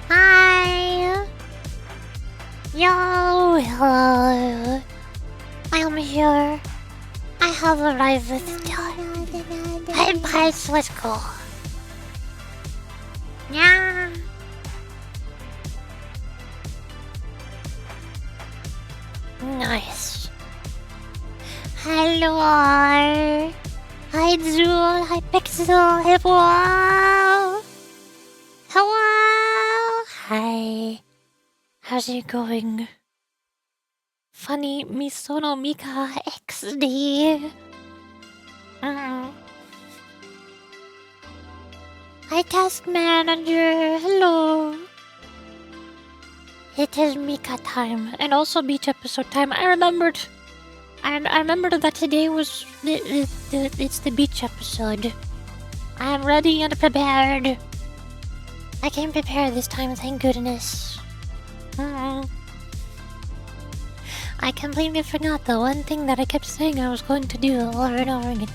Hi! Yo, hello. I'm here. I have arrived with time. Hey, guys, let's go. Yeah. Nice. Hello. Hi, Jewel. Hi, Pixel. Hello. Hello. Hi. How's it going? Funny Misono Mika XD. Hi, Task Manager. Hello. It is Mika time, and also beach episode time. I remembered that today was it's the beach episode. I am ready and prepared. I came prepared this time, thank goodness. I completely forgot the one thing that I kept saying I was going to do over and over again.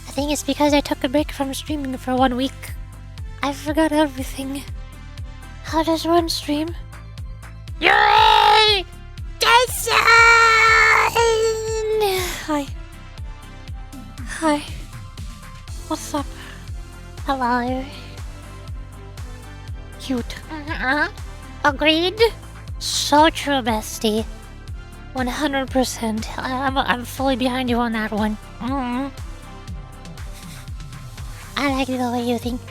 I think it's because I took a break from streaming for 1 week. I forgot everything. How does one stream? Yay! Jason! Hi. Hi. What's up? Hello. Cute. Agreed? So true, bestie. 100%. I'm fully behind you on that one. I like the way you think.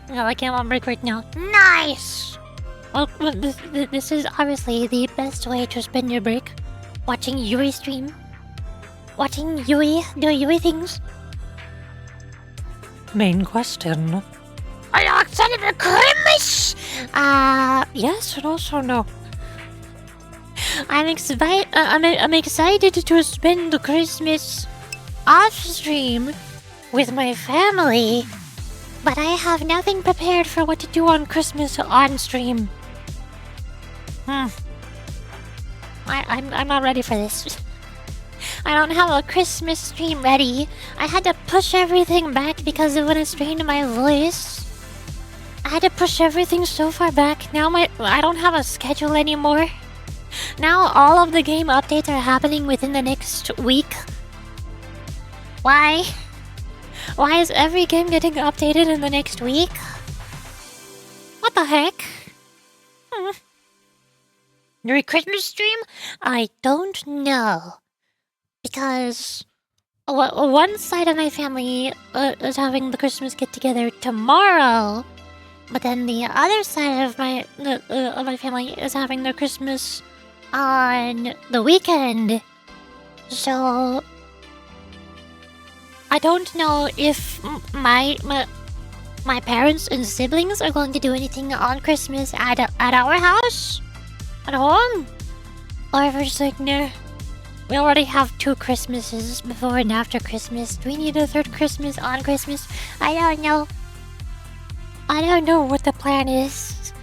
No, I can't on break right now. Nice! Well, this is obviously the best way to spend your break. Watching Yui stream. Watching Yui do Yui things. Main question. Are you excited for Christmas? Yes and also no. I'm excited to spend the Christmas off stream with my family, but I have nothing prepared for what to do on Christmas on stream. I'm not ready for this. I don't have a Christmas stream ready. I had to push everything back because of when it strained my voice. I had to push everything so far back. Now I don't have a schedule anymore. Now all of the game updates are happening within the next week. Why? Why is every game getting updated in the next week? What the heck? Your Christmas stream? I don't know. Because one side of my family is having the Christmas get-together tomorrow. But then the other side of my family is having their Christmas on the weekend. So I don't know if my parents and siblings are going to do anything on Christmas at our house, at home, or if we're just like, no, we already have 2 Christmases before and after Christmas. Do we need a 3rd Christmas on Christmas? I don't know. I don't know what the plan is,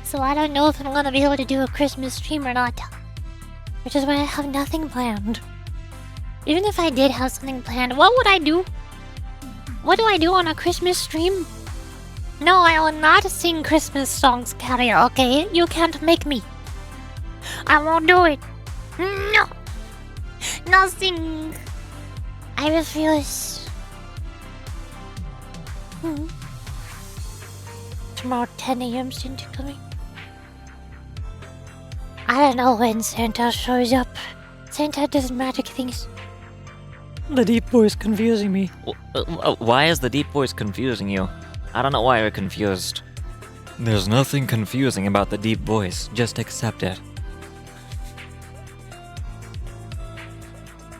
so I don't know if I'm gonna be able to do a Christmas stream or not. Which is why I have nothing planned. Even if I did have something planned, what would I do? What do I do on a Christmas stream? No, I will not sing Christmas songs karaoke. You can't make me. I won't do it. No! Nothing. I refuse. Tomorrow 10 a.m. Santa coming. I don't know when Santa shows up. Santa does magic things. The deep voice confusing me. Why is the deep voice confusing you? I don't know why you're confused. There's nothing confusing about the deep voice. Just accept it.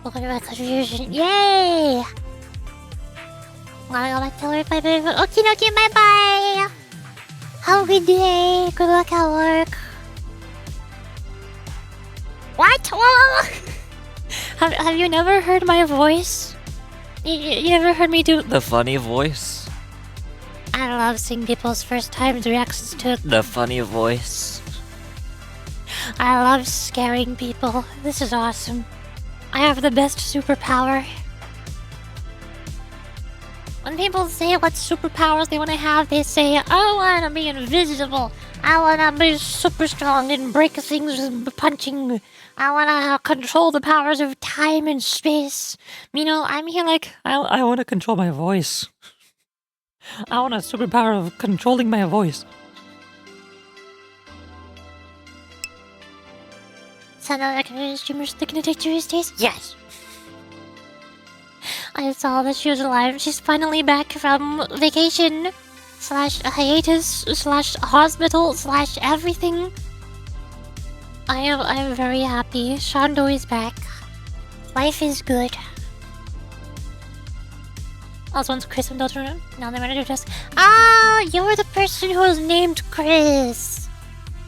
Look at my confusion. Yay! I'll tell her bye bye. Okay, bye bye! Have a good day. Good luck at work. What? Whoa. Have you never heard my voice? You never heard me do the funny voice? I love seeing people's first time reactions to the funny voice. I love scaring people. This is awesome. I have the best superpower. When people say what superpowers they want to have, they say, I want to be invisible. I want to be super strong and break things with punching. I want to control the powers of time and space. You know, I'm here like, I want to control my voice. I want a superpower of controlling my voice. so now the streamer's looking to take to his days? Yes. I saw that she was alive. She's finally back from vacation / hiatus / hospital / everything. I am very happy. Shondo is back. Life is good. Also, once Chris and Delta Rune, now they're ready to just. Ah, you were the person who was named Chris.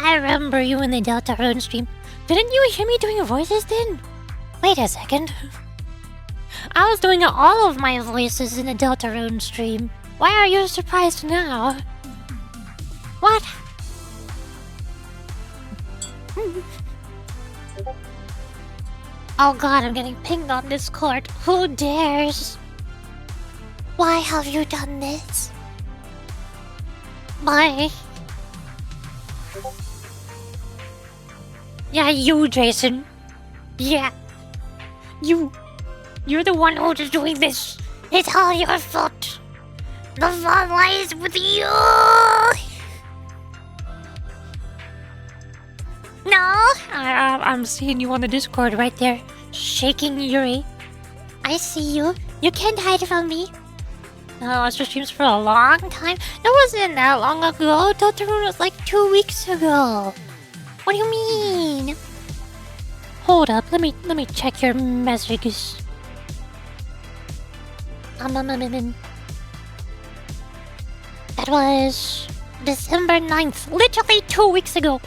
I remember you in the Delta Rune stream. Didn't you hear me doing voices then? Wait a second. I was doing all of my voices in the Deltarune stream. Why are you surprised now? What? Oh god, I'm getting pinged on Discord. Who dares? Why have you done this? Why? Yeah, you, Jason. Yeah. You're the one who's doing this. It's all your fault. The fault lies with you. No, I'm seeing you on the Discord right there, shaking Yuri. I see you. You can't hide from me. No, I watched your streams for a long time. It wasn't that long ago. Deltarune was like 2 weeks ago. What do you mean? Hold up, let me check your messages. That was December 9th, literally 2 weeks ago.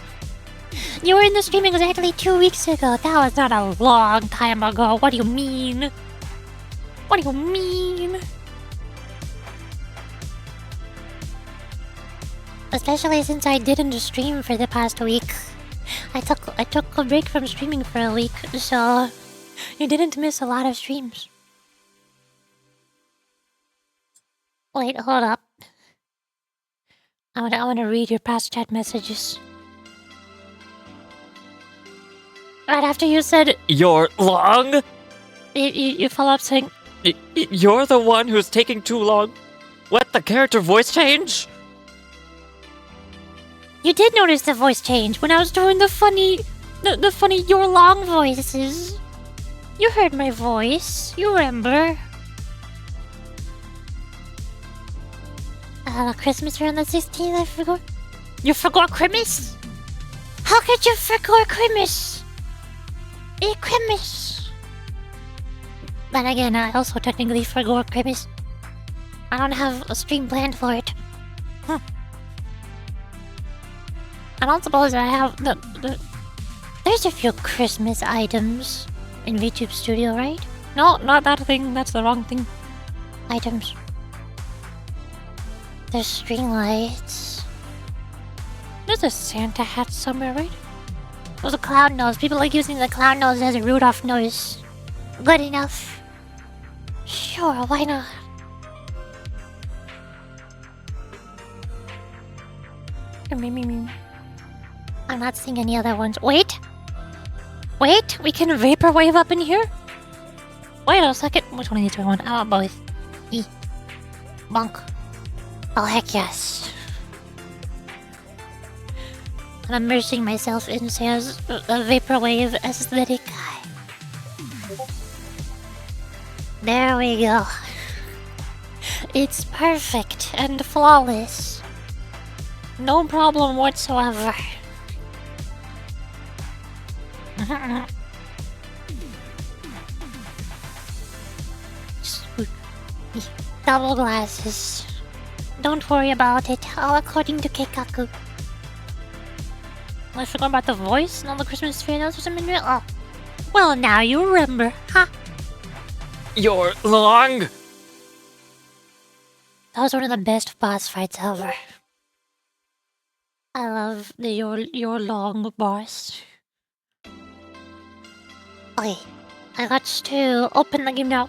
You were in the stream exactly 2 weeks ago. That was not a long time ago. What do you mean? What do you mean? Especially since I didn't stream for the past week. I took a break from streaming for a week, so you didn't miss a lot of streams. Wait, hold up. I wanna read your past chat messages. Right after you said You're long? you follow up saying You're the one who's taking too long? What, the character voice change? you did notice the voice change when I was doing the funny your long voices. You heard my voice. You remember? Christmas around the 16th, I forgot. You forgot Christmas? How could you forget Christmas? It's Christmas. But again, I also technically forgot Christmas. I don't have a stream planned for it. I don't suppose I have There's a few Christmas items in VTube Studio, right? No, not that thing. That's the wrong thing. Items. There's string lights. There's a Santa hat somewhere, right? There's a clown nose. People like using the clown nose as a Rudolph nose. Good enough. Sure, why not? I'm not seeing any other ones. Wait! Wait, we can vaporwave up in here? Wait a second. Which one of these do I want? I want both. Bonk. Oh, heck yes. I'm immersing myself in Sarah's vaporwave aesthetic. There we go. It's perfect and flawless. No problem whatsoever. Double glasses. Don't worry about it, all according to Keikaku. I forgot about the voice and all the Christmas tree notes or something. Oh. Well, now you remember, huh? You're long? That was one of the best boss fights ever. I love your long boss. Okay, I got to open the game now.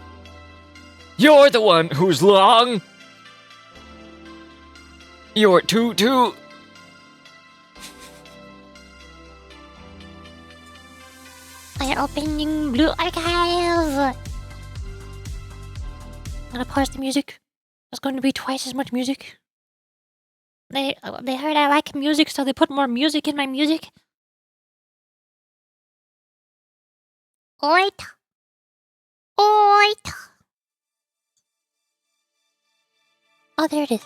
You're the one who's long? You're too. I'm opening Blue Archive. I'm gonna pause the music. There's going to be twice as much music. They heard I like music, so they put more music in my music. Oit. Oit. Oh, there it is.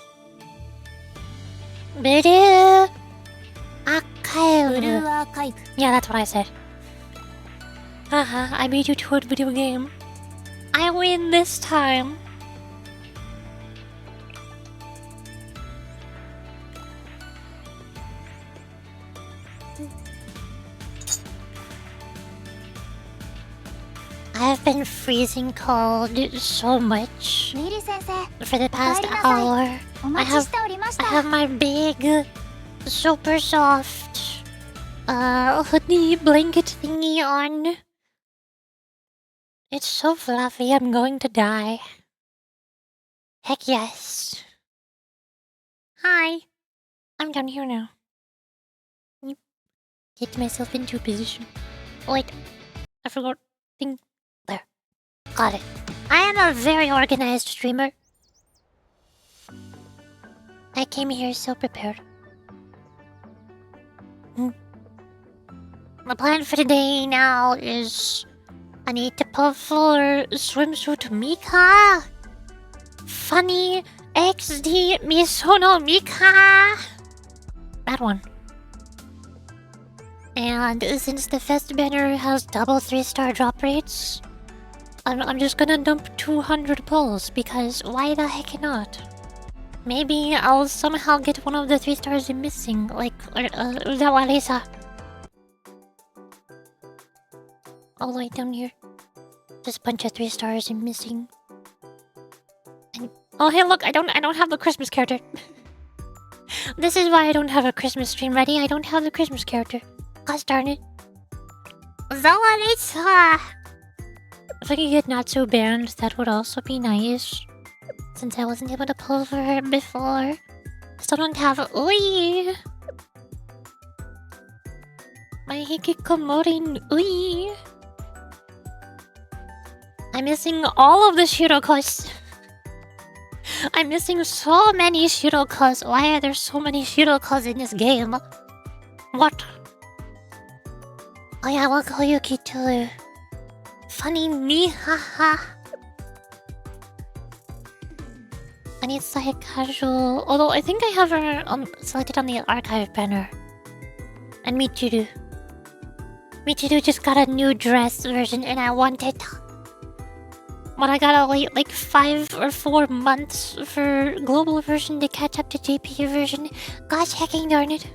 Blue Archive. Yeah, that's what I said. Haha, I beat you to a video game. I win this time. I've been freezing cold so much for the past hour. I have my big, super soft, hoodie blanket thingy on. It's so fluffy, I'm going to die. Heck yes. Hi. I'm down here now. Get myself into a position. Wait, I forgot thing. There. Got it. I am a very organized streamer. I came here so prepared. The plan for today now is I need to pull for SWIMSUIT MIKA. Funny XD Misono MIKA. That one. And since the Fest banner has double 3-star drop rates, I'm just gonna dump 200 pulls because why the heck not? Maybe I'll somehow get one of the 3 stars I'm missing, like Lisa. All the way down here. Just a bunch of 3 stars I'm missing. And, oh hey look, I don't have the Christmas character. This is why I don't have a Christmas stream ready. I don't have the Christmas character. Gosh darn it. Lisa. If I could get Natsu banned, that would also be nice. Since I wasn't able to pull for her before. Still don't have Ui. My Hikikomori Ui. I'm missing all of the Shirokos. I'm missing so many Shirokos. Why are there so many Shirokos in this game? What? Oh yeah, we'll call you Kituru. Funny me, haha. I need Sae Casual, although I think I have her selected on the archive banner. And Michiru. Michiru just got a new dress version and I want it. But I gotta wait like 5 or 4 months for global version to catch up to JP version. Gosh hecking darn it.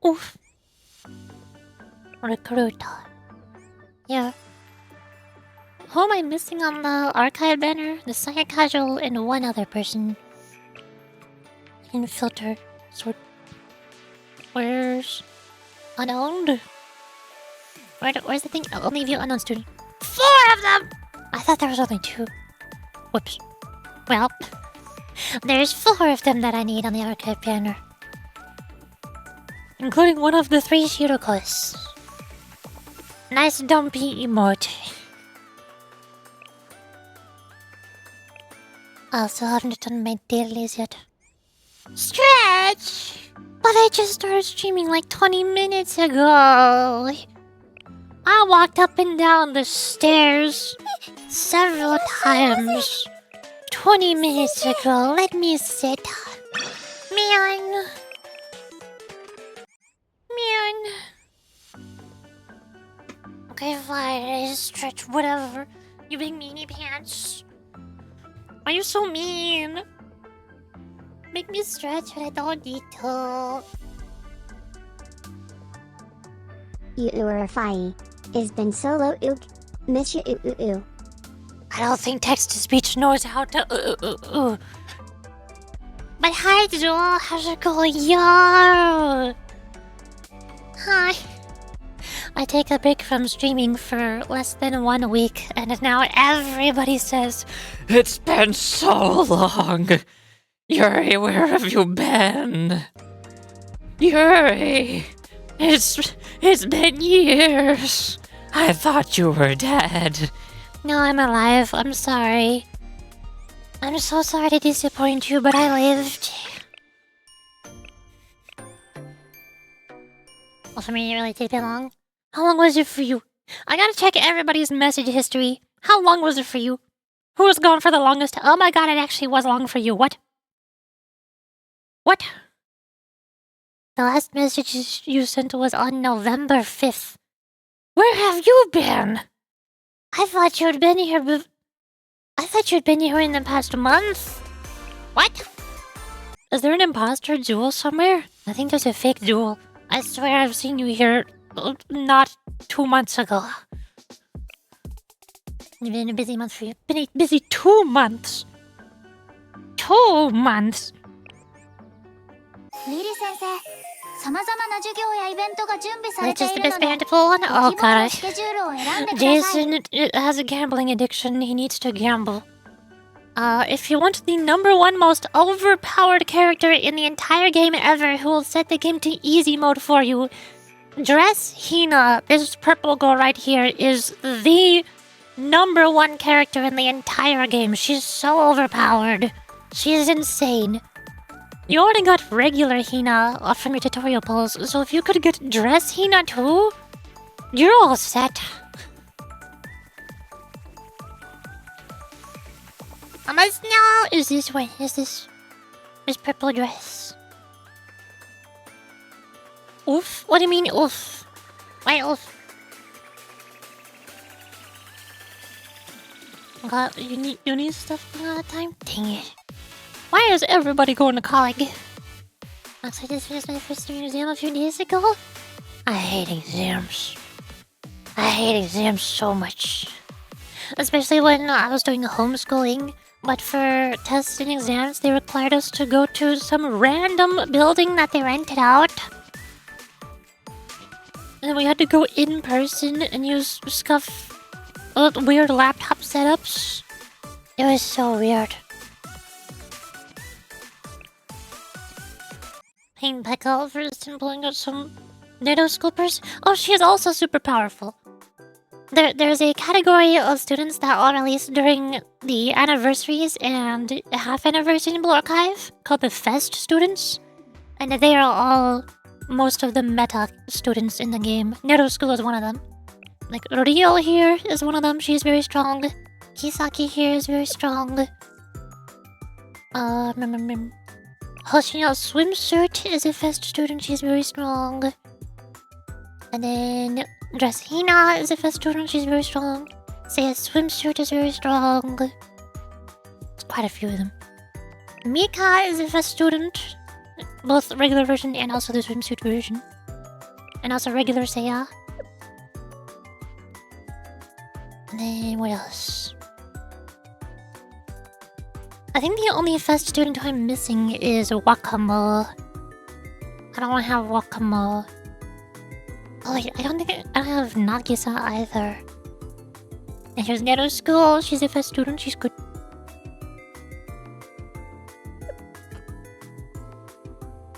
Oof. Recruiter. Yeah. Who am I missing on the archive banner? The Sae Casual and one other person. I can filter. Sort. Where's unowned? Where's the thing? Oh, only view unknown student. 4 of them! I thought there was only 2. Whoops. Well, there's 4 of them that I need on the archive banner. Including one of the 3 Shirokos. Nice dumpy emote. I still haven't done my dailies yet. Stretch! But I just started streaming like 20 minutes ago. I walked up and down the stairs several times 20 minutes ago. Let me sit. Man. Okay, fine. Stretch, whatever. You big meanie pants. Why are you so mean? Make me stretch, but I don't need to. Fai. Is been solo ook. Miss you I don't think text-to-speech knows how to But hi Joel, how's it going? Yo! Hi. I take a break from streaming for less than 1 week, and now everybody says, It's been so long. Yuri, where have you been? Yuri! It's been years. I thought you were dead. No, I'm alive. I'm sorry. I'm so sorry to disappoint you, but I lived. Well, for me, it really did long. How long was it for you? I gotta check everybody's message history. How long was it for you? Who was gone for the longest? Oh my god, it actually was long for you. What? What? The last message you sent was on November 5th. Where have you been? I thought you'd been here I thought you'd been here in the past month. What? Is there an imposter duel somewhere? I think there's a fake duel. I swear I've seen you here not 2 months ago. It's been a busy month for you. Been a busy 2 months. 2 months. リリ先生、様々な授業やイベントが準備され Which て is い the る best の band で、 to pull on? ご Oh 希望の god. スケジュールを選んでください。 Jason has a gambling addiction. He needs to gamble. If you want the #1 most overpowered character in the entire game ever who will set the game to easy mode for you, dress Hina. This purple girl right here is the #1 character in the entire game. She's so overpowered. She's insane. You already got regular Hina from your tutorial polls, so if you could get dress Hina too, you're all set. I must know. Is this one? Is this purple dress? Oof? What do you mean oof? Why oof? God, you need stuff all the time? Dang it. Why is everybody going to college? Looks like this was my first exam a few days ago. I hate exams. I hate exams so much. Especially when I was doing homeschooling. But for tests and exams, they required us to go to some random building that they rented out. And we had to go in person and use weird laptop setups. It was so weird. Hey, MIKA, first in pulling out some NATO scoopers. Oh, she is also super powerful. There's a category of students that are released during the anniversaries and half anniversary in Blue Archive called the Fest students. And they are all most of the meta students in the game. Neto School is one of them. Like, Rio here is one of them. She's very strong. Kisaki here is very strong. Hoshino SWIMSUIT is a Fest student. She's very strong. And then Dressina is a Fest student. She's very strong. Seiya SWIMSUIT is very strong. There's quite a few of them. MIKA is a Fest student. Both regular version and also the swimsuit version. And also regular Seiya. And then what else? I think the only Fest student who I'm missing is Wakamo. I don't want to have Wakamo. Oh wait, I don't have Nagisa either. And here's Neto School. She's a Fest student. She's good.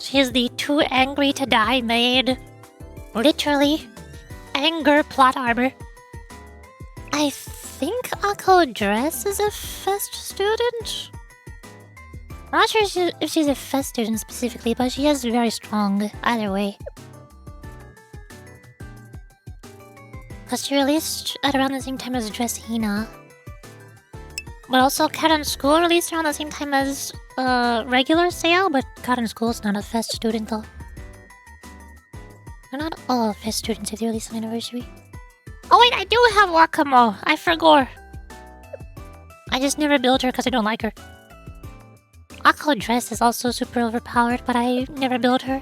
She is the too angry to die maid. Literally. Anger plot armor. I think Akko Dress is a Fest student? I'm not sure if she's a Fest student specifically, but she is very strong either way. Because she released at around the same time as Dress Hina. But also Karen School released around the same time as regular Seiya, but Karen School is not a Fest student though. They're not all Fest students if they release an anniversary. Oh wait, I do have Wakamo! I forgot. I just never built her because I don't like her. Akko Dress is also super overpowered, but I never built her.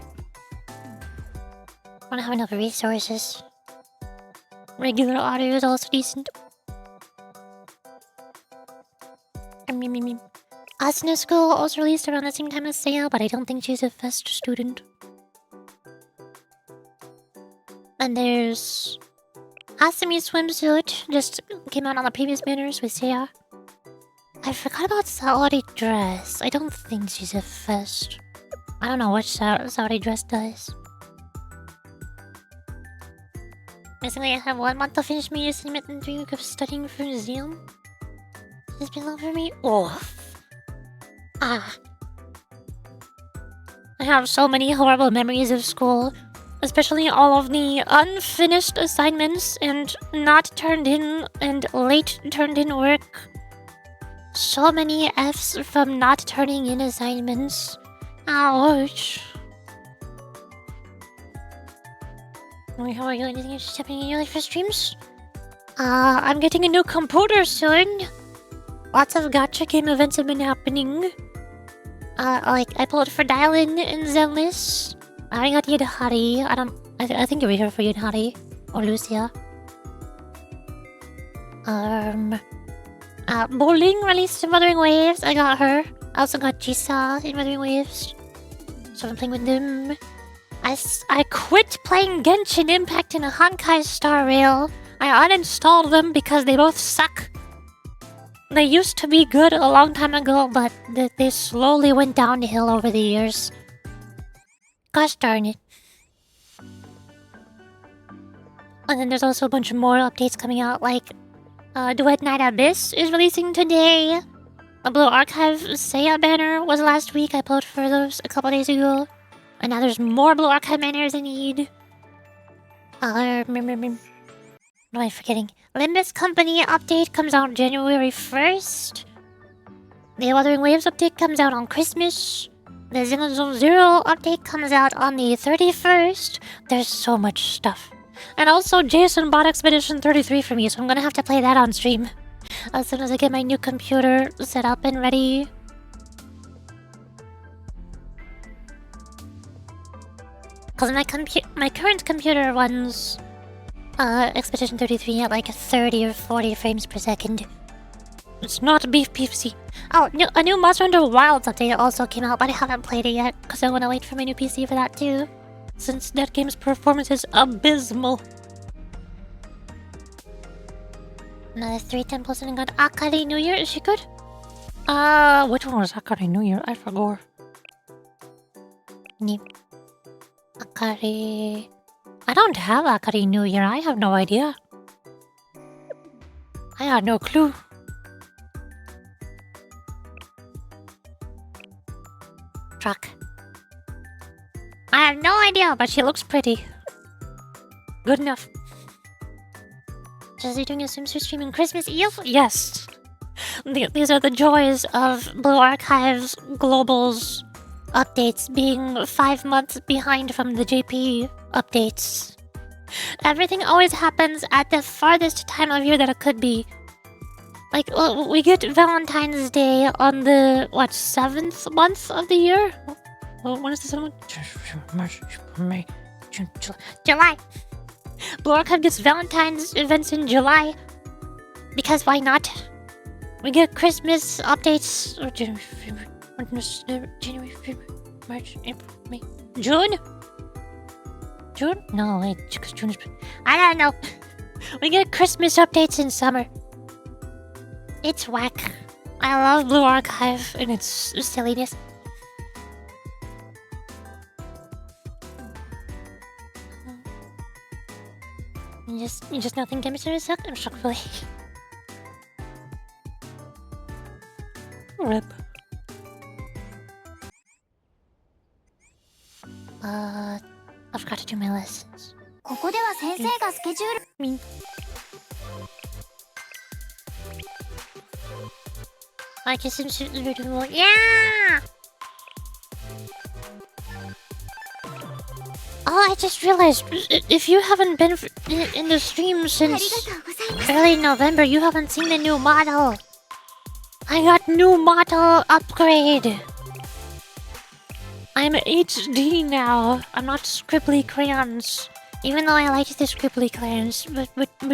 I don't have enough resources. Regular audio is also decent. Asuna School also released around the same time as Seiya, but I don't think she's a Fest student. And there's Asumi SWIMSUIT, just came out on the previous banners with Seiya. I forgot about Saori dress. I don't think she's a first. I don't know what Saori dress does. Basically, I have 1 month to finish my assignment and 3 weeks of studying for museum. It's been long for me. Oh. Ah. I have so many horrible memories of school. Especially all of the unfinished assignments and not turned in and late turned in work. So many Fs from not turning in assignments. Ouch. How are you? Anything interesting happening in your life for streams? I'm getting a new computer soon. Lots of gacha game events have been happening. Like I pulled for Dial-In and Zenless. I got Yudhari. I think you're here for Yudhari. Or Lucia. Bowling released some Wuthering Waves. I got her. I also got Jisa in Wuthering Waves. So I'm playing with them. I quit playing Genshin Impact and Honkai Star Rail. I uninstalled them because they both suck. They used to be good a long time ago, but they slowly went downhill over the years. Gosh darn it. And then there's also a bunch of more updates coming out, like Duet Night Abyss is releasing today. A Blue Archive Seiya banner was last week. I uploaded for those a couple days ago. And now there's more Blue Archive banners I need. What am I forgetting? Limbus Company update comes out January 1st. The Wuthering Waves update comes out on Christmas. The Xenozone Zero update comes out on the 31st. There's so much stuff. And also Jason bought Expedition 33 for me, so I'm gonna have to play that on stream. As soon as I get my new computer set up and ready. Cause my current computer runs Expedition 33 at like 30 or 40 frames per second. It's not beef PC. Oh, a new Monster Hunter Wilds update also came out, but I haven't played it yet because I want to wait for my new PC for that too. Since that game's performance is abysmal. Another 3 temples and got Akari New Year. Is she good? Which one was Akari New Year? I forgot. Akari... I don't have Akari New Year. I have no idea. I had no clue. Truck. I have no idea, but she looks pretty. Good enough. Is he doing a SWIMSUIT stream on Christmas Eve? Yes. These are the joys of Blue Archive's Global's updates being 5 months behind from the JP updates. Everything always happens at the farthest time of year that it could be. Like, we get Valentine's Day on the, 7th month of the year? When is the 7th? March, May, June, July. Blue Archive gets Valentine's events in July. Because why not? We get Christmas updates. January, February, March, April, May, June? June? No, wait, because June is... I don't know. We get Christmas updates in summer. It's whack. I love Blue Archive and its silliness. You just not think chemistry suck? I'm shocked, really. RIP. I forgot to do my lessons. ここでは先生がスケジュール Me. I just yeah! Oh, I just realized, if you haven't been in the stream since early November, you haven't seen the new model. I got new model upgrade. I'm HD now. I'm not scribbly crayons. Even though I liked the scribbly crayons, but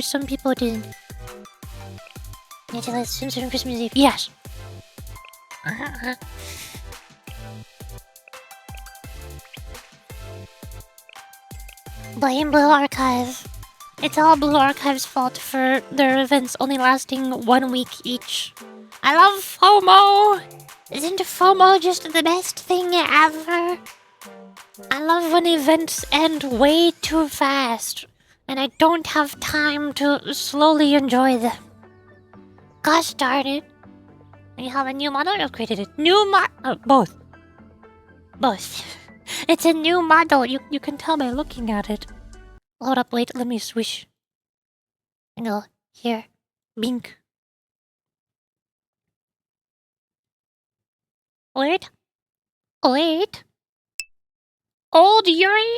some people didn't. Until it's on Christmas Eve. Yes. Blame Blue Archive. It's all Blue Archive's fault for their events only lasting 1 week each. I love FOMO. Isn't FOMO just the best thing ever? I love when events end way too fast, and I don't have time to slowly enjoy them. Gosh darn it. You have a new model or upgraded it? Both. Both. It's a new model. You can tell by looking at it. Hold up, wait, let me swish. And go here. Bink. Wait. Wait. Old Yuri?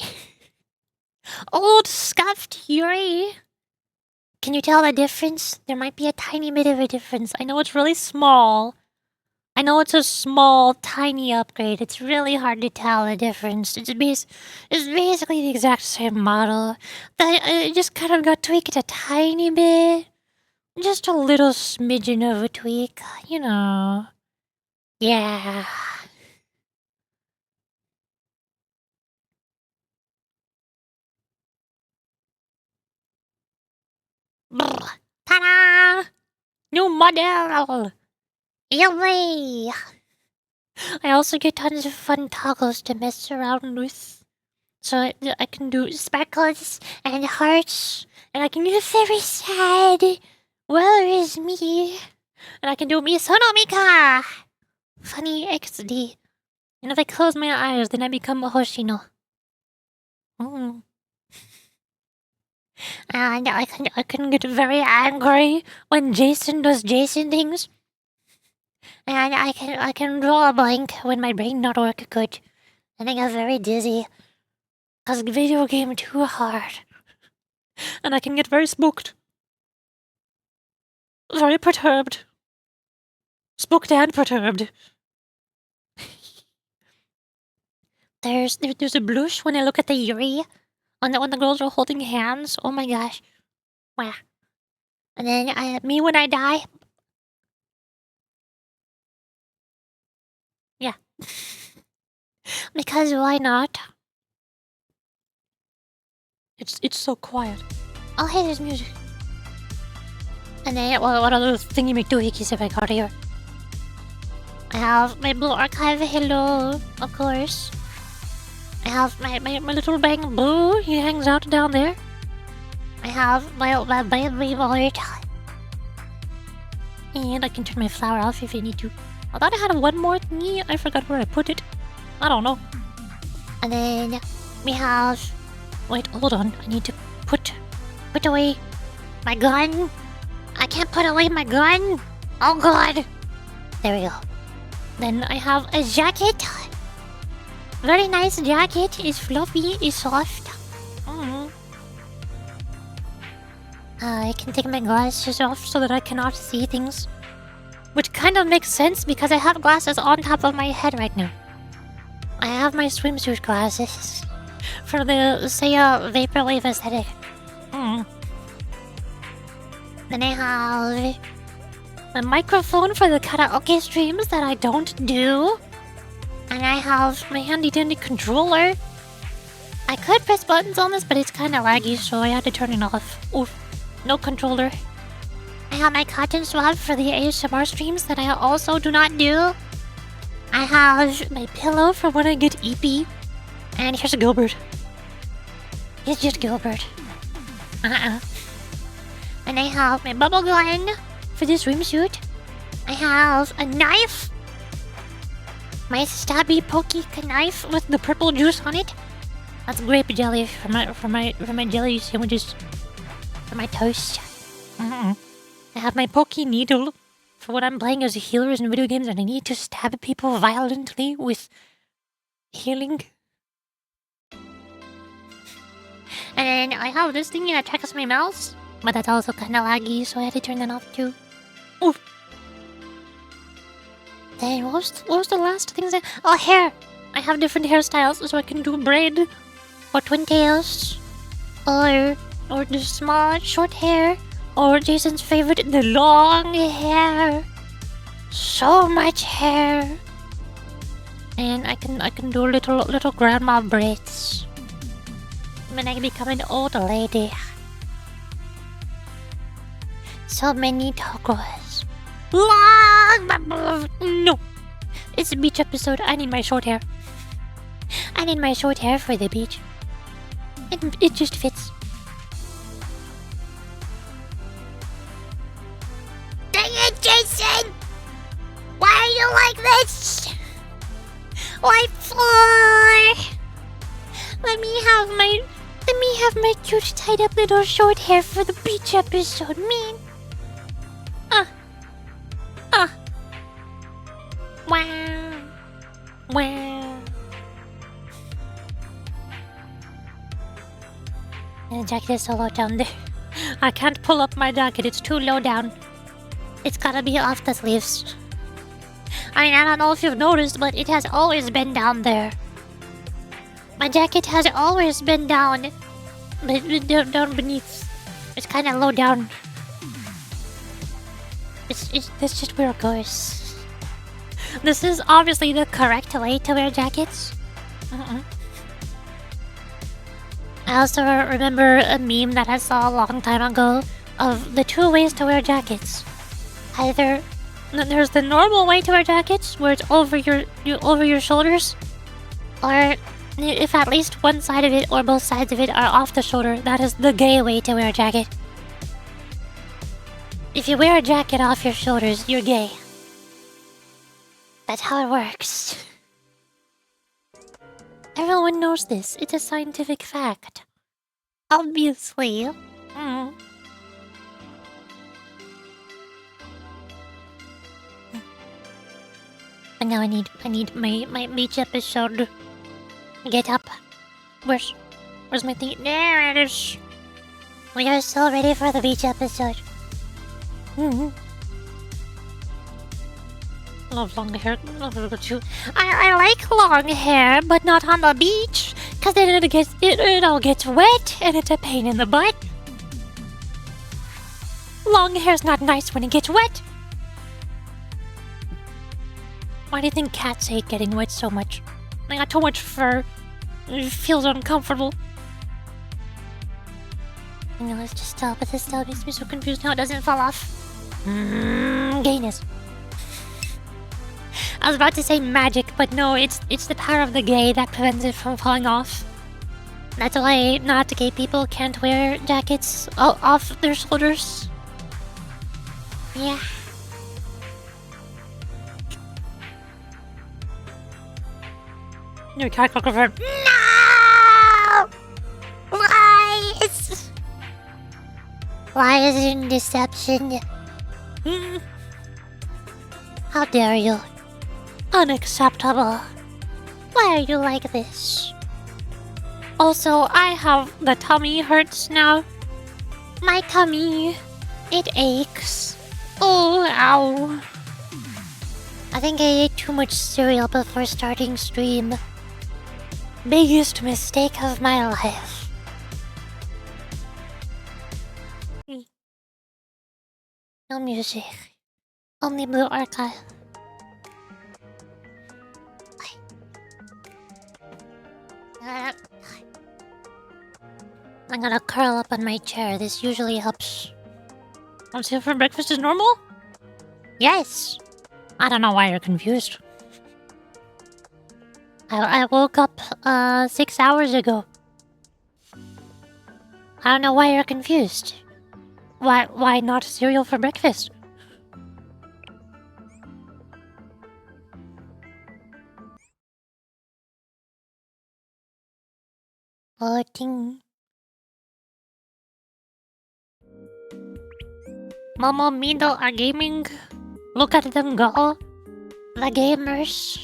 Old scuffed Yuri? Can you tell the difference? There might be a tiny bit of a difference. I know it's really small. I know it's a small, tiny upgrade. It's really hard to tell the difference. It's basically the exact same model. It just kind of got tweaked a tiny bit. Just a little smidgen of a tweak, you know. Yeah. Brr. Ta-da! New model! Yummy! I also get tons of fun toggles to mess around with. So I can do sparkles and hearts, and I can do very sad. Where is me? And I can do Misono Mika! Funny XD. And if I close my eyes, then I become a Hoshino. And I can get very angry when Jason does Jason things. And I can draw a blank when my brain not work good. And I get very dizzy. Cause video game too hard. And I can get very spooked. Very perturbed. Spooked and perturbed. There's a blush when I look at the Yuri. When the girls are holding hands. Oh my gosh. Wow. And then me when I die. Yeah. Because why not? It's so quiet. Oh hey, there's music. And then what other thingy McDoohickeys have I got here? I have my blue archive, hello, of course. I have my little bang blue, he hangs out down there. I have my baby board. And I can turn my flower off if I need to. I thought I had one more thingy, I forgot where I put it. I don't know. And then we have... Wait, hold on, I need to put away my gun. I can't put away my gun. Oh god. There we go. Then I have a jacket. Very nice jacket. It's fluffy, it's soft. I can take my glasses off so that I cannot see things. Which kind of makes sense because I have glasses on top of my head right now. I have my swimsuit glasses. For the, say, vaporwave aesthetic. Then I have my microphone for the karaoke streams that I don't do. And I have my handy dandy controller. I could press buttons on this, but it's kind of laggy, so I had to turn it off. Oof, no controller. I have my cotton swab for the ASMR streams that I also do not do. I have my pillow for when I get EP. And here's a Gilbert. It's just Gilbert. And I have my bubble gun for the swimsuit. I have a knife. My stabby pokey knife with the purple juice on it. That's grape jelly for my jelly sandwiches. For my toast. I have my pokey needle for when I'm playing as healers in video games and I need to stab people violently with healing. And then I have this thingy that tracks my mouse, but that's also kind of laggy, so I had to turn that off too. Oof. Then what was the last things oh, hair! I have different hairstyles, so I can do braid, or twin tails, or just small short hair, or Jason's favorite, the long hair. So much hair. And I can do little grandma braids. When I become an old lady. So many toggles. long. No, it's a beach episode. I need my short hair. I need my short hair for the beach. It just fits. Dang it, Jason! Why are you like this? Why for? Let me have my cute tied up little short hair for the beach episode, man. Wow. Wow. And the jacket is so low down there. I can't pull up my jacket, it's too low down. It's gotta be off the sleeves. I mean, I don't know if you've noticed, but it has always been down there. My jacket has always been down. Down beneath. It's kinda low down. That's just where it goes. This is obviously the correct way to wear jackets. I also remember a meme that I saw a long time ago of the two ways to wear jackets. Either there's the normal way to wear jackets, where it's over your shoulders, or if at least one side of it or both sides of it are off the shoulder, that is the gay way to wear a jacket. If you wear a jacket off your shoulders, you're gay. That's how it works. Everyone knows this. It's a scientific fact. Obviously. And now I need my beach episode. Get up. Where's my thing? There it is. We are so ready for the beach episode. Love long hair. I like long hair, but not on the beach, cause then it all gets wet and it's a pain in the butt. Long hair's not nice when it gets wet. Why do you think cats hate getting wet so much? They got too much fur. It feels uncomfortable. I know it's just but this still makes me so confused how it doesn't fall off. Gayness. I was about to say magic, but no, it's the power of the gay that prevents it from falling off. That's why not gay people can't wear jackets off their shoulders. Yeah. You can't look over. No! Lies! Lies and deception. How dare you? Unacceptable. Why are you like this? Also, I have the tummy hurts now. My tummy. It aches. Oh, ow. I think I ate too much cereal before starting stream. Biggest mistake of my life. No music. Only Blue Archive. I'm gonna curl up on my chair. This usually helps. I'm here for breakfast is normal? Yes. I don't know why you're confused. I woke up 6 hours ago. I don't know why you're confused. Why not cereal for breakfast? Ting. Momo Middle are gaming. Look at them go. The gamers.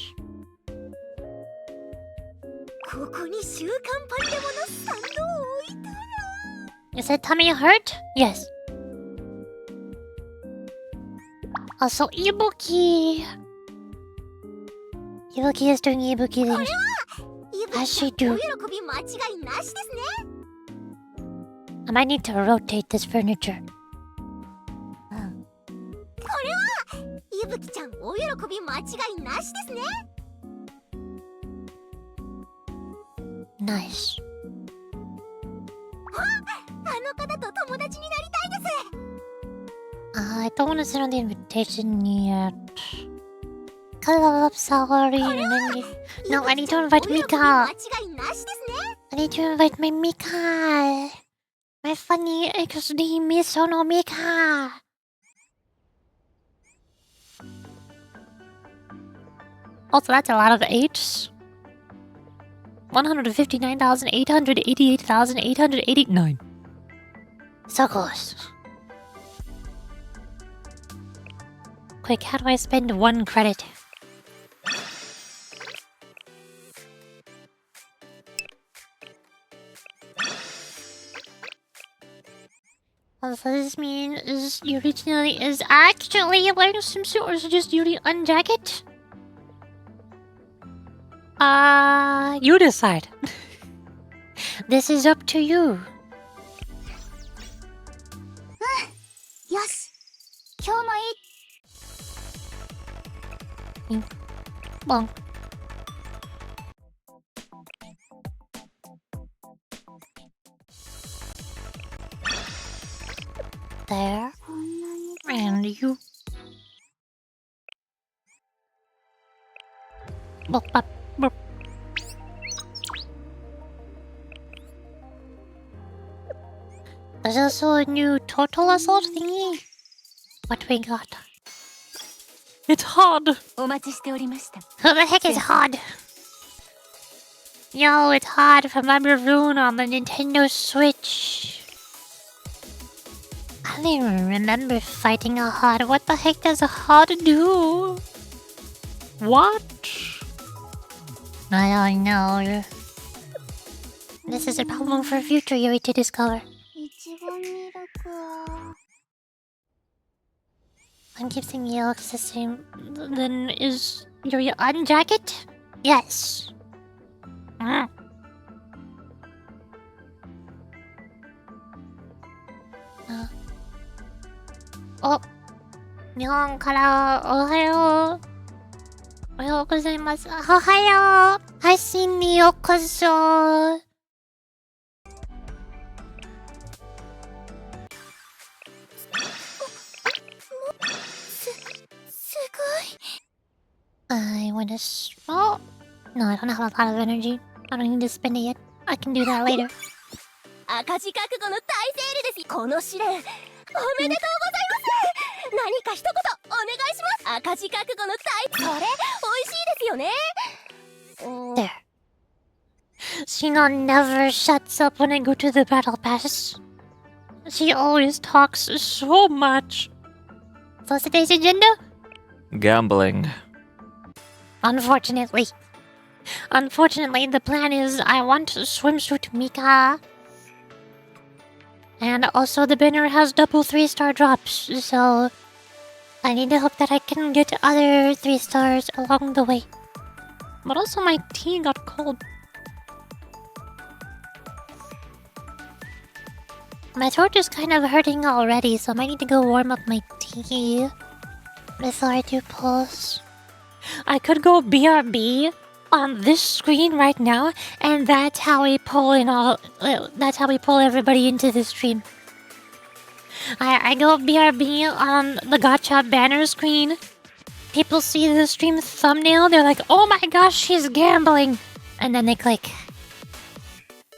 You said tummy hurt? Yes. Also, Ibuki. Ibuki is doing Ibuki things. As she do. I might need to rotate this furniture. Nice. I don't want to send out the invitation yet. Sorry. No, I need to invite Mika. I need to invite my Mika. My funny XD Misono Mika. Also, that's a lot of 8s. 159,888,889. So close. Quick, how do I spend 1 credit? So this means is Yuri is actually wearing a swimsuit, or is it just Yuri unjacket? You decide. This is up to you. よし今日もいい Bonk. There. And you. Bop, bop, bop. There's also a new total assault thingy. What we got? It's hard. お待ちしておりました Who the heck is hard? Yo, it's hard from my rune on the Nintendo Switch. I don't even remember fighting a hard. What the heck does a hard do? What? I don't know. This is a problem for future Yuri to discover. 一番ミルクは I'm keeping you looks the same. Then is Yuri on jacket? Yes. Mm. Oh. 日本からおはよう。おはようございます。おはよう。配信にようこそ。I wanna oh no, I don't have a lot of energy. I don't need to spend it yet. I can do that later. 赤字覚悟の大セールですこの試練おめでとうございます何か一言お願いします赤字覚悟の大それ美味しいですよね There. Shino never shuts up when I go to the battle pass. She always talks so much. So today's agenda? Gambling. Unfortunately. Unfortunately, the plan is I want swimsuit Mika. And also the banner has double 3-star drops, so I need to hope that I can get other 3 stars along the way. But also my tea got cold. My throat is kind of hurting already, so I might need to go warm up my tea before I do pulls. I could go BRB on this screen right now, and that's how we pull in all. That's how we pull everybody into the stream. I go BRB on the gacha banner screen. People see the stream thumbnail, they're like, "Oh my gosh, she's gambling," and then they click.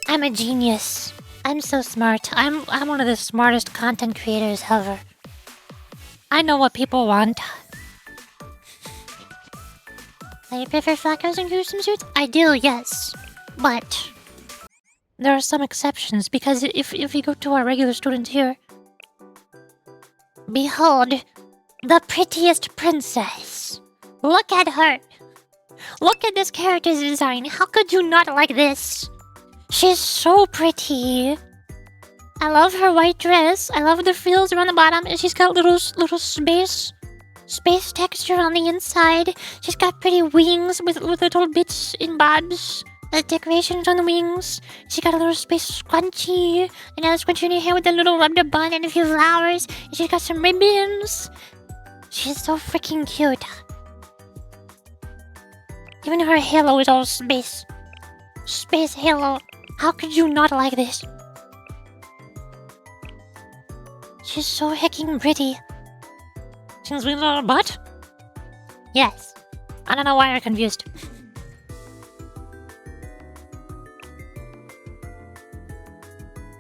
I'm a genius. I'm so smart. I'm one of the smartest content creators ever. I know what people want. I prefer flackers and custom suits? I do, yes. But there are some exceptions, because if you go to our regular students here... Behold, the prettiest princess. Look at her. Look at this character's design. How could you not like this? She's so pretty. I love her white dress. I love the frills around the bottom, and she's got little space texture on the inside. She's got pretty wings with little bits and bobs. The decorations on the wings. She got a little space scrunchie. Another scrunchie in her hair with a little rubber bun and a few flowers. And she's got some ribbons. She's so freaking cute. Even her halo is all space. Space halo. How could you not like this? She's so hecking pretty. Things wings on her butt? Yes. I don't know why you're confused.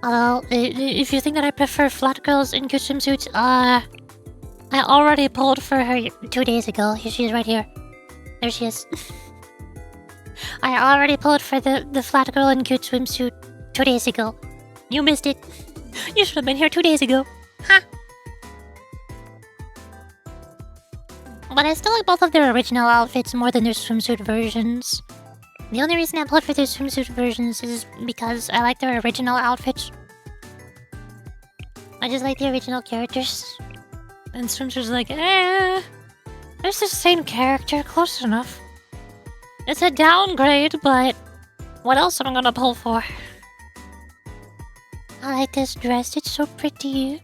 Although, if you think that I prefer flat girls in cute swimsuits, I already pulled for her 2 days ago. Here she is right here. There she is. I already pulled for the flat girl in cute swimsuit 2 days ago. You missed it. You should have been here 2 days ago. Huh? But I still like both of their original outfits more than their swimsuit versions. The only reason I pulled for their swimsuit versions is because I like their original outfits. I just like the original characters. And swimsuit's like, it's the same character, close enough. It's a downgrade, but what else am I gonna pull for? I like this dress, it's so pretty.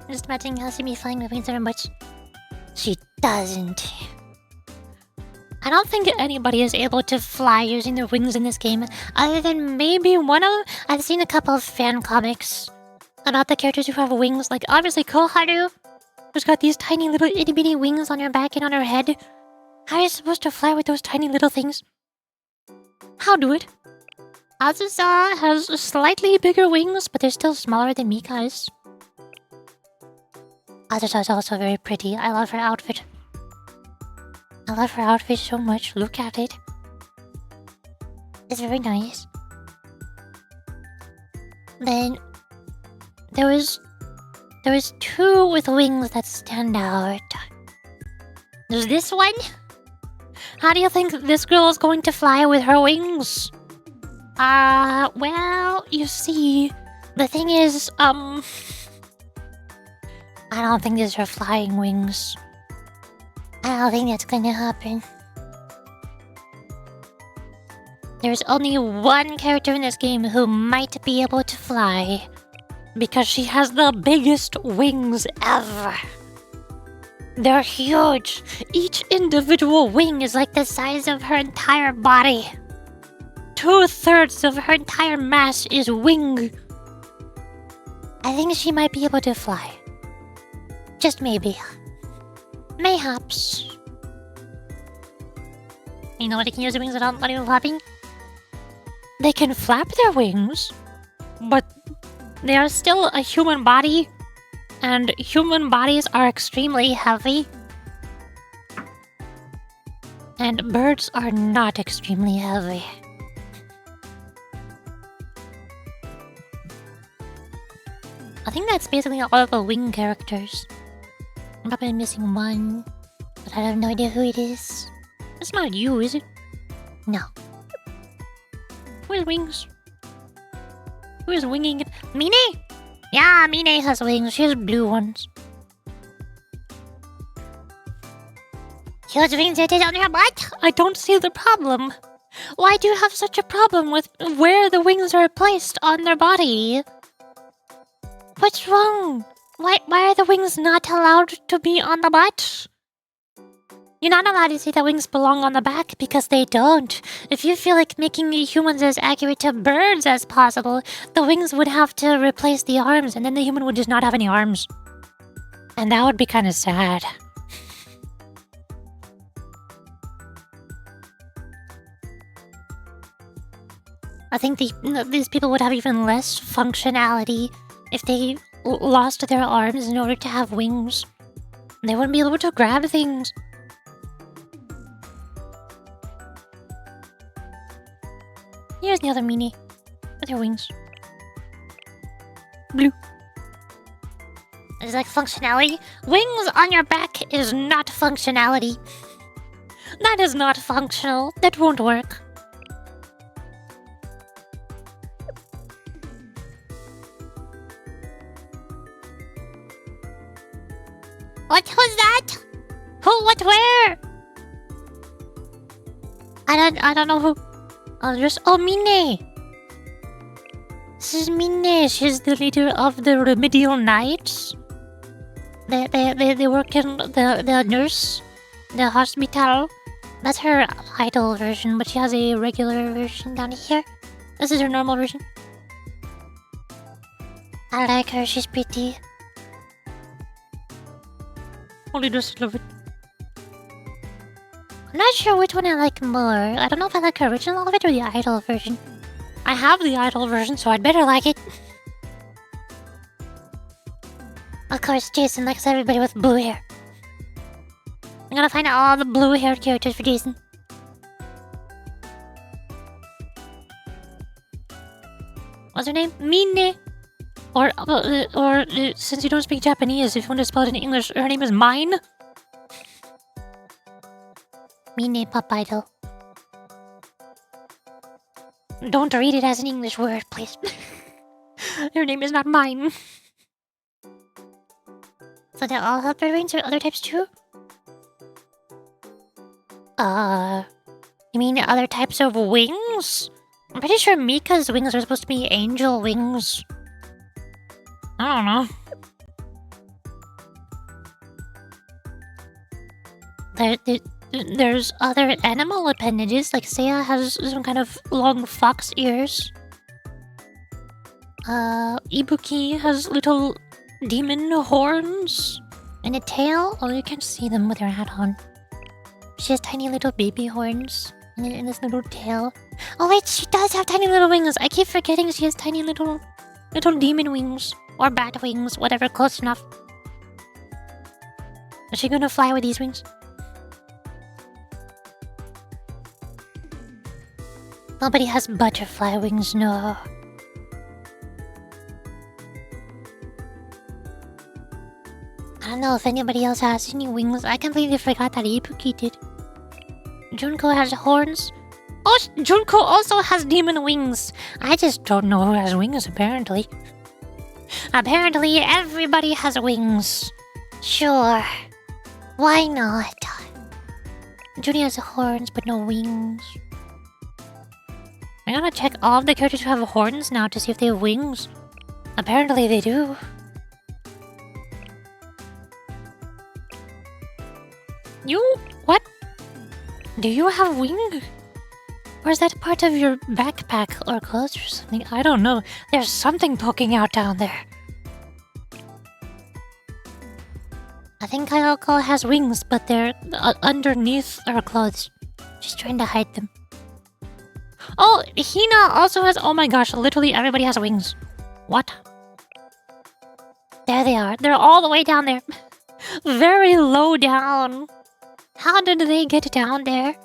Just imagining how she be flying with wings on her butt. She doesn't. I don't think anybody is able to fly using their wings in this game, other than maybe I've seen a couple of fan comics about the characters who have wings, like obviously Koharu, who's got these tiny little itty bitty wings on her back and on her head. How are you supposed to fly with those tiny little things? How do it? Azusa has slightly bigger wings, but they're still smaller than Mika's. Azusa is also very pretty. I love her outfit. I love her outfit so much. Look at it. It's very nice. Then there was two with wings that stand out. There's this one. How do you think this girl is going to fly with her wings? Well, you see, the thing is, I don't think these are flying wings. I don't think that's gonna happen. There's only one character in this game who might be able to fly, because she has the biggest wings ever. They're huge. Each individual wing is like the size of her entire body. 2/3 of her entire mass is wing. I think she might be able to fly. Just maybe. Mayhaps. You know what they can use their wings without not even flapping? They can flap their wings, but they are still a human body, and human bodies are extremely heavy. And birds are not extremely heavy. I think that's basically all of the wing characters. I'm probably missing one, but I have no idea who it is. It's not you, is it? No. Who has wings? Who is winging it? Mine? Yeah, Mine has wings. She has blue ones. Huge wings that is on her butt? I don't see the problem. Why do you have such a problem with where the wings are placed on their body? What's wrong? Why are the wings not allowed to be on the butt? You're not allowed to say that wings belong on the back because they don't. If you feel like making humans as accurate to birds as possible, the wings would have to replace the arms, and then the human would just not have any arms. And that would be kind of sad. I think these people would have even less functionality if they lost their arms in order to have wings. They wouldn't be able to grab things. Here's the other Mini with her wings. Blue. It's like functionality. Wings on your back is not functionality. That is not functional. That won't work. What was that? Who? What? Where? I don't know who. Mine. This is Mine. She's the leader of the Remedial Knights. They work in the nurse, the hospital. That's her idol version, but she has a regular version down here. This is her normal version. I like her. She's pretty. Only just love it. I'm not sure which one I like more. I don't know if I like the original of it or the idol version. I have the idol version, so I'd better like it. Of course, Jason likes everybody with blue hair. I'm gonna find out all the blue-haired characters for Jason. What's her name? Mine. Or since you don't speak Japanese, if you want to spell it in English, her name is Mine. Mine Pop Idol. Don't read it as an English word, please. Her name is not mine. So they all have bird wings or other types too? You mean other types of wings? I'm pretty sure Mika's wings are supposed to be angel wings. I don't know. There's other animal appendages, like Seiya has some kind of long fox ears. Ibuki has little demon horns and a tail. Oh, you can't see them with her hat on. She has tiny little baby horns and this little tail. Oh wait, she does have tiny little wings. I keep forgetting she has tiny little demon wings. Or bat wings, whatever, close enough. Is she gonna fly with these wings? Nobody has butterfly wings, no. I don't know if anybody else has any wings. I completely forgot that Ibuki did. Junko has horns. Oh, Junko also has demon wings. I just don't know who has wings, apparently. Apparently, everybody has wings. Sure. Why not? Junie has horns, but no wings. I gotta check all of the characters who have horns now to see if they have wings. Apparently they do. What? Do you have wings? Or is that part of your backpack or clothes or something? I don't know. There's something poking out down there. I think Kayoko has wings, but they're underneath her clothes. She's trying to hide them. Oh, Hina also has... Oh my gosh, literally everybody has wings. What? There they are. They're all the way down there. Very low down. How did they get down there?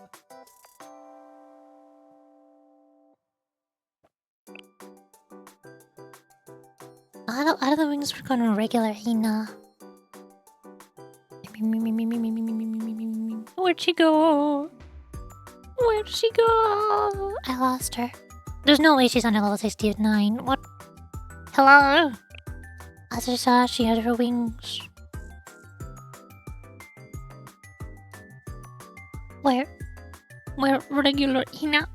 Out of the wings, we're going regular Hina. Where'd she go? Where'd she go? I lost her. There's no way she's under level 69. What? Hello? I just saw she had her wings. Where regular Hina?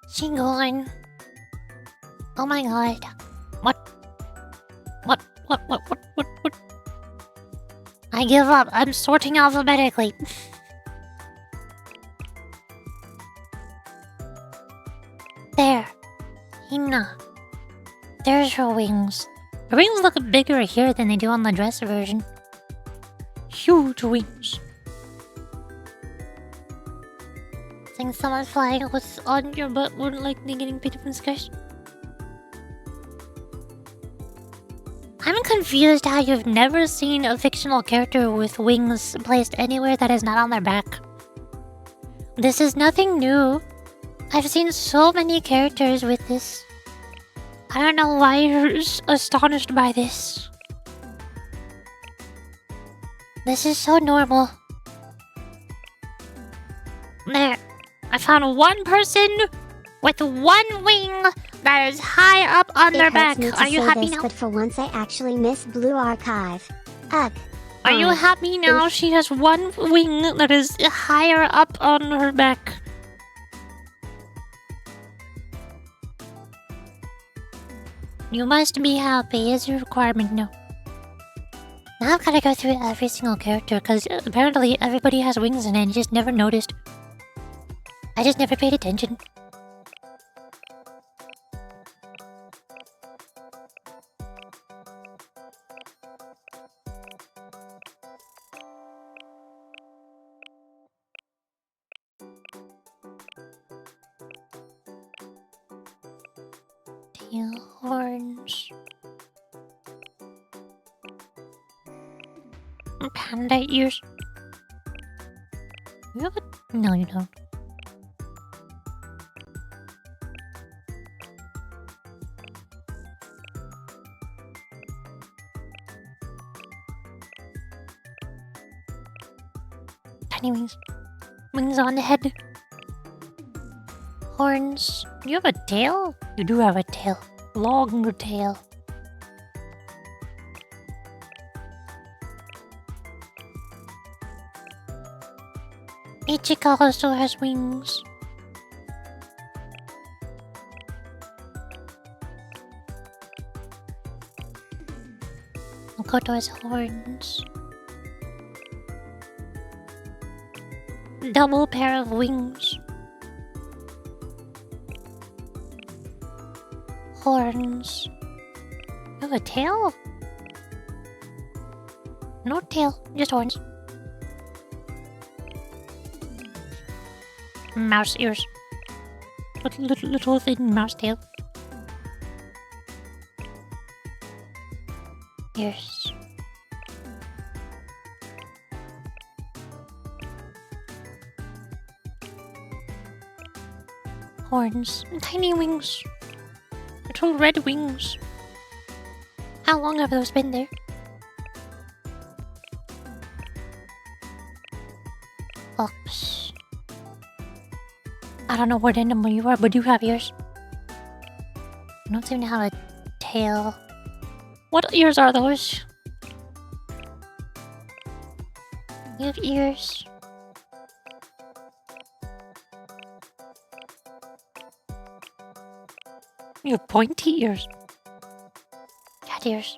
She gone. Oh my god. What? I give up. I'm sorting alphabetically. There. Hina. There's her wings. Her wings look bigger here than they do on the dress version. Huge wings. Think someone flying was on your butt wouldn't like me getting picked up in the skies? I'm confused how you've never seen a fictional character with wings placed anywhere that is not on their back. This is nothing new. I've seen so many characters with this. I don't know why you're astonished by this. This is so normal. There. I found one person with one wing that is high up on their back. Are you happy now? But for once I actually miss Blue Archive. Ugh. Are you happy now? She has one wing that is higher up on her back. You must be happy. Is your requirement now? Now I've gotta go through every single character because apparently everybody has wings and I just never noticed. I just never paid attention. tail, horns. Panda ears. You have a... No, you don't. Tiny wings. Wings on the head. Horns. You have a tail? You do have a tail. Long tail. Ichika also has wings. Makoto has horns. Double pair of wings. Horns. You have a tail? No tail, just horns. Mouse ears. Little thin mouse tail. Ears. Horns. And tiny wings. Little red wings. How long have those been there? Oops. I don't know what animal you are, but you have ears. You don't seem to have a tail. What ears are those? You have ears. You have pointy ears. Cat ears.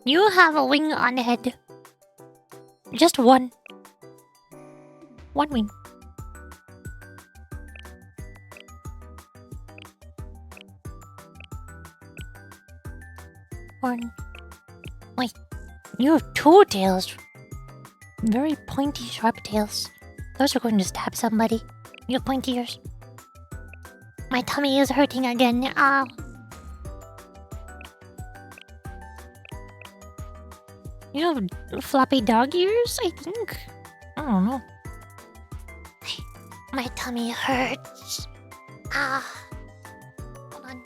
You have a wing on the head. Just one. One wing. Horn. Wait, you have two tails. Very pointy, sharp tails. Those are going to stab somebody. You have pointy ears. My tummy is hurting again. Ow. You have floppy dog ears, I think? I don't know. My tummy hurts. Ah. Hold on.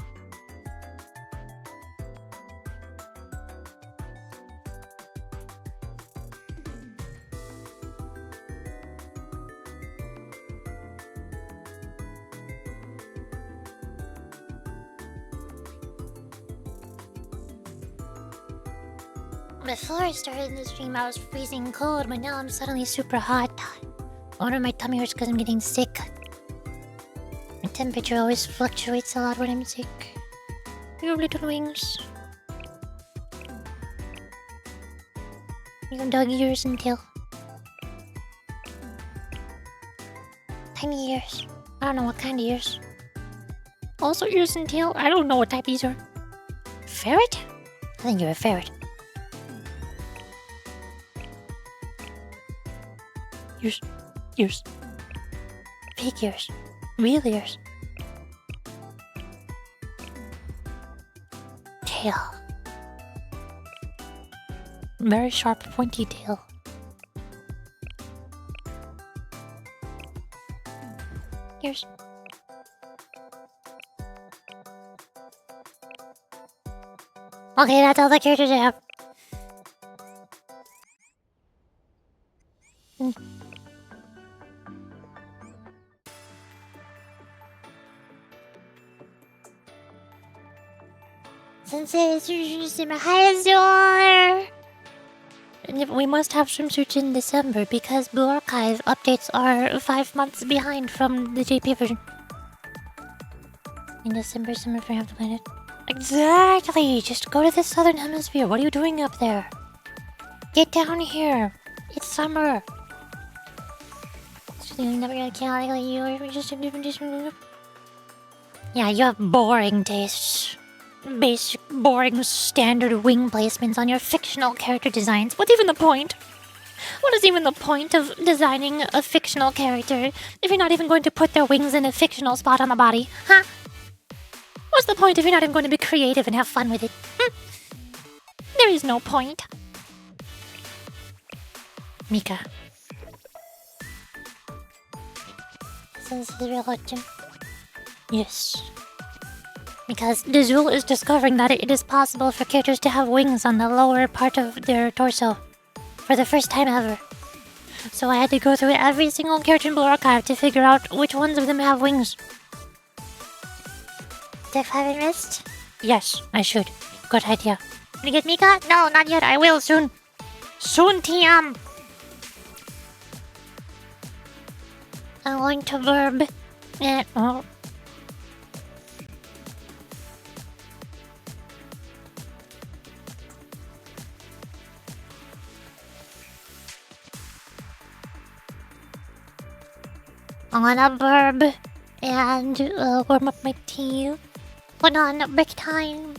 Before I started the stream, I was freezing cold, but now I'm suddenly super hot. I wonder my tummy hurts because I'm getting sick. My temperature always fluctuates a lot when I'm sick. You have little wings. You have dog ears and tail. Tiny ears. I don't know what kind of ears. Also ears and tail. I don't know what type these are. Ferret? I think you're a ferret. Ears. Ears. Fake ears. Real ears. Tail. Very sharp, pointy tail. Ears. Okay, that's all the characters I have. We must have swimsuits in December because Blue Archive updates are 5 months behind from the JP version. In December, summer for half the planet. Exactly! Just go to the southern hemisphere. What are you doing up there? Get down here. It's summer. Yeah, you have boring tastes. Basic, boring, standard wing placements on your fictional character designs. What's even the point? What is even the point of designing a fictional character if you're not even going to put their wings in a fictional spot on the body? Huh? What's the point if you're not even going to be creative and have fun with it? There is no point. Mika. This is religion. Yes. Because the zoo is discovering that it is possible for characters to have wings on the lower part of their torso. For the first time ever. So I had to go through every single character in Blue Archive to figure out which ones of them have wings. Diff haven't missed? Yes, I should. Good idea. Wanna get Mika? No, not yet. I will soon. Soon, TM. I'm going to verb. Oh. I'm gonna burb and warm up my tea. Put on break time.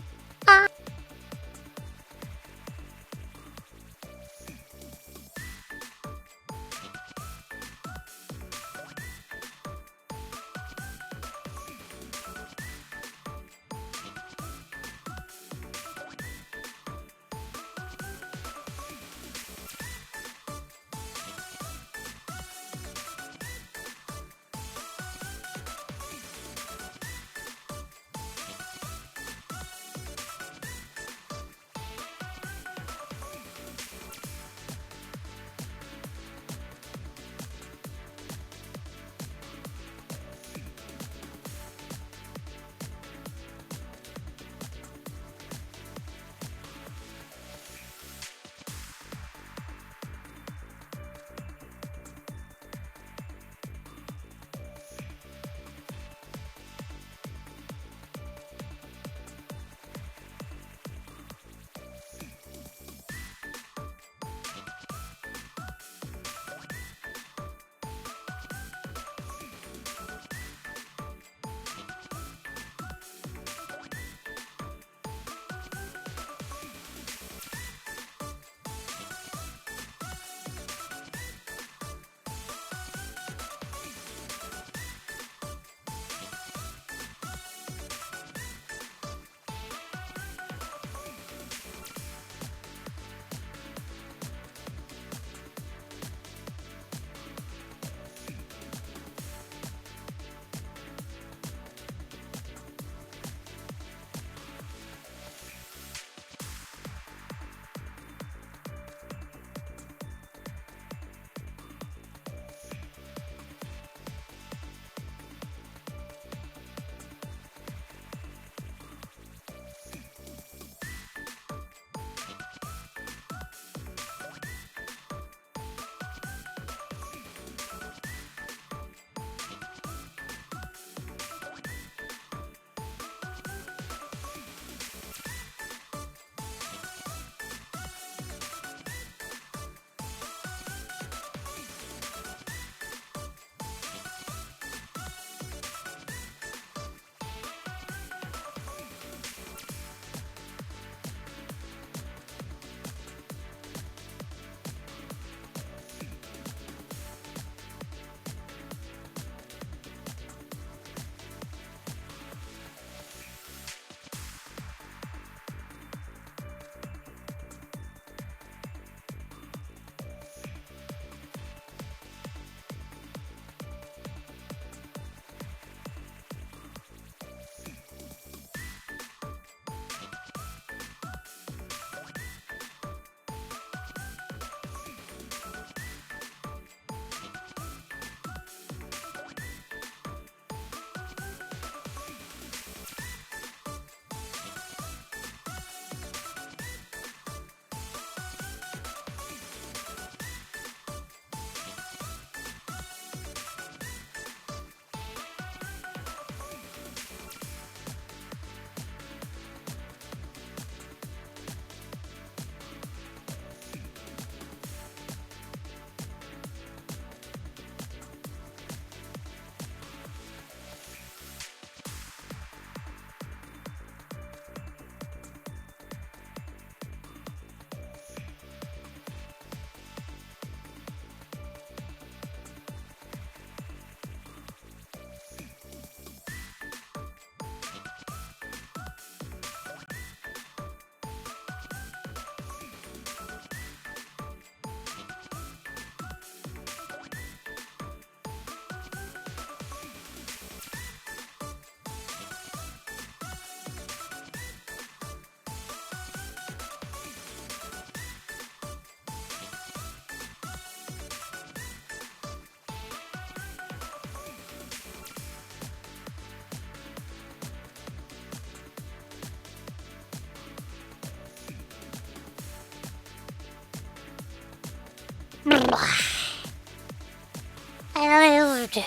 I lived.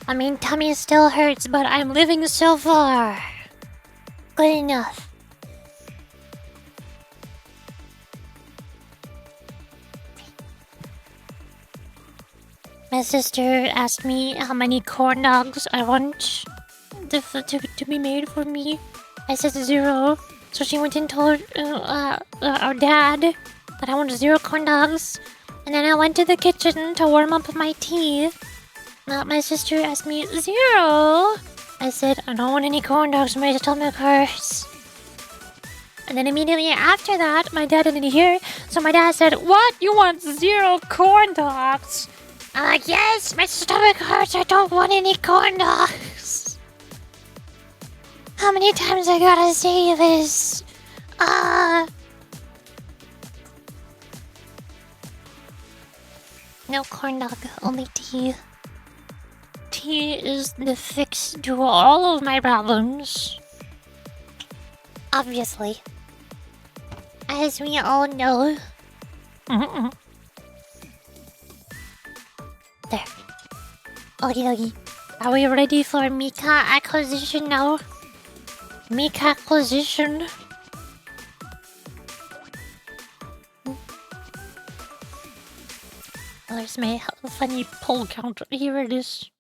I mean, tummy still hurts, but I'm living so far. Good enough. My sister asked me how many corn dogs I want to be made for me. I said 0. So she went and told our dad that I want 0 corn dogs. And then I went to the kitchen to warm up my tea. My sister asked me 0. I said, I don't want any corn dogs, my stomach hurts. And then immediately after that, my dad didn't hear. So my dad said, what? You want 0 corn dogs? I'm like, yes, my stomach hurts. I don't want any corn dogs. How many times I gotta say this? No corn dog, only tea. Tea is the fix to all of my problems. Obviously. As we all know. There. Okie dokie. Are we ready for MIKA acquisition now? MIKA acquisition. There's my funny pull counter. Here it is.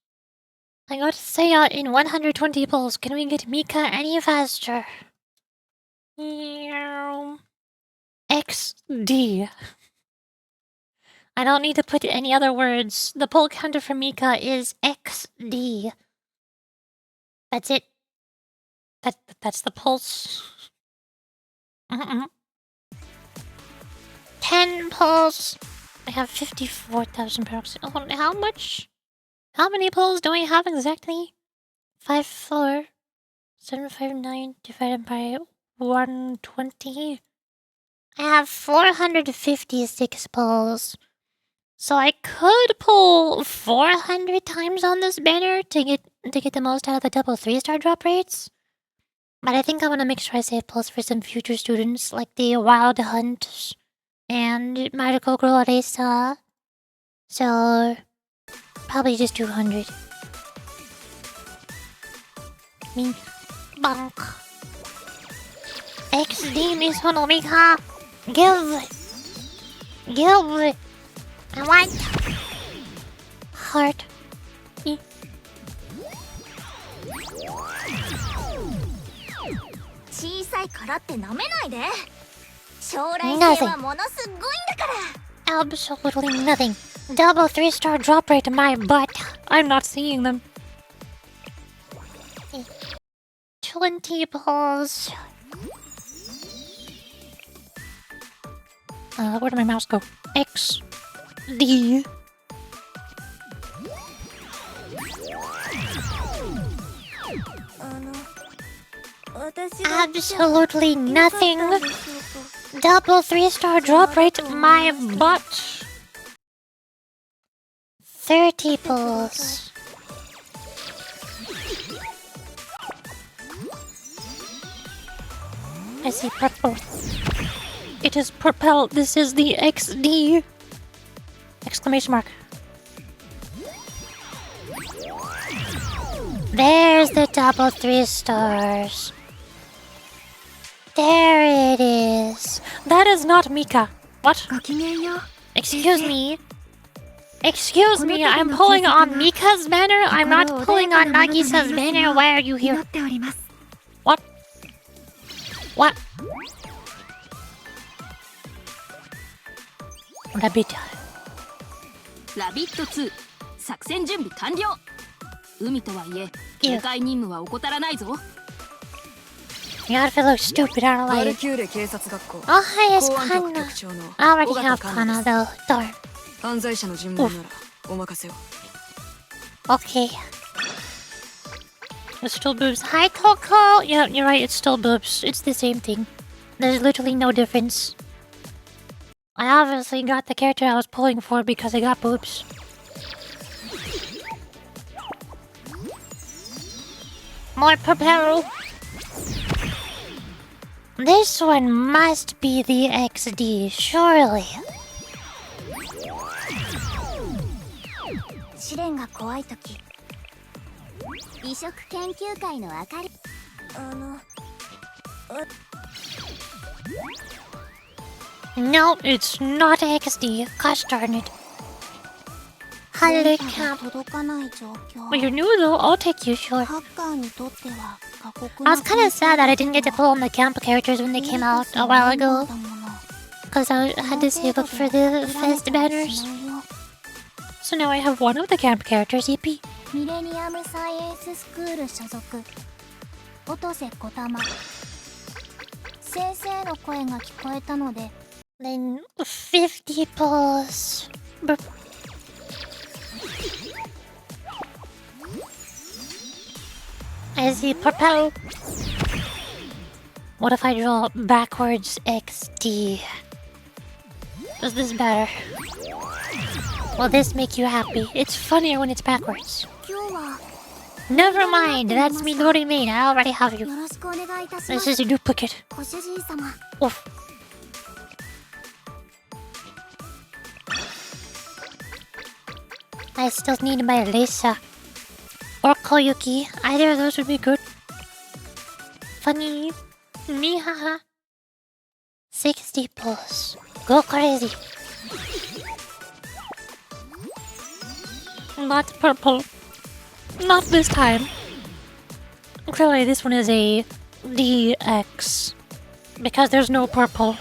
I got Seiya in 120 pulls. Can we get MIKA any faster? XD. I don't need to put any other words. The pull counter for MIKA is XD. That's it. That's the pulse. 10 pulls. I have 54,000 peroxide. How much? How many pulls do I have exactly? 54,759 divided by 120. I have 456 pulls. So I could pull 400 times on this banner to get the most out of the double 3-star drop rates. But I think I'm gonna make sure I save pulls for some future students, like the Wild Hunt and Magical Girl Aresa. So probably just 200. Mink. Bonk. XD Misono Mika. Give. I want. Heart. 小さいからって舐めないで。将来性はものすっごいんだから。 Absolutely nothing. Double 3-star drop rate in my butt. I'm not seeing them. 20 balls. Where did my mouse go? X. D. Absolutely nothing. Double 3-star drop rate, my butt. 30 pulls. I see purple. It is propel. This is the XD. Exclamation mark. There's the double 3 stars. There it is. That is not MIKA. What? Excuse me. Excuse me, I'm pulling on MIKA's banner. I'm not pulling on Nagisa's banner. Why are you here? What? What? Rabbit. ラビット2作戦準備完了。海とはいえ警戒任務は怠らないぞ。 Your outfit looks stupid, I don't like it. Oh, hi, it's Kana. I already have Kana, though. Darn. Okay. It's still boobs. Hi, Coco! Yeah, you're right, it's still boobs. It's the same thing. There's literally no difference. I obviously got the character I was pulling for because I got boobs. More propel! This one must be the XD, surely. 験が怖い時、移植研究会の明かり。No, it's not XD. Gosh darn it. Hello, 電波が Camp. 届かない状況。 Well, you're new though. I'll take you, sure. ハッカーにとっては過酷 I な was kind of sad that I didn't get to pull on the camp characters when they came out a while ago, because I had to save up for the Fest banners. So now I have one of the camp characters, EP. ミレニアムサイエンススクール所属、音瀬小玉。先生の声が聞こえたので、 Then 50 pulls. Burp. I see purple. What if I draw backwards XD? Does this better? Will this make you happy? It's funnier when it's backwards. 今日は Never mind, that's Midori main. I already have よ you. ろしくお願いいたしま This す。 is a duplicate. ご主人様。 Oof. I still need my Lisa. Or Koyuki. Either of those would be good. Funny. Mihaha. 60 pulls. Go crazy. Not purple. Not this time. Clearly this one is a DX. Because there's no purple.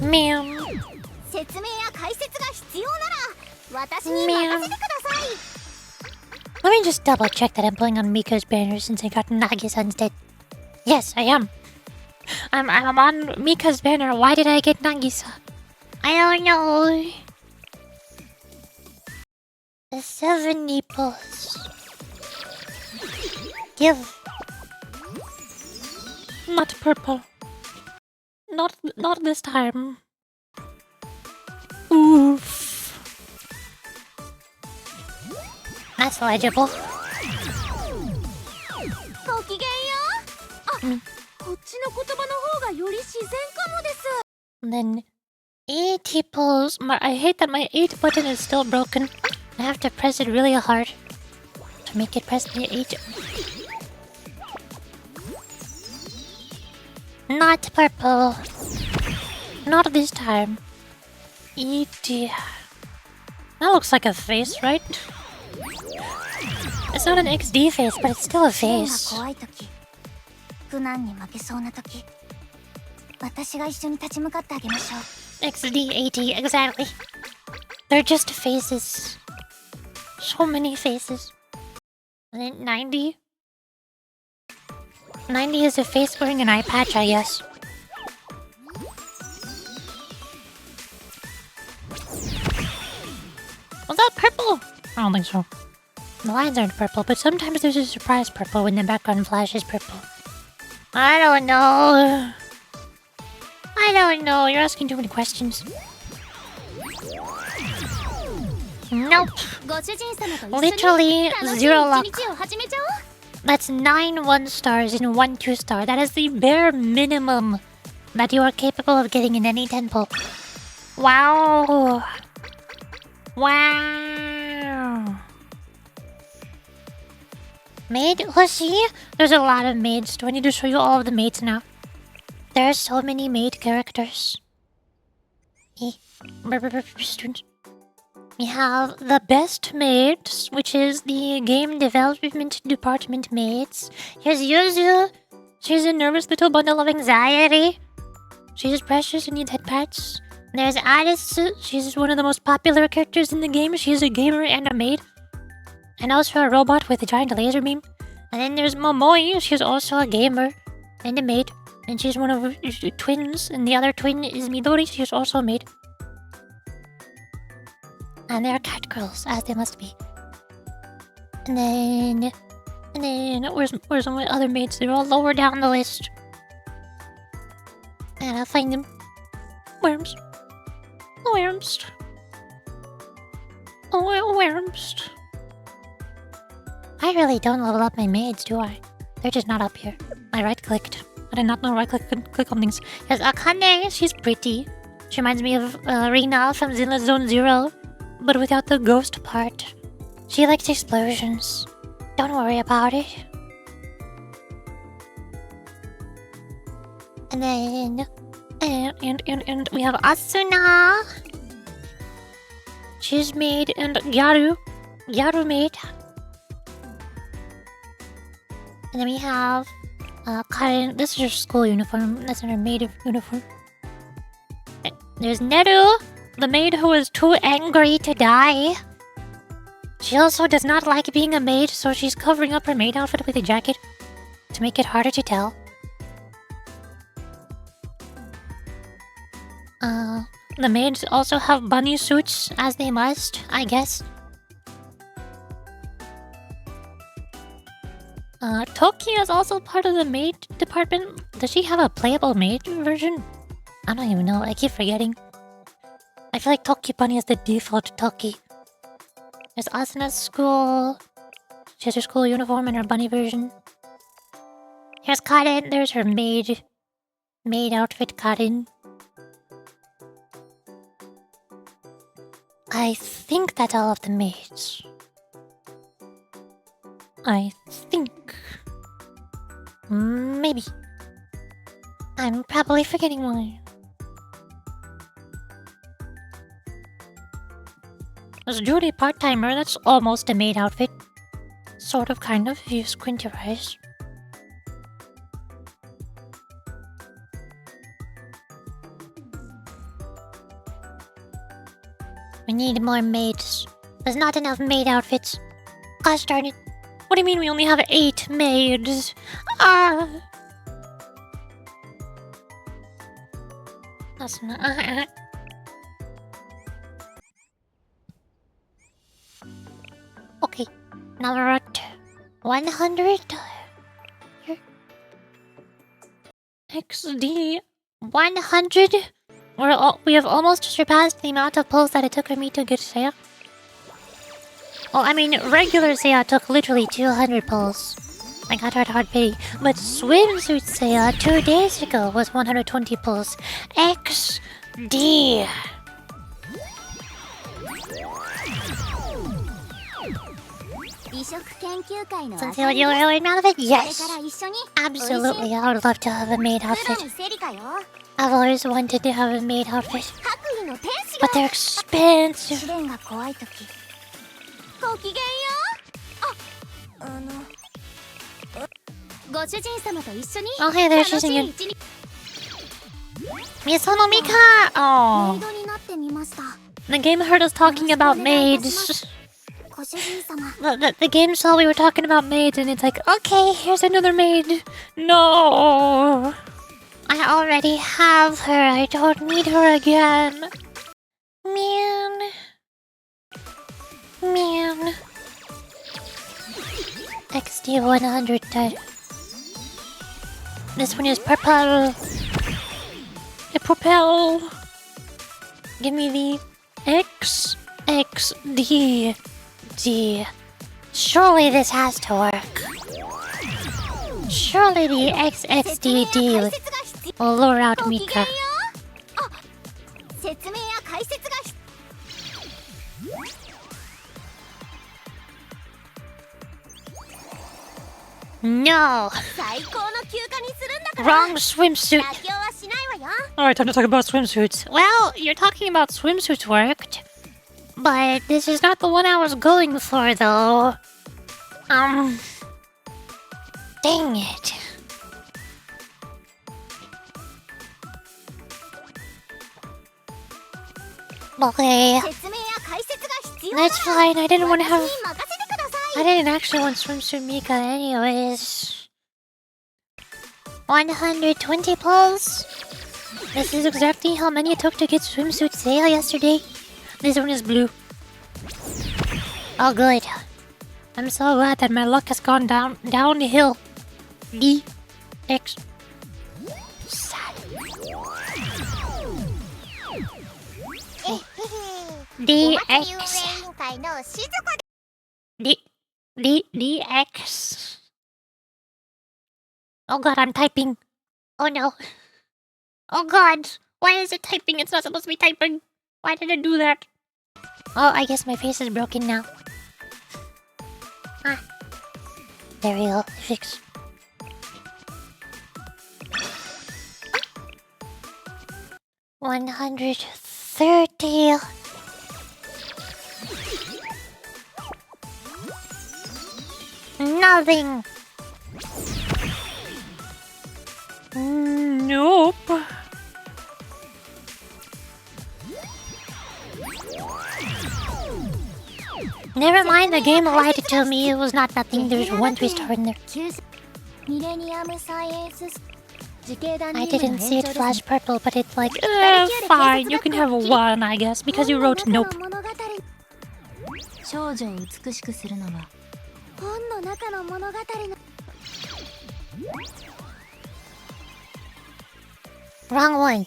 Man. 説明や解説が必要なら、私に任せてください。 Let me just double check that I'm pulling on Mika's banner since I got Nagisa instead. Yes, I am. I'm on Mika's banner. Why did I get Nagisa? I don't know. 70 pulls. Give. Not purple. Not this time. Oof. That's legible. ごきげんよう。あ、こっちの言葉の方がより自然かもです。 And then 80 pulls. I hate that my 8 button is still broken. I have to press it really hard to make it press the 8. Not purple. Not this time. 80. That looks like a face, right? It's not an XD face, but it's still a 剣が face. 怖い時、苦難に負けそうな時、私が一緒に立ち向かってあげましょう。 XD80, exactly. They're just faces. So many faces. And then 90? 90 is a face wearing an eye patch, I guess. Was that purple? I don't think so. The lines aren't purple, but sometimes there's a surprise purple when the background flash is purple. I don't know. I don't know. You're asking too many questions. Nope. ご主人様と一緒 Literally に楽しい zero 一 luck. 日を始めちゃおう。 That's 9 1 stars and 1 2 star. That is the bare minimum that you are capable of getting in any temple. Wow. Wow. Maid? Let's see. There's a lot of maids. Do I need to show you all of the maids now? There are so many maid characters. Students. We have the best maids, which is the game development department maids. Here's Yuzu. She's a nervous little bundle of anxiety. She's precious and needs head pats. There's Alice. She's one of the most popular characters in the game. She's a gamer and a maid. And also a robot with a giant laser beam. And then there's Momoi. She's also a gamer and a maid. And she's one of the twins. And the other twin is Midori. She's also a maid. And they're cat girls, as they must be. And then where's my other maids? They're all lower down the list. And I'll find them. Worms. Worms. Worms. I really don't level up my maids, do I? They're just not up here. I right-clicked. I did not know right-click on things. There's Akane. She's pretty. She reminds me of Rina from Zinla Zone Zero. but without the ghost part. She likes explosions. Don't worry about it. And then... And we have Asuna. She's maid, and Gyaru maid. And then we have Karen. This is her school uniform. That's her maid uniform. There's Neru, the maid who is too angry to die. She also does not like being a maid, so she's covering up her maid outfit with a jacket to make it harder to tell. The maids also have bunny suits, as they must, I guess. Toki is also part of the maid department. Does she have a playable maid version? I don't even know, I keep forgetting. I feel like Toki Bunny is the default Toki. There's Asuna's school. She has her school uniform and her bunny version. Here's Karin, there's her maid outfit, Karin. I think that's all of the maids. I think. Maybe. I'm probably forgetting one. There's Judy part-timer, that's almost a maid outfit. Sort of, kind of, if you squint your eyes. We need more maids. There's not enough maid outfits. Gosh darn it. What do you mean we only have 8 maids? Ah! That's not... Okay, now we're at 100. XD 100. We have almost surpassed the amount of pulls that it took for me to get Seiya. Well, I mean, regular Seiya took literally 200 pulls. I got her at hard pity. But swimsuit Seiya 2 days ago was 120 pulls. XD. Since you really mad of it? Yes. Absolutely, I would love to have a maid outfit. I've always wanted to have a maid outfit. But they're expensive. Oh, hey there, she's singing. Misono Mika! Oh. The game heard us talking about maids. The game saw we were talking about maids and it's like, okay, here's another maid. No! I already have her, I don't need her again. Man. XD 100 dead. This one is purple. A propel. Give me the XXD. Surely this has to work. Surely the XXDD will lure out Mika. No! Wrong swimsuit. Alright, time to talk about swimsuits. Well, you're talking about swimsuits worked. But this is not the one I was going for, though. Dang it. Okay. That's fine, I didn't want to have... I didn't actually want swimsuit Mika anyways. 120 pulls. This is exactly how many it took to get swimsuit Seiya yesterday. This one is blue. Oh good. I'm so glad that my luck has gone downhill. D-X. D-X. D-X. Oh god, I'm typing. Oh no. Oh god. Why is it typing? It's not supposed to be typing. Why did it do that? Oh, I guess my face is broken now. Ah. There we go. Fix. $130. Nothing. Nope. Never mind, the game lied to me. It was not nothing. There's one 3-star in there. I didn't see it flash purple, but it's like, fine. You can have a 1, I guess, because you wrote nope. Wrong one.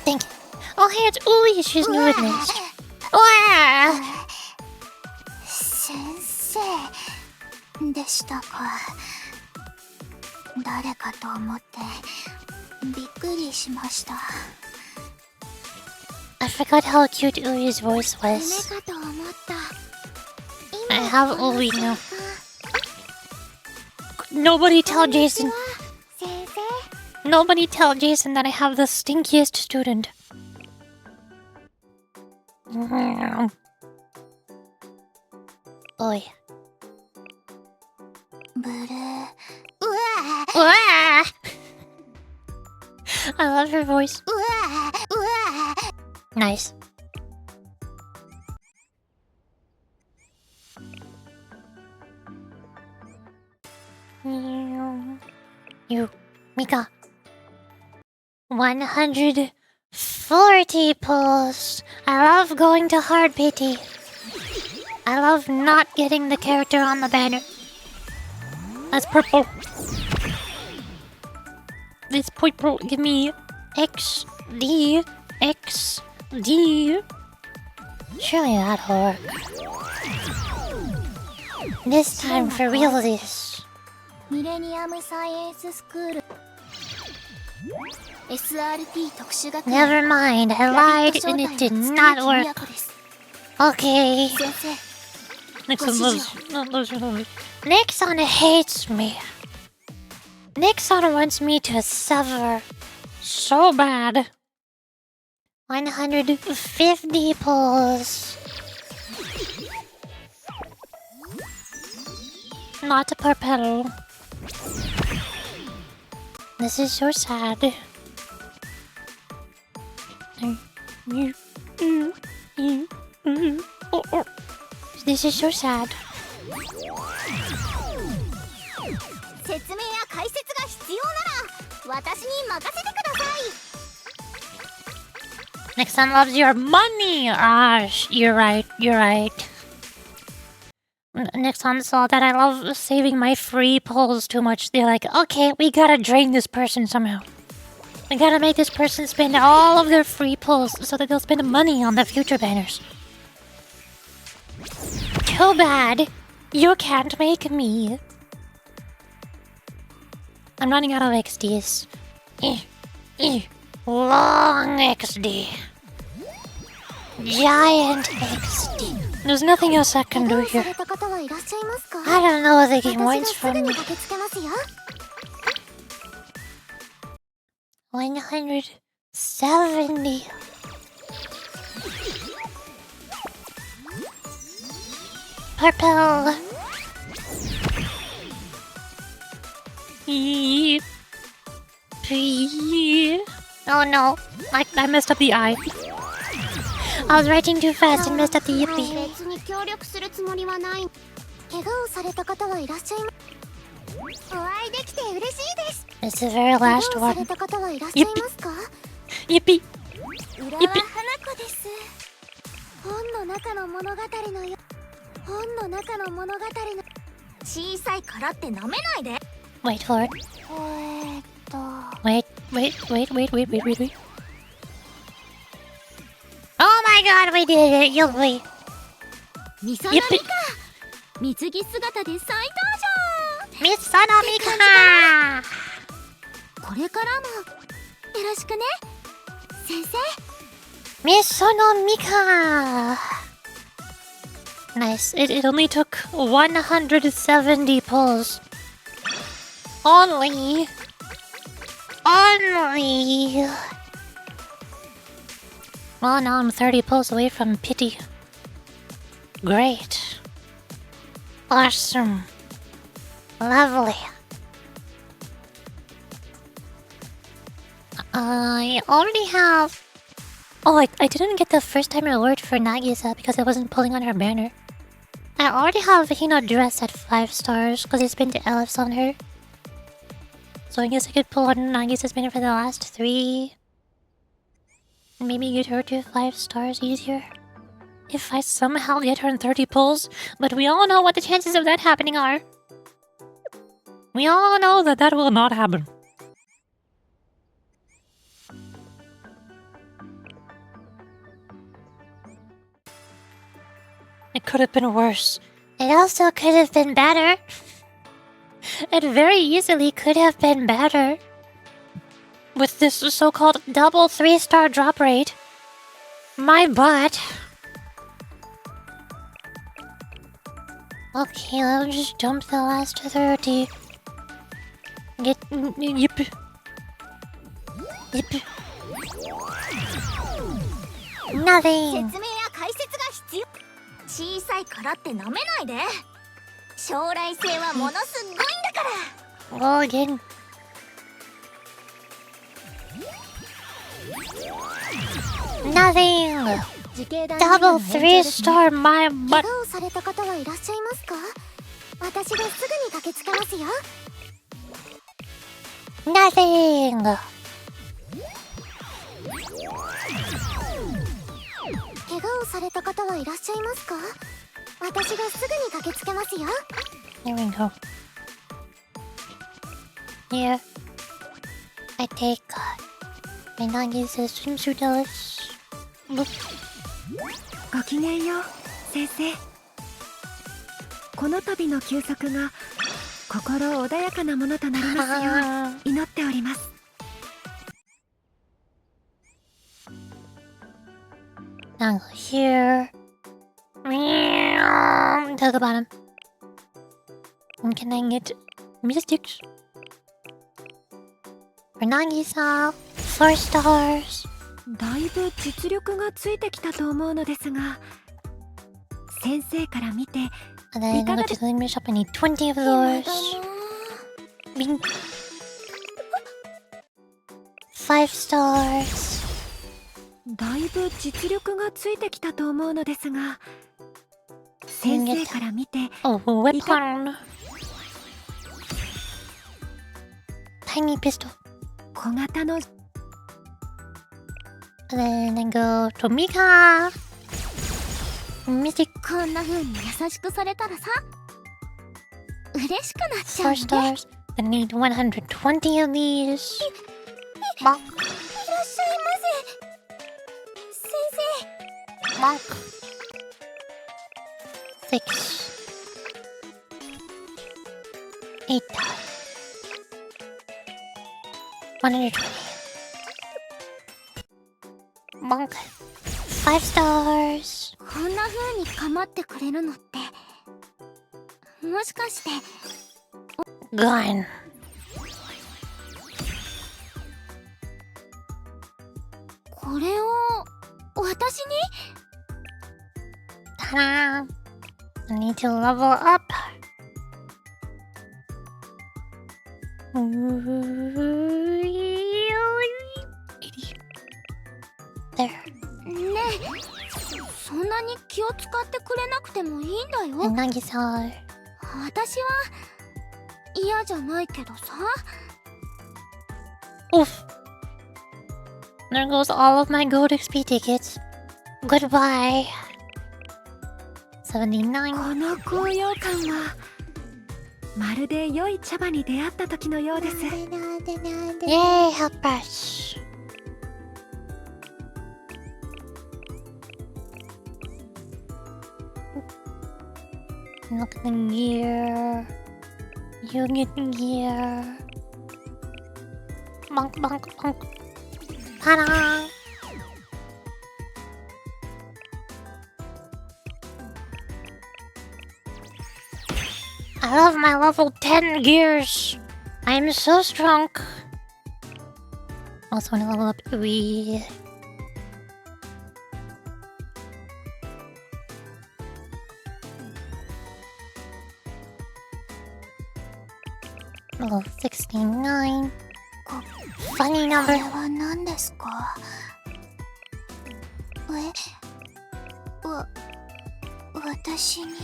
Thank you. Oh, hey, it's Uli. She's new in this. Wow. 先生でしたか。誰かと思ってびっくりしました。 I forgot how cute Uli's voice was. 夢かと思った。 I have Uli now. Nobody tell Jason. 先生。 Nobody tell Jason that I have the stinkiest student. Oi. ブルー。うわ I love her voice. うわうわ。 Nice. You, Mika. 140 pulls. I love going to hard PT. I love not getting the character on the banner. That's purple. This purple. Give me XD. XD. Surely that'll work. This time for real this. ミレニアムサイエンススクール SRP 特殊学園 Never mind, I lied and it did not work. Okay. 先生 Nixon hates me. Nixon wants me to suffer so bad. 150 pulls. Not a purple. This is so sad. This is so sad. 説明や解説が必要なら私に任せてください Nixon loves your money. You're right. You're right. Nixon saw that I love saving my free pulls too much. They're like, okay, we gotta drain this person somehow. We gotta make this person spend all of their free pulls so that they'll spend money on the future banners. Too bad. You can't make me. I'm running out of XDs. Long XD. Giant XD. There's nothing else I can do さ here. れた方はいらっしゃいますか I don't know what the game 私 wants がすぐ from に me. 駆けつけますよ 170. Purple. Oh no, I messed up the eye. I was writing too fast and messed up the yippee. 別に協力するつもりはない怪我をされた方はいらっしゃいますお会いできて嬉しいです It's the very 怪 last 我をさ one. れた方はいらっしゃいますか Yippee. 浦和花子です本の中の物語のよ本の中の物語の小さいからって舐めないで Wait for it. と Wait. Oh my god, we did it, Yippee. みそのみか水着姿で再登 Miss Sonomika. 場これからもよろしくね先生 Miss Sonomika. Nice. It only took 170 pulls. Only. Well, now I'm 30 pulls away from pity. Great. Awesome. Lovely. I already have... Oh, I didn't get the first time reward for Nagisa because I wasn't pulling on her banner. I already have Hino dress at 5 stars because I spent the elves on her. So I guess I could pull on Nagisa's banner for the last 3. Maybe get her to 5 stars easier. If I somehow get her in 30 pulls, but we all know what the chances of that happening are. We all know that that will not happen. It could have been worse. It also could have been better. It very easily could have been better. With this so-called double 3-star drop rate. My butt. Okay, let's just dump the last 30. Yep. Nothing. 説明や解説が必要。小さいからってなめないで。将来性はものすごいんだから。Go again. Nothing. Double 3-star my 怪 butt. 我をされた方はいらっしゃいますか？私がすぐに駆けつけますよ。 Nothing. 怪我をされた方はいらっしゃいますか？私がすぐに駆けつけますよ。 Here we go. Here. I take Minagi's swimsuit elves. Look. ごきげんよう先生。この度の休息が心穏やかなものとなりますよう祈っております。 Now go here. To the bottom. And can I get mystics? For Nagisa, 4 stars. だいぶ実力がついてきたと思うのですが、先生から見て And then I go to the limit shop. I need 20 of those. Bing. 5 stars. だいぶ実力がついてきたと思うのですが、先生から見て Oh, weapon. Tiny pistol. 小型の And then I go to MIKA. Mystic. こんな風に優しくされたらさ、嬉しくなっちゃう 4 ね。 stars. I need 120 of these. Bonk. いらっしゃいませ。先生。 Bonk. 6. 8 stars. 120. Bonk. 5 stars. こんな風に構ってくれるのって、もしかして Gone. これを私に？ Ta-da! I need to level up. Ooh, 80. There. ねえ、そんなに気を使ってくれなくてもいいんだよ。 And Nagisa. 私は嫌じゃないけどさ。 Oof. There goes all of my gold XP tickets. Goodbye. 79. この高揚感はまるで良い茶葉に出会った時のようです。 Yay, help us. Look at the gear. You get the gear. Bonk, bonk, bonk. Ta-da! I love my level 10 gears. I'm so strong. Also want to level up Ui. Level 69. Funny number. これは何ですか？私に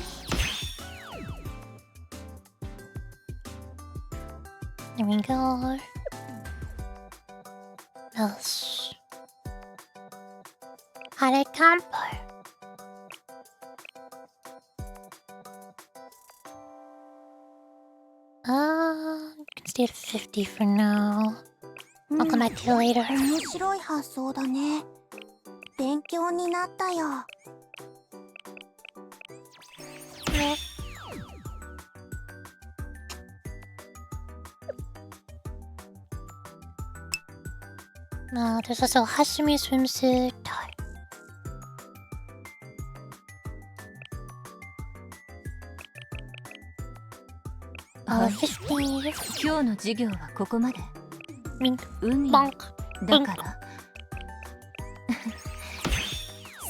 There we go. Else. How to camper. Can stay at 50 for now. I'll come back to you later. 面白い発想だね。勉強になったよ。ね。There's also Hashimi swimsuit. Oh, 50. 今日の授業はここまで。 Mink. 海 Bonk. だから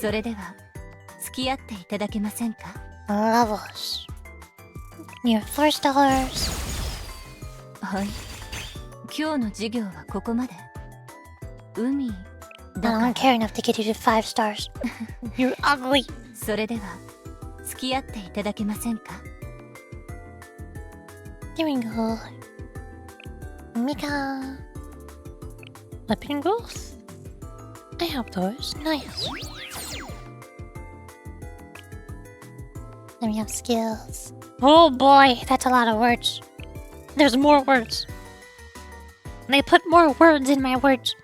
それでは付き合っていただけませんか？ Levels. Near 4 stars. はい、今日の授業はここまで。海 I だか don't ら care enough to get you to 5 stars. You're ugly. それでは付き合っていただけませんか？ There we go. MIKA. Weapon growth. I have those. Nice. Then we have skills. Oh boy, that's a lot of words. There's more words. They put more words in my words.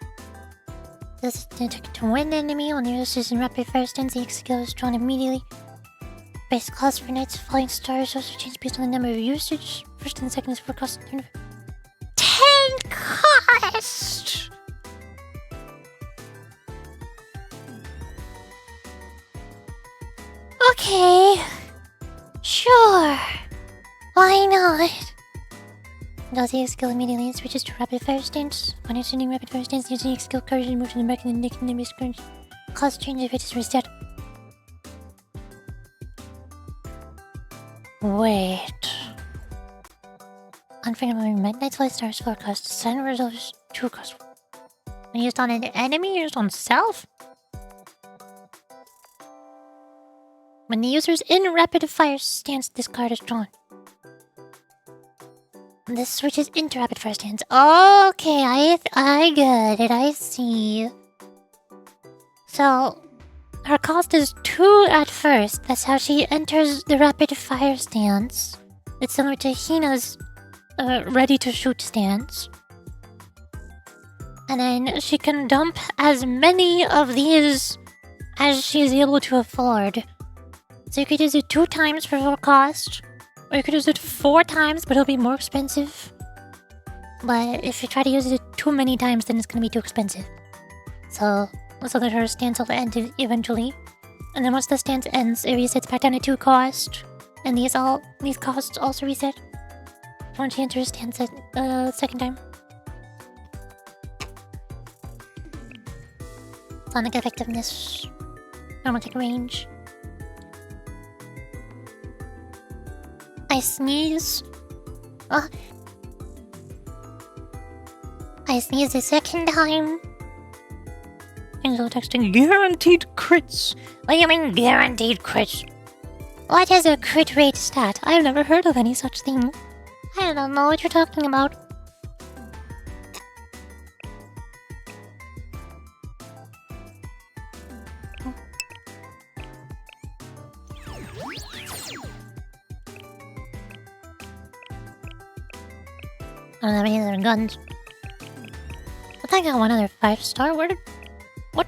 This is to win enemy when the uses in rapid fire stance. The skill is drawn immediately. Base cost for nights, falling stars also change based on the number of usage. First and second is for cost. 10 cost! Okay. Sure. Why not? Does the skill immediately and switches to rapid fire stance. When using rapid fire stance, using skill coverage and moves in the back and the neck and the base current. Cost change if it is reset. Wait. Unfriendly midnight light stars forecast. Send results true cost. When used on an enemy, used on self? When the user's in rapid fire stance, this card is drawn. This switches into rapid fire stance. Okay, I get it. I see. So, her cost is 2 at first. That's how she enters the rapid fire stance. It's similar to Hina's ready to shoot stance. And then she can dump as many of these as she is able to afford. So you could use it 2 times for full cost. Or you could use it 4 times, but it'll be more expensive. But if you try to use it too many times, then it's gonna be too expensive. So let her stance will end eventually. And then once the stance ends, it resets back down to 2 cost. And these costs also reset when she enters stance second time. Sonic effectiveness. Normal attack range. I sneeze. I sneeze the second time. Angel texting guaranteed crits. What do you mean guaranteed crits? What is a crit rate stat? I've never heard of any such thing. I don't know what you're talking about. I don't have any other guns. But I got one other 5-star. What? Oh,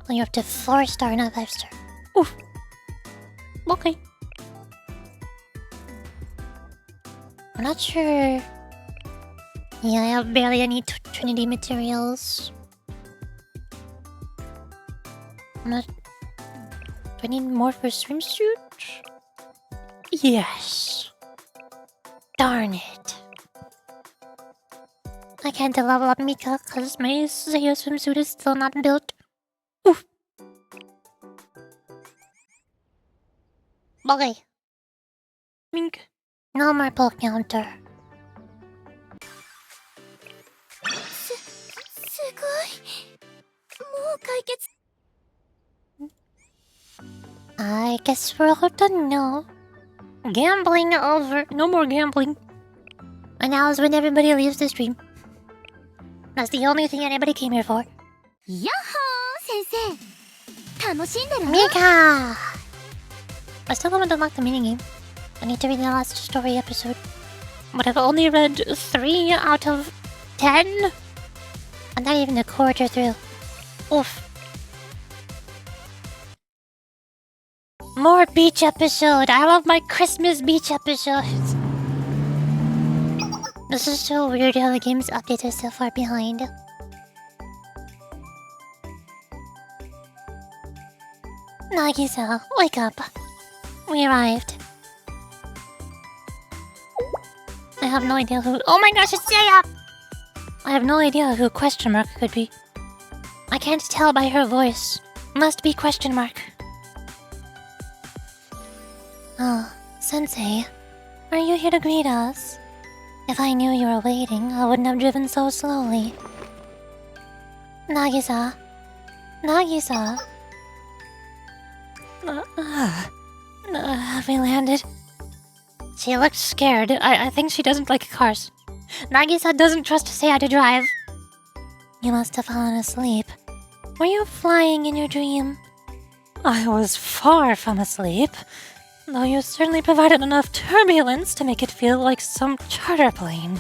you're up to 4-star, not 5-star. Oof. Okay. I'm not sure. Yeah, I have barely any Trinity materials. I'm not... Do I need more for swimsuit? Yes. Darn it. I can't level up Mika because my Seiya swimsuit is still not built. Oof. Okay. Mink. No more pull counter. すごい。もう解決。 I guess we're all done now. Gambling over. No more gambling. And now is when everybody leaves the stream. That's the only thing anybody came here for. やっほー先生。楽しんでる Mika! I still haven't unlocked the minigame. I need to read the last story episode. But I've only read 3 out of 10? I'm not even a quarter through. Oof. More beach episode. I love my Christmas beach episodes. This is so weird how the game's updates are so far behind. Nagisa, wake up. We arrived. I have no idea who— oh my gosh, it's Seiya! I have no idea who question mark could be. I can't tell by her voice. Must be question mark. Oh, Sensei, are you here to greet us? If I knew you were waiting, I wouldn't have driven so slowly. Nagisa. Nagisa. Have we landed? She looks scared. I think she doesn't like cars. Nagisa doesn't trust Seiya to drive. You must have fallen asleep. Were you flying in your dream? I was far from asleep, though you certainly provided enough turbulence to make it feel like some charter plane.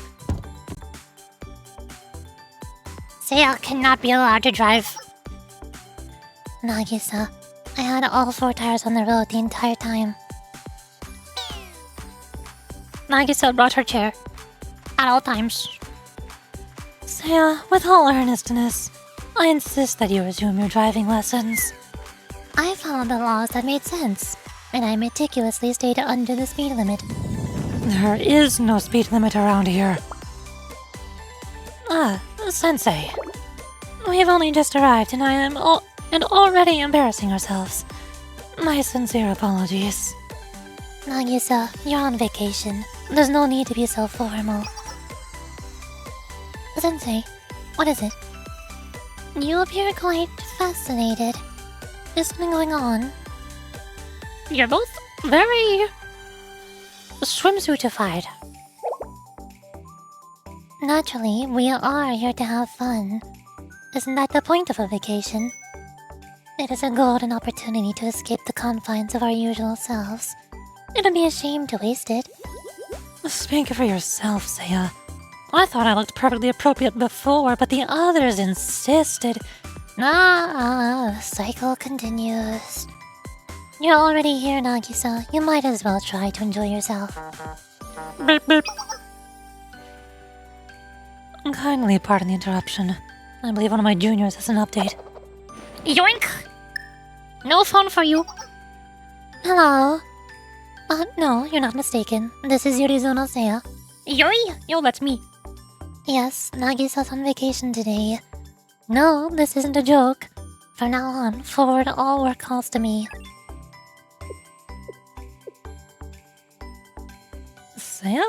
Seiya cannot be allowed to drive. Nagisa, I had all 4 tires on the road the entire time. Nagisa brought her chair. At all times. Seiya, with all earnestness, I insist that you resume your driving lessons. I followed the laws that made sense, and I meticulously stayed under the speed limit. There is no speed limit around here. Sensei. We've only just arrived and I am already embarrassing ourselves. My sincere apologies. Nagisa, you're on vacation. There's no need to be so formal. Sensei, what is it? You appear quite fascinated. Is something going on? You're both very swimsuitified. Naturally, we are here to have fun. Isn't that the point of a vacation? It is a golden opportunity to escape the confines of our usual selves. It'd be a shame to waste it. Speak for yourself, Seiya. I thought I looked perfectly appropriate before, but the others insisted. The cycle continues. You're already here, Nagisa. You might as well try to enjoy yourself. Beep, beep. Kindly pardon the interruption. I believe one of my juniors has an update. Yoink! No phone for you. Hello. No, you're not mistaken. This is Yurizuno Seiya. Yuri? Yo, that's me. Yes, Nagisa's on vacation today. No, this isn't a joke. From now on, forward all work calls to me. Seiya?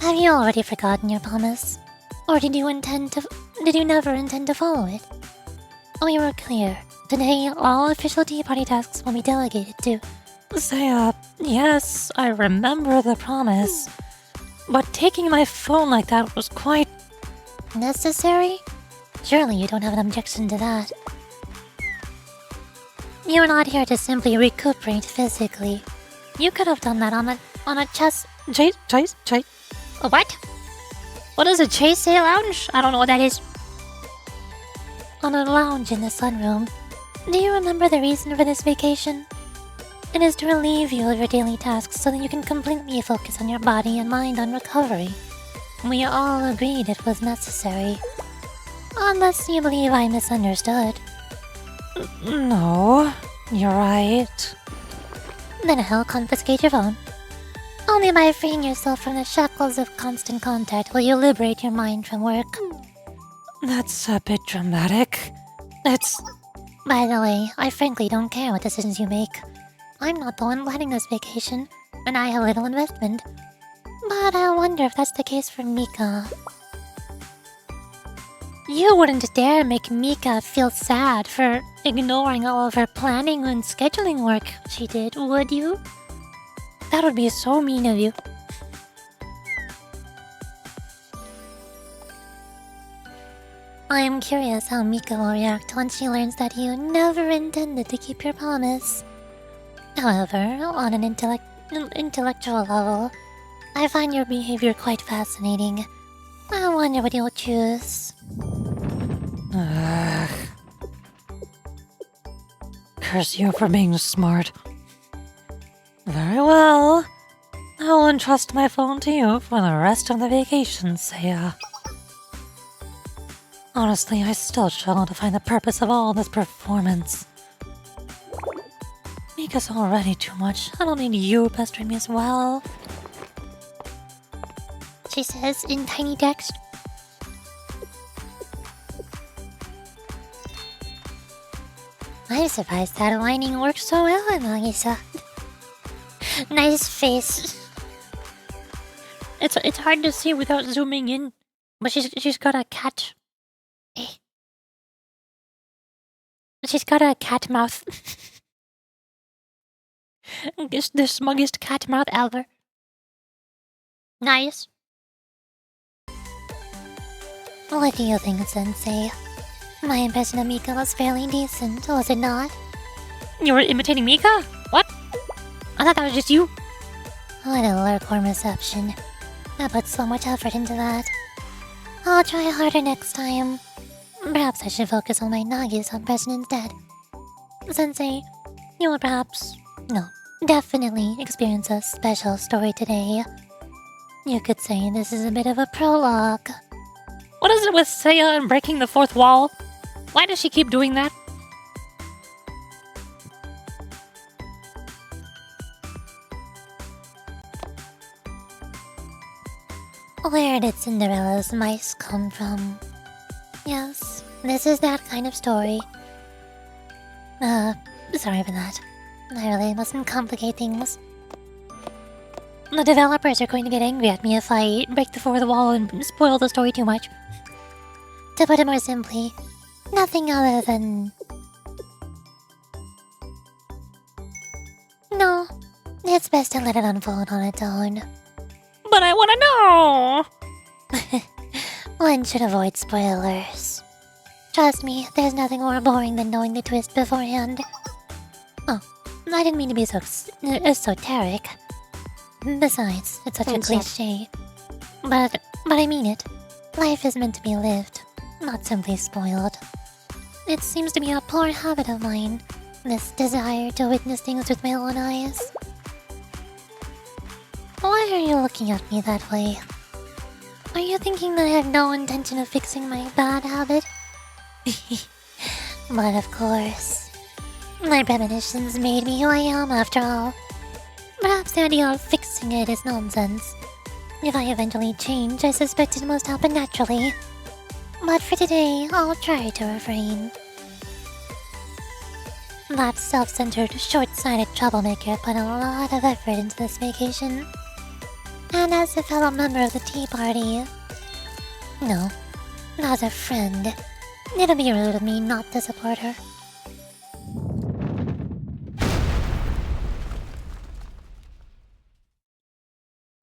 Have you already forgotten your promise? Or did you never intend to follow it? We were clear. Today, all official tea party tasks will be delegated to... Seiya, yes, I remember the promise. But taking my phone like that was quite... necessary? Surely you don't have an objection to that. You're not here to simply recuperate physically. You could have done that on a chess... Chase? What? What is a chase lounge? I don't know what that is. On a lounge in the sunroom. Do you remember the reason for this vacation? It is to relieve you of your daily tasks so that you can completely focus on your body and mind on recovery. We all agreed it was necessary. Unless you believe I misunderstood. No, you're right. Then I'll confiscate your phone. Only by freeing yourself from the shackles of constant contact will you liberate your mind from work. That's a bit dramatic. It's... By the way, I frankly don't care what decisions you make. I'm not the one planning this vacation, and I have little investment. But I wonder if that's the case for Mika. You wouldn't dare make Mika feel sad for ignoring all of her planning and scheduling work she did, would you? That would be so mean of you. I am curious how Mika will react when she learns that you never intended to keep your promise. However, on an intellectual level, I find your behavior quite fascinating. I wonder what you'll choose. Curse you for being smart. Very well. I will entrust my phone to you for the rest of the vacation, Seiya. Honestly, I still struggle to find the purpose of all this performance. Mika's already too much. I don't need you pestering me as well. She says in tiny text. I'm surprised that lining worked so well on Nagisa. Nice face. It's hard to see without zooming in, but she's got a cat. She's got a cat mouth. The smuggest cat mouth ever. Nice. What do you think, Sensei? My impression of Mika was fairly decent, was it not? You were imitating Mika? What? I thought that was just you. What a lukewarm reception. I put so much effort into that. I'll try harder next time. Perhaps I should focus on my Nagi's impression instead. Sensei, you will definitely experience a special story today. You could say this is a bit of a prologue. What is it with Seiya and breaking the fourth wall? Why does she keep doing that? Where did Cinderella's mice come from? Yes, this is that kind of story. Sorry for that. I really mustn't complicate things. The developers are going to get angry at me if I break the fourth wall and spoil the story too much. To put it more simply, nothing other than... No, it's best to let it unfold on its own. But I want to know! One should avoid spoilers. Trust me, there's nothing more boring than knowing the twist beforehand. Oh, I didn't mean to be so esoteric. Besides, it's such a cliché. But I mean it. Life is meant to be lived, not simply spoiled. It seems to be a poor habit of mine, this desire to witness things with my own eyes. Why are you looking at me that way? Are you thinking that I have no intention of fixing my bad habit? But of course. My premonitions made me who I am after all. Perhaps the idea of fixing it is nonsense. If I eventually change, I suspect it must happen naturally. But for today, I'll try to refrain. That self-centered, short-sighted troublemaker put a lot of effort into this vacation. And as a fellow member of the tea party... No, as a friend, it'll be rude of me not to support her.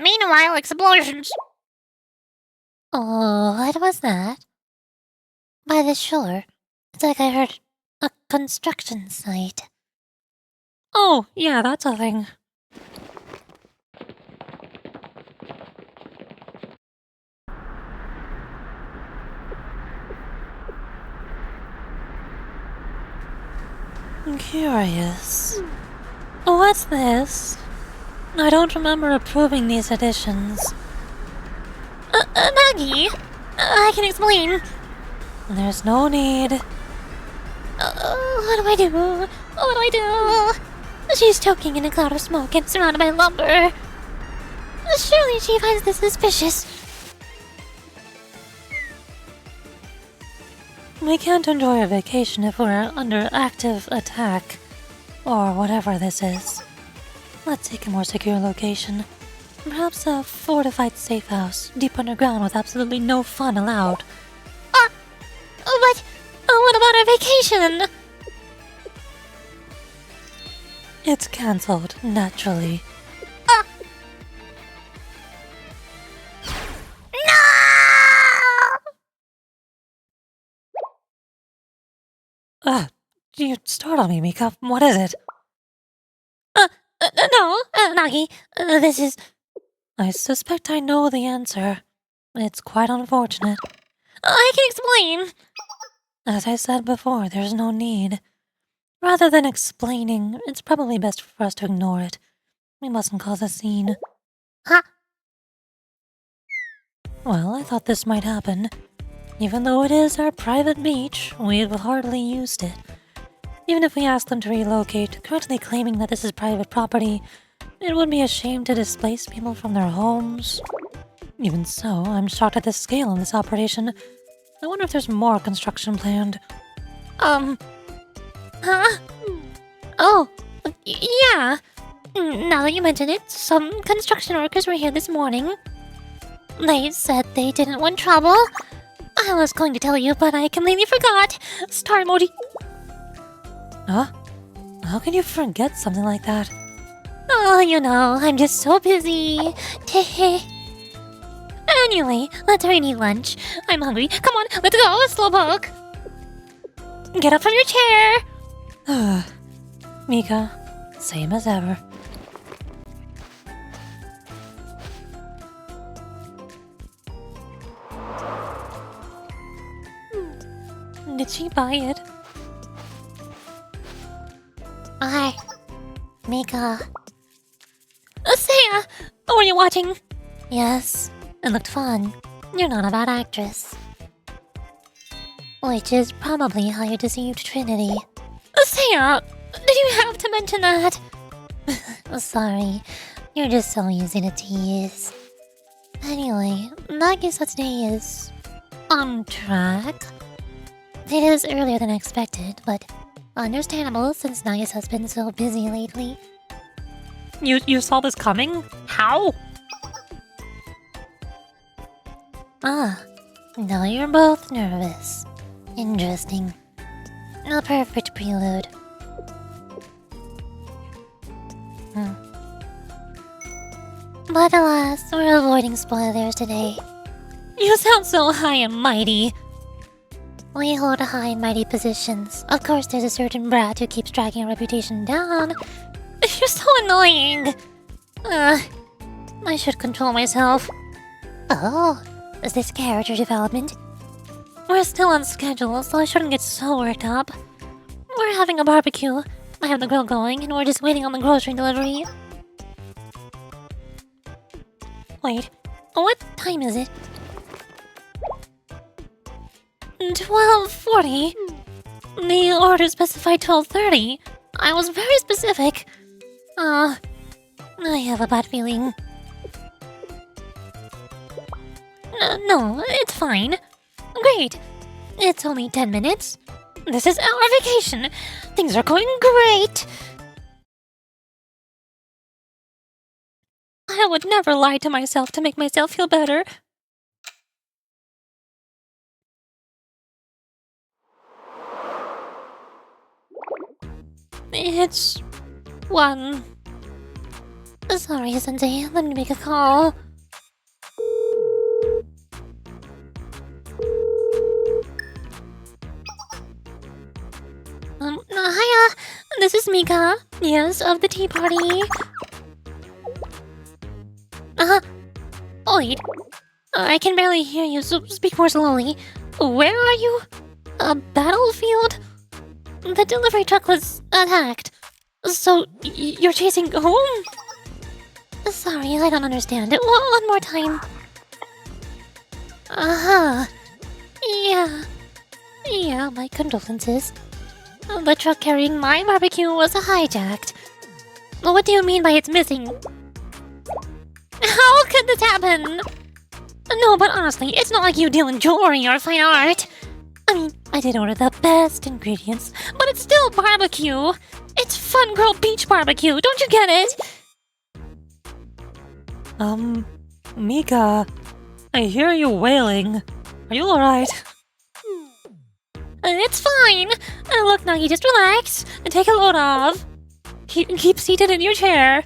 Meanwhile, explosions. Oh, what was that? By the shore, it's like I heard a construction site. Oh, yeah, that's a thing. I'm curious. What's this? I don't remember approving these additions. Nagi, I can explain. There's no need. What do I do? What do I do? She's choking in a cloud of smoke and surrounded by lumber. Surely she finds this suspicious. We can't enjoy a vacation if we're under active attack. Or whatever this is. Let's take a more secure location. Perhaps a fortified safe house, deep underground with absolutely no fun allowed. But what about our vacation? It's cancelled, naturally. You startled me, Mika. What is it? No, Nagi, this is... I suspect I know the answer. It's quite unfortunate. I can explain. As I said before, there's no need. Rather than explaining, it's probably best for us to ignore it. We mustn't cause a scene. Huh? Well, I thought this might happen. Even though it is our private beach, we've hardly used it. Even if we asked them to relocate, currently claiming that this is private property, it would be a shame to displace people from their homes. Even so, I'm shocked at the scale of this operation. I wonder if there's more construction planned. Huh? Oh, yeah. Now that you mention it, some construction workers were here this morning. They said they didn't want trouble. I was going to tell you, but I completely forgot. Star emoji. Huh? How can you forget something like that? Oh, you know, I'm just so busy. Anyway, let's hurry and eat lunch. I'm hungry. Come on, let's go, Slowpoke. Get up from your chair. Mika, same as ever. Did she buy it? Hi, Mika. Saya, were you watching? Yes, it looked fun. You're not a bad actress. Which is probably how you deceived Trinity. Saya, did you have to mention that? Sorry, you're just so easy to tease. Anyway, Nagisa's day is on track. It is earlier than expected, but understandable since Nagisa's been so busy lately. You saw this coming? How? Now you're both nervous. Interesting. A perfect prelude. But alas, we're avoiding spoilers today. You sound so high and mighty. We hold high and mighty positions. Of course, there's a certain brat who keeps dragging our reputation down. You're so annoying! I should control myself. Oh, is this character development? We're still on schedule, so I shouldn't get so worked up. We're having a barbecue. I have the grill going, and we're just waiting on the grocery delivery. Wait, what time is it? 12:40? The order specified 12:30. I was very specific. I have a bad feeling. No, it's fine. Great. It's only 10 minutes. This is our vacation. Things are going great. I would never lie to myself to make myself feel better. It's 1. Sorry, Sensei. Let me make a call. Hiya. This is Mika. Yes, of the tea party. Wait. I can barely hear you, so speak more slowly. Where are you? A battlefield? The delivery truck was attacked. So, you're chasing home? Sorry, I don't understand. One more time. Yeah, my condolences. The truck carrying my barbecue was hijacked. What do you mean by it's missing? How could this happen? No, but honestly, it's not like you deal in jewelry or fine art. I mean, I did order the best ingredients, but it's still barbecue. It's fun girl beach barbecue, don't you get it? Mika, I hear you wailing. Are you alright? It's fine. Look, Nagi, just relax and take a load off. Keep seated in your chair.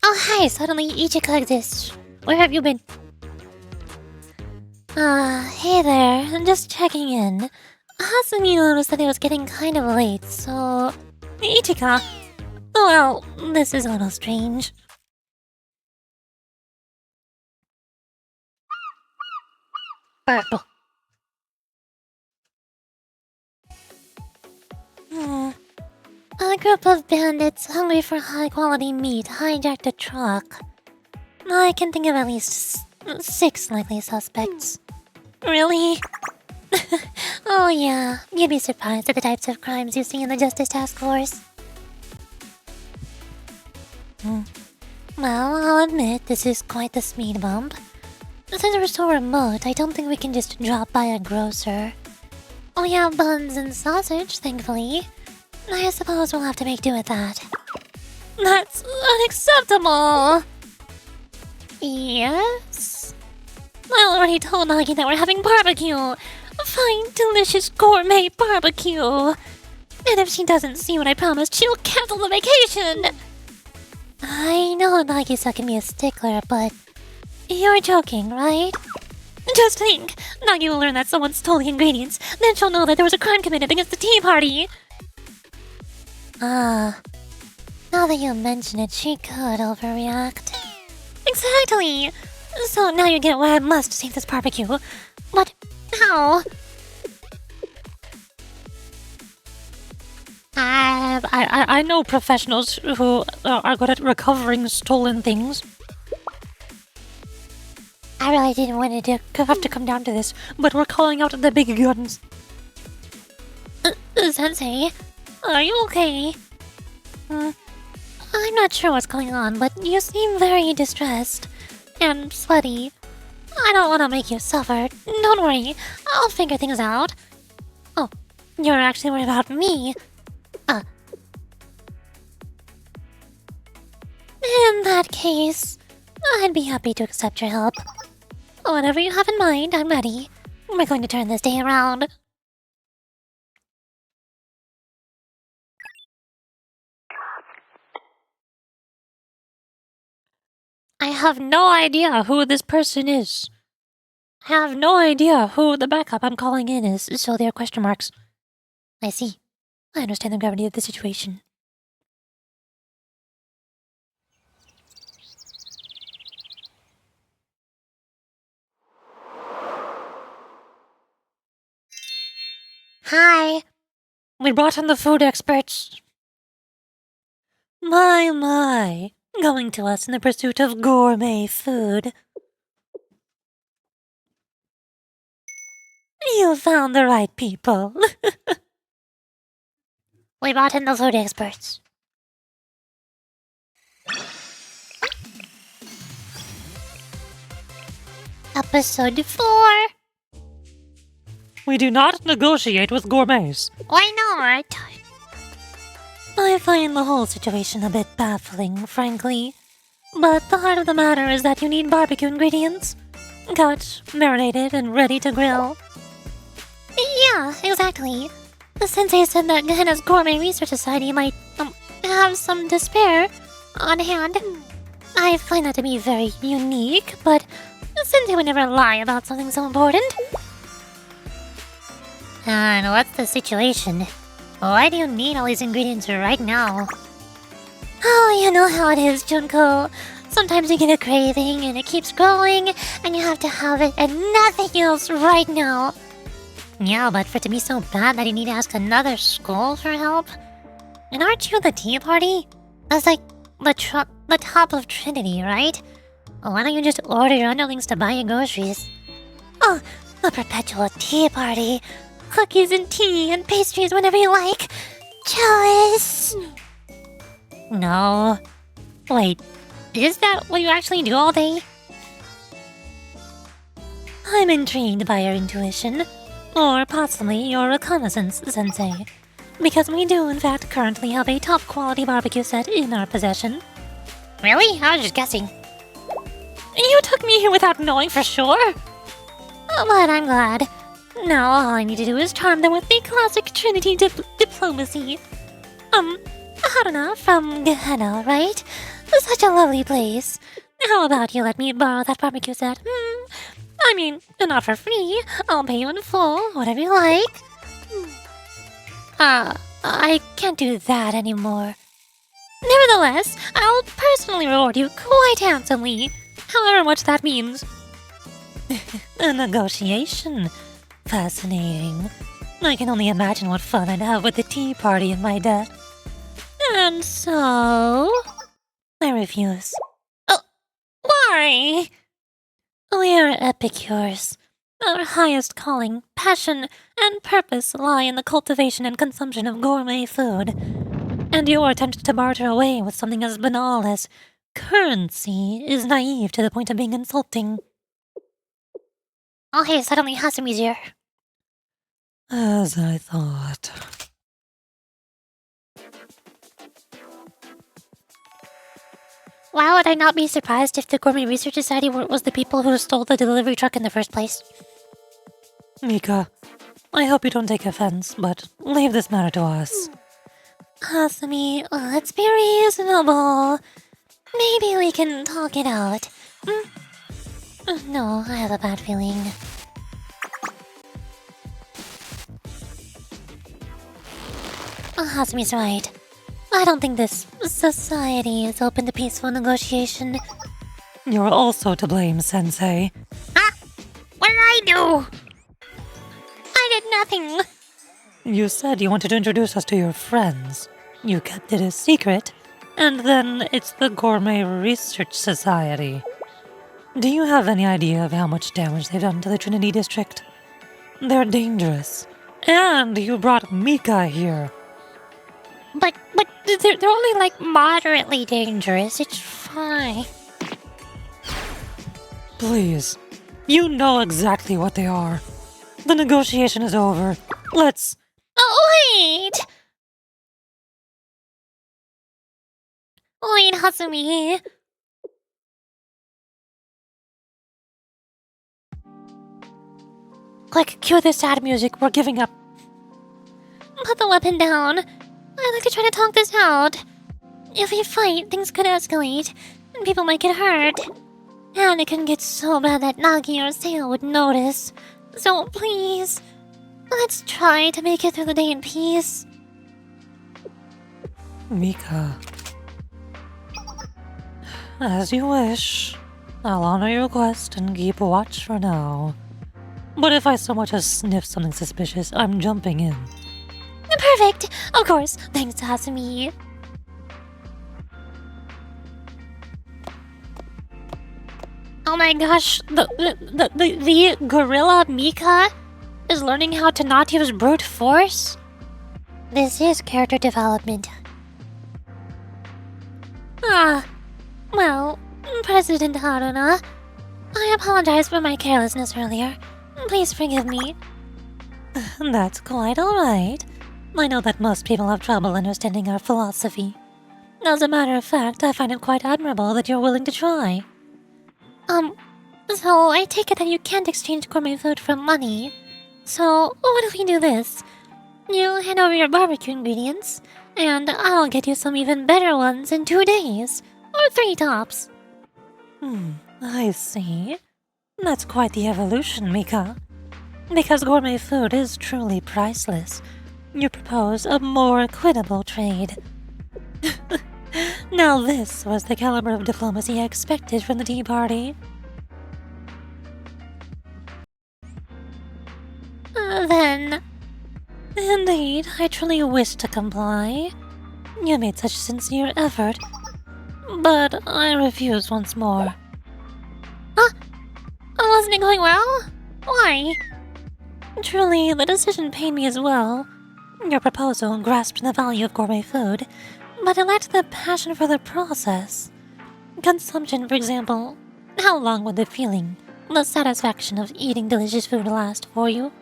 Oh, hi, suddenly Ichika exists. Where have you been? Hey there, I'm just checking in. Hasumi noticed that it was getting kind of late, so... Ichika. Well, this is a little strange. Purple. A group of bandits hungry for high-quality meat hijacked a truck. I can think of at least 6 likely suspects. Really? Oh yeah, you'd be surprised at the types of crimes you see in the Justice Task Force. Well, I'll admit this is quite the speed bump. Since we're so remote, I don't think we can just drop by a grocer. We have buns and sausage, thankfully. I suppose we'll have to make do with that. That's unacceptable! Yes? I already told Nagi that we're having barbecue! Fine, delicious gourmet barbecue! And if she doesn't see what I promised, she'll cancel the vacation! I know Nagi's not gonna be a stickler, but... You're joking, right? Just think! Nagi will learn that someone stole the ingredients, then she'll know that there was a crime committed against the tea party! Now that you mention it, she could overreact. Exactly! So now you get why I must save this barbecue. But how? I know professionals who are good at recovering stolen things. I really didn't want it to Have to come down to this, but we're calling out the big guns. Sensei, are you okay? I'm not sure what's going on, but you seem very distressed and sweaty. I don't want to make you suffer. Don't worry, I'll figure things out. Oh, you're actually worried about me. In that case, I'd be happy to accept your help. Whatever you have in mind, I'm ready. We're going to turn this day around. I have no idea who this person is. I have no idea who the backup I'm calling in is, so they are question marks. I see. I understand the gravity of the situation. Hi. We brought in the food experts. My. Going to us in the pursuit of gourmet food. You found the right people. We brought in the food experts. Episode 4. We do not negotiate with gourmets. Why not? I find the whole situation a bit baffling, frankly. But the heart of the matter is that you need barbecue ingredients. Cut, marinated, and ready to grill. Yeah, exactly. The sensei said that Gehenna's Gourmet Research Society might, have some to spare on hand. I find that to be very unique, but the sensei would never lie about something so important. And what's the situation? Why do you need all these ingredients right now? Oh, you know how it is, Junko. Sometimes you get a craving and it keeps growing, and you have to have it and nothing else right now. Yeah, but for it to be so bad that you need to ask another school for help? And aren't you the tea party? That's like the top of Trinity, right? Why don't you just order your underlings to buy your groceries? Oh, a perpetual tea party. Cookies and tea and pastries whenever you like. Jealous. No. Wait, Is that what you actually do all day? I'm intrigued by your intuition, or possibly your reconnaissance, Sensei, because we do in fact currently have a top-quality barbecue set in our possession. Really? I was just guessing. You took me here without knowing for sure? But I'm glad. Now all I need to do is charm them with the classic Trinity diplomacy. Haruna from Gehenna, right? Such a lovely place. How about you let me borrow that barbecue set? I mean, not for free. I'll pay you in full, whatever you like. I can't do that anymore. Nevertheless, I'll personally reward you quite handsomely, however much that means. A negotiation. Fascinating. I can only imagine what fun I'd have with the tea party in my debt. And so... I refuse. Oh, why? We are epicures. Our highest calling, passion, and purpose lie in the cultivation and consumption of gourmet food. And your attempt to barter away with something as banal as currency is naive to the point of being insulting. Oh hey, suddenly Hasumi's here. As I thought. Why would I not be surprised if the Gourmet Research Society was the people who stole the delivery truck in the first place? Mika, I hope you don't take offense, but leave this matter to us. Hasumi, let's be reasonable. Maybe we can talk it out. No, I have a bad feeling. Hasumi's right. I don't think this society is open to peaceful negotiation. You're also to blame, Sensei. Huh? What did I do? I did nothing. You said you wanted to introduce us to your friends. You kept it a secret, and then it's the Gourmet Research Society. Do you have any idea of how much damage they've done to the Trinity District? They're dangerous. And you brought Mika here. But they're only like moderately dangerous. It's fine. Please. You know exactly what they are. The negotiation is over. Let's... Oh, wait! Wait, Hasumi. Quick, cue the sad music. We're giving up. Put the weapon down. I'd like to try to talk this out. If we fight, things could escalate, and people might get hurt. And it can get so bad that Nagi or Seo would notice. So please, let's try to make it through the day in peace. Mika. As you wish. I'll honor your request and keep watch for now. But if I so much as sniff something suspicious, I'm jumping in. Perfect! Of course, thanks to Hasumi. Oh my gosh, the gorilla Mika is learning how to not use brute force? This is character development. Well, President Haruna, I apologize for my carelessness earlier. Please forgive me. That's quite alright. I know that most people have trouble understanding our philosophy. As a matter of fact, I find it quite admirable that you're willing to try. So I take it that you can't exchange gourmet food for money. So what if we do this? You hand over your barbecue ingredients, and I'll get you some even better ones in 2 days. Or 3 tops. I see. That's quite the evolution, Mika. Because gourmet food is truly priceless, you propose a more equitable trade. Now this was the caliber of diplomacy I expected from the tea party. Then... Indeed, I truly wish to comply. You made such sincere effort, but I refuse once more. Wasn't it going well? Why? Truly, the decision pained me as well. Your proposal grasped the value of gourmet food, but it lacked the passion for the process. Consumption, for example. How long would the feeling, the satisfaction of eating delicious food last for you?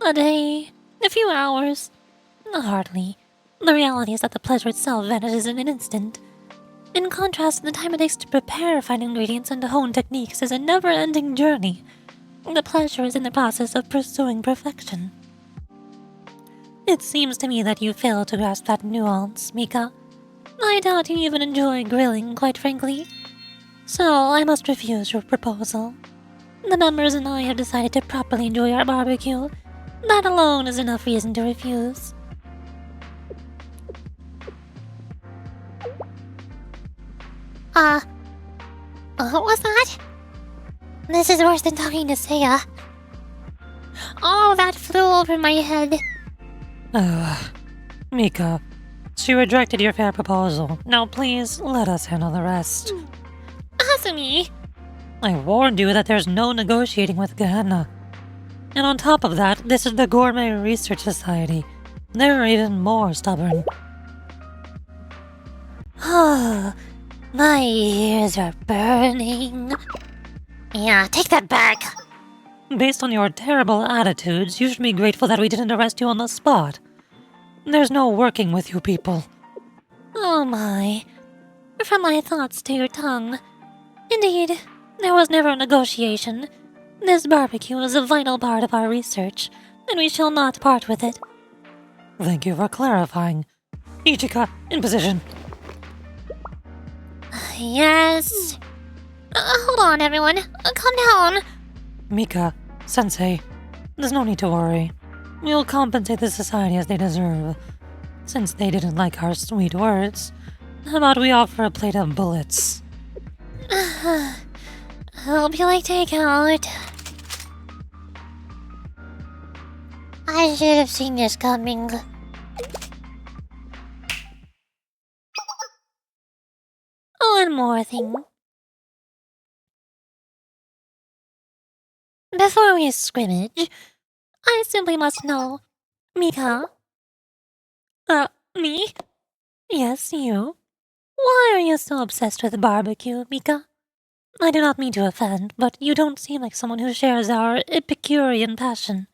A day? A few hours? Hardly. The reality is that the pleasure itself vanishes in an instant. In contrast, the time it takes to prepare fine ingredients and to hone techniques is a never-ending journey. The pleasure is in the process of pursuing perfection. It seems to me that you fail to grasp that nuance, Mika. I doubt you even enjoy grilling, quite frankly. So, I must refuse your proposal. The members and I have decided to properly enjoy our barbecue. That alone is enough reason to refuse. What was that? This is worse than talking to Seiya. Oh, that flew over my head. Mika, she rejected your fair proposal. Now please, let us handle the rest. Asumi! I warned you that there's no negotiating with Gehenna. And on top of that, this is the Gourmet Research Society. They're even more stubborn. Oh, my ears are burning. Yeah, take that back. Based on your terrible attitudes, you should be grateful that we didn't arrest you on the spot. There's no working with you people. Oh my. From my thoughts to your tongue. Indeed, there was never a negotiation. This barbecue is a vital part of our research, and we shall not part with it. Thank you for clarifying. Ichika, in position. Yes. Hold on, everyone. Calm down. Mika, Sensei, there's no need to worry. We'll compensate the society as they deserve. Since they didn't like our sweet words, how about we offer a plate of bullets? Hope you like takeout. I should have seen this coming. One more thing. Before we scrimmage, I simply must know, Mika? Me? Yes, you. Why are you so obsessed with barbecue, Mika? I do not mean to offend, but you don't seem like someone who shares our Epicurean passion.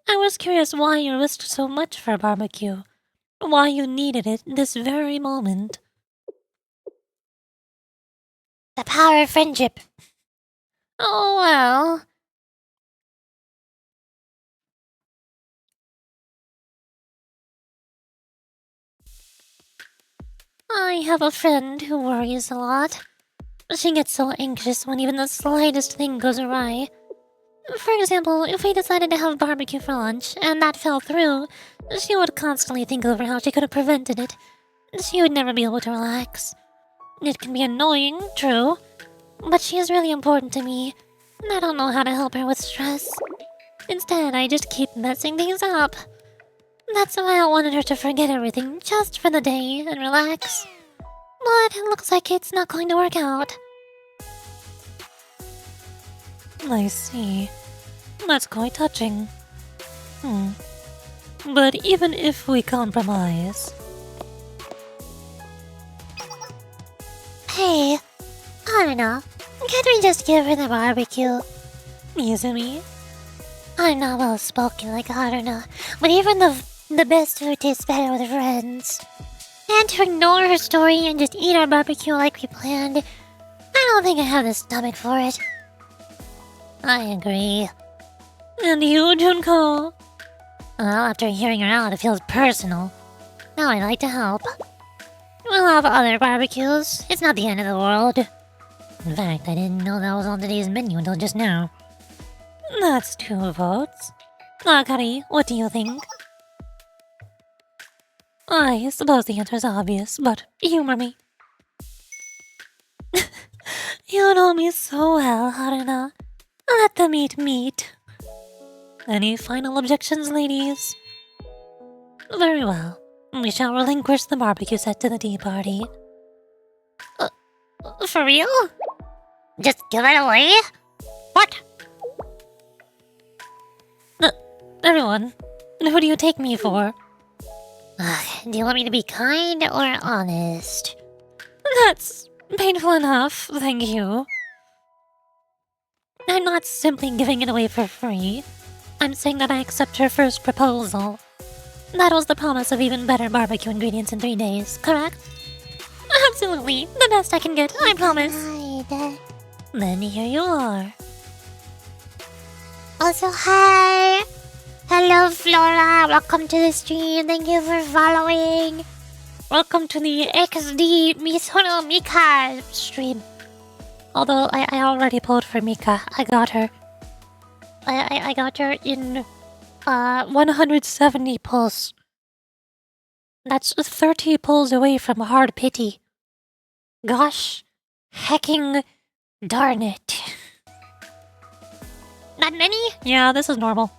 I was curious why you risked so much for barbecue. Why you needed it this very moment. The power of friendship. Oh, well. I have a friend who worries a lot. She gets so anxious when even the slightest thing goes awry. For example, if we decided to have barbecue for lunch and that fell through, she would constantly think over how she could have prevented it. She would never be able to relax. It can be annoying, true, but she is really important to me, and I don't know how to help her with stress. Instead, I just keep messing things up. That's why I wanted her to forget everything just for the day and relax. But it looks like it's not going to work out. I see. That's quite touching. But even if we compromise... Hey, I don't know. Can't we just give her the barbecue? Izumi? I'm not well spoken like Haruna, but even the best food tastes better with friends. And to ignore her story and just eat our barbecue like we planned, I don't think I have the stomach for it. I agree. And you, Junko? Well, after hearing her out, it feels personal. Now I'd like to help. We'll have other barbecues. It's not the end of the world. In fact, I didn't know that was on today's menu until just now. That's 2 votes. Akari, what do you think? I suppose the answer is obvious, but humor me. You know me so well, Haruna. Let them eat meat. Any final objections, ladies? Very well. We shall relinquish the barbecue set to the tea party. For real? Just give it away? What? Everyone, who do you take me for? Do you want me to be kind or honest? That's Painful enough, thank you. I'm not simply giving it away for free. I'm saying that I accept her first proposal. That was the promise of even better barbecue ingredients in 3 days, correct? Absolutely. The best I can get, I promise. Right. Then here you are. Also, hi! Hello, Flora. Welcome to the stream. Thank you for following. Welcome to the XD Misono Mika stream. Although I already pulled for Mika. I got her. I got her in 170 pulls. That's 30 pulls away from hard pity. Gosh, hecking darn it. Not many? Yeah, this is normal.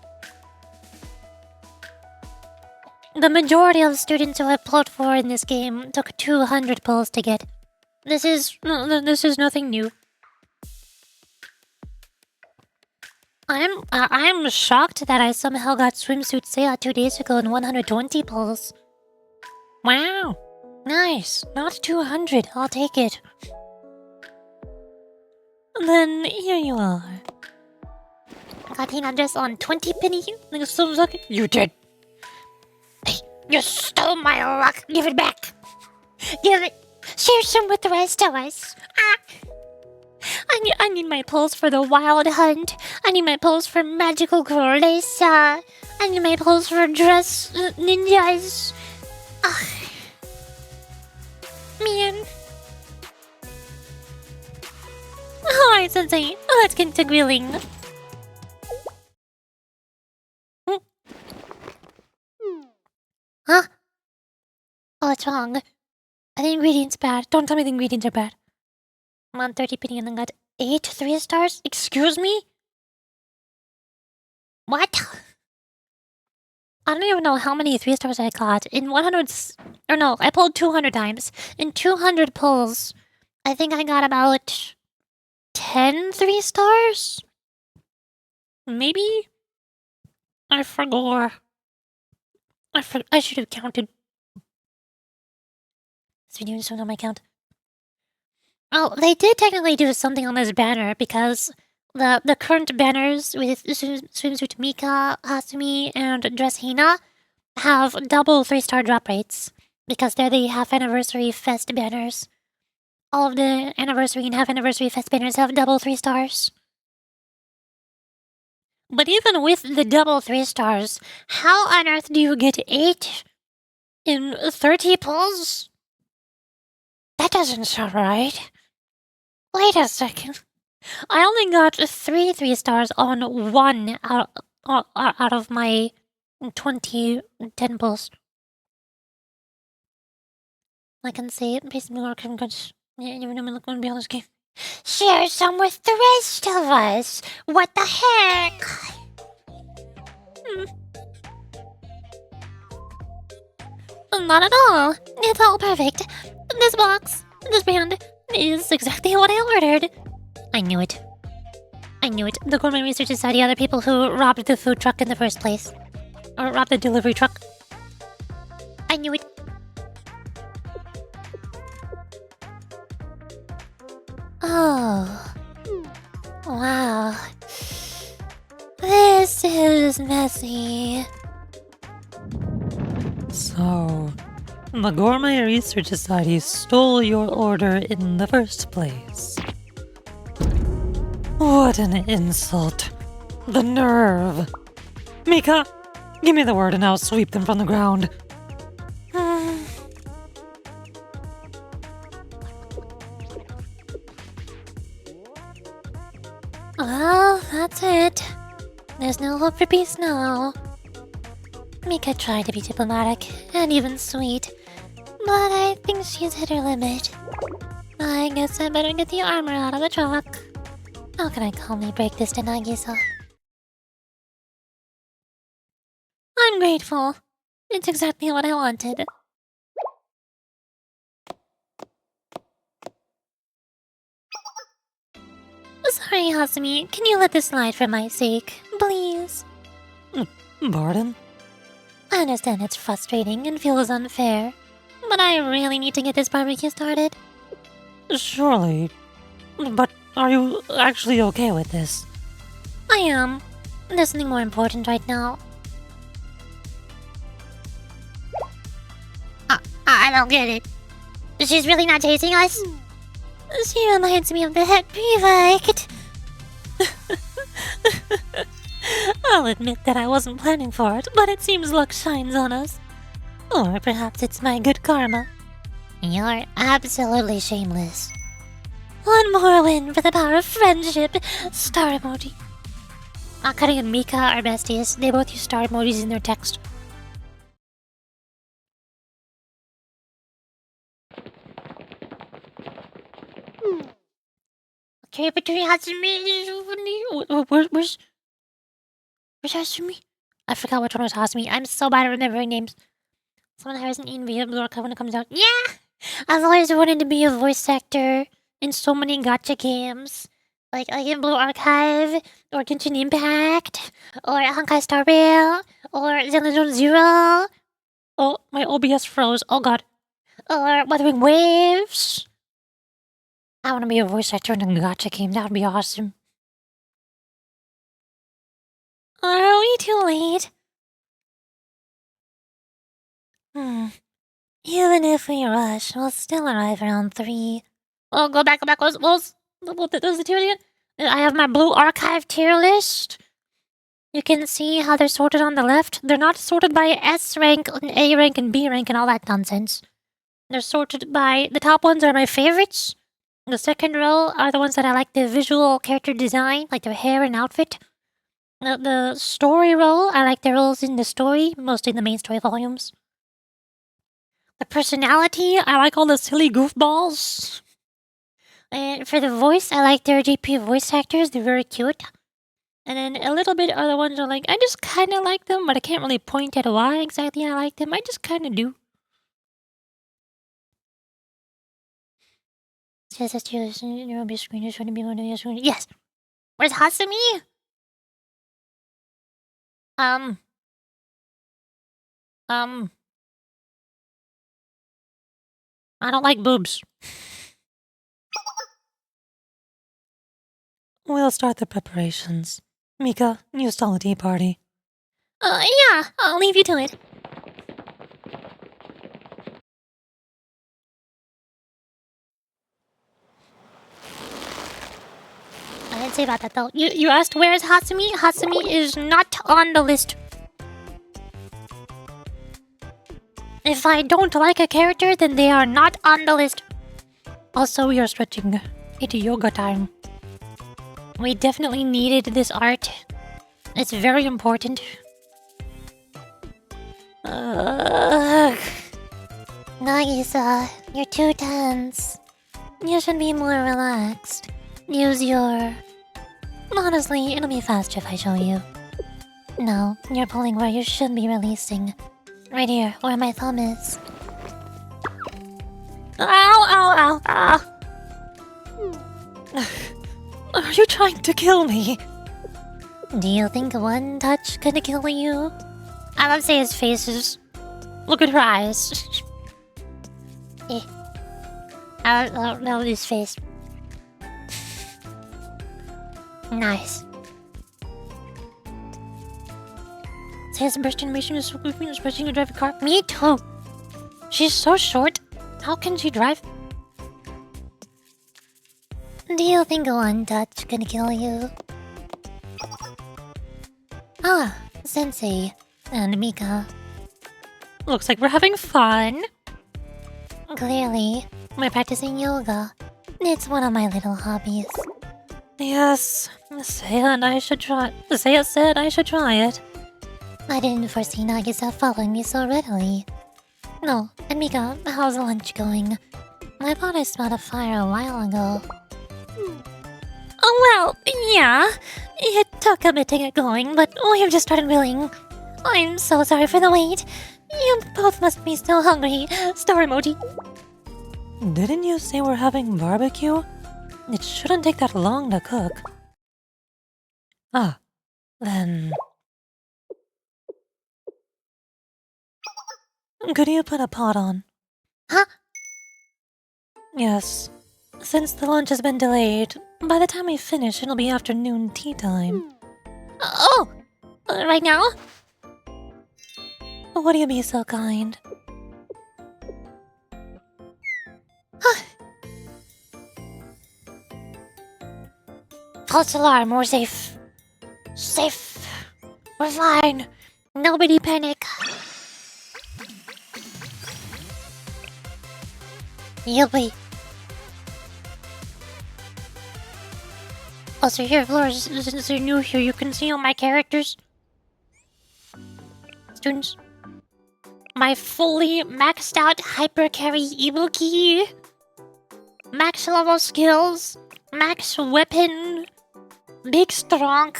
The majority of students who I pulled for in this game took 200 pulls to get. This is nothing new. I'm shocked that I somehow got Swimsuit Seiya 2 days ago in 120 pulls. Wow, nice. Not 200. I'll take it. Then here you are. Got an address on 20 penny. You did. Hey, you stole my rock. Give it back. Give it. Share some with the rest of us. I need my pulls for the wild hunt. I need my pulls for magical girl Lisa. I need my pulls for dress ninjas. Ugh. Man. Alright, Sensei. Let's get to grilling. Huh? Oh, what's wrong? Are the ingredients bad? Don't tell me the ingredients are bad. I'm on 30 penny and then got 8 3-stars? Excuse me? What? I don't even know how many 3-stars I got. In 100... Or no, I pulled 200 times. In 200 pulls, I think I got about 10 3-stars? Maybe? I forgot. I should have counted. This video is showing on my count. Oh, they did technically do something on this banner because the current banners with Swimsuit Mika, Hasumi, and Dress Hina have double 3-star drop rates because they're the half anniversary fest banners. All of the anniversary and half anniversary fest banners have double 3 stars. But even with the double 3 stars, how on earth do you get 8 in 30 pulls? That doesn't sound right. Wait a second. I only got 3 stars on 1 out of my 20 10 pulls. I can see it. Please more can go. Even though I'm going to be on this game. Share some with the rest of us. What the heck? Not at all. It's all perfect. This box, this band, is exactly what I ordered. I knew it. I knew it. The Gourmet Research Society are the people who robbed the food truck in the first place. Or robbed the delivery truck. I knew it. Oh. Wow. This is messy. So, the Gourmet Research Society stole your order in the first place. What an insult. The nerve. Mika, give me the word and I'll sweep them from the ground. Well, that's it. There's no hope for peace now. Mika tried to be diplomatic and even sweet, but I think she's hit her limit. I guess I better get the armor out of the truck. How can I calmly break this to Nagisa? I'm grateful. It's exactly what I wanted. Sorry, Hasumi. Can you let this slide for my sake, please? Pardon? I understand it's frustrating and feels unfair, but I really need to get this barbecue started. Surely. But are you actually okay with this? I am. There's something more important right now. I don't get it. She's really not chasing us? She reminds me of the head prefect. I'll admit that I wasn't planning for it, but it seems luck shines on us. Or perhaps it's my good karma. You're absolutely shameless. One more win for the power of friendship. Star emoji. Akari and Mika are besties. They both use star emojis in their text. Okay, but Hatsumi. Where's Hatsumi? I forgot which one was Hatsumi. I'm so bad at remembering names. Someone hires an Invia Blue Archive when it comes out. Yeah! I've always wanted to be a voice actor in so many gacha games. Like in Blue Archive, or Genshin Impact, or Honkai Star Rail, or Xenogears Zero. Oh, my OBS froze. Oh god. Or Wuthering Waves. I want to be a voice actor in a gacha game. That would be awesome. Are we too late? Even if we rush, we'll still arrive around 3. Oh, go back. What was the tier again? I have my Blue Archive tier list. You can see how they're sorted on the left. They're not sorted by S rank, and A rank, and B rank, and all that nonsense. They're sorted by... The top ones are my favorites. The second row are the ones that I like the visual character design, like their hair and outfit. The story row, I like their roles in the story, mostly the main story volumes. The personality, I like all the silly goofballs. And for the voice, I like their JP voice actors, they're very cute. And then a little bit are the ones that are like, I just kind of like them, but I can't really point at why exactly I like them. I just kind of do. Yes. Where's Hasumi? I don't like boobs. We'll start the preparations. Mika, you stall a tea party. Yeah, I'll leave you to it. I didn't say about that though. You asked where's Hatsumi? Hatsumi is not on the list. If I don't like a character, then they are not on the list. Also, we are stretching. It's yoga time. We definitely needed this art. It's very important. Nagisa, you're too tense. You should be more relaxed. Use your... Honestly, it'll be faster if I show you. No, you're pulling where you should be releasing. Right here, where my thumb is. Ow! Are you trying to kill me? Do you think one touch could kill you? I love Seiya's faces. Look at her eyes. I love his face. Nice. Seiya's burst animation is so goofy, especially to drive a car. Me too. She's so short. How can she drive? Do you think one touch can kill you? Ah, Sensei and Mika. Looks like we're having fun. Clearly, we're practicing yoga. It's one of my little hobbies. Yes, Seiya said I should try it. I didn't foresee Nagisa following me so readily. No, and Mika, how's lunch going? I thought I smelled a fire a while ago. Oh well, yeah. It took a bit to get going, but we've just started grilling. I'm so sorry for the wait. You both must be so hungry. Star emoji. Didn't you say we're having barbecue? It shouldn't take that long to cook. Ah, then... Could you put a pot on? Huh? Yes. Since the lunch has been delayed, by the time we finish, it'll be afternoon tea time. Oh! Right now? Would you be so kind? False alarm, we're safe. Safe. We're fine. Nobody panic. Yuppie. Also, here, Flores, since you're new here, you can see all my characters. Students. My fully maxed out hyper carry Ibuki. Max level skills. Max weapon. Big strong.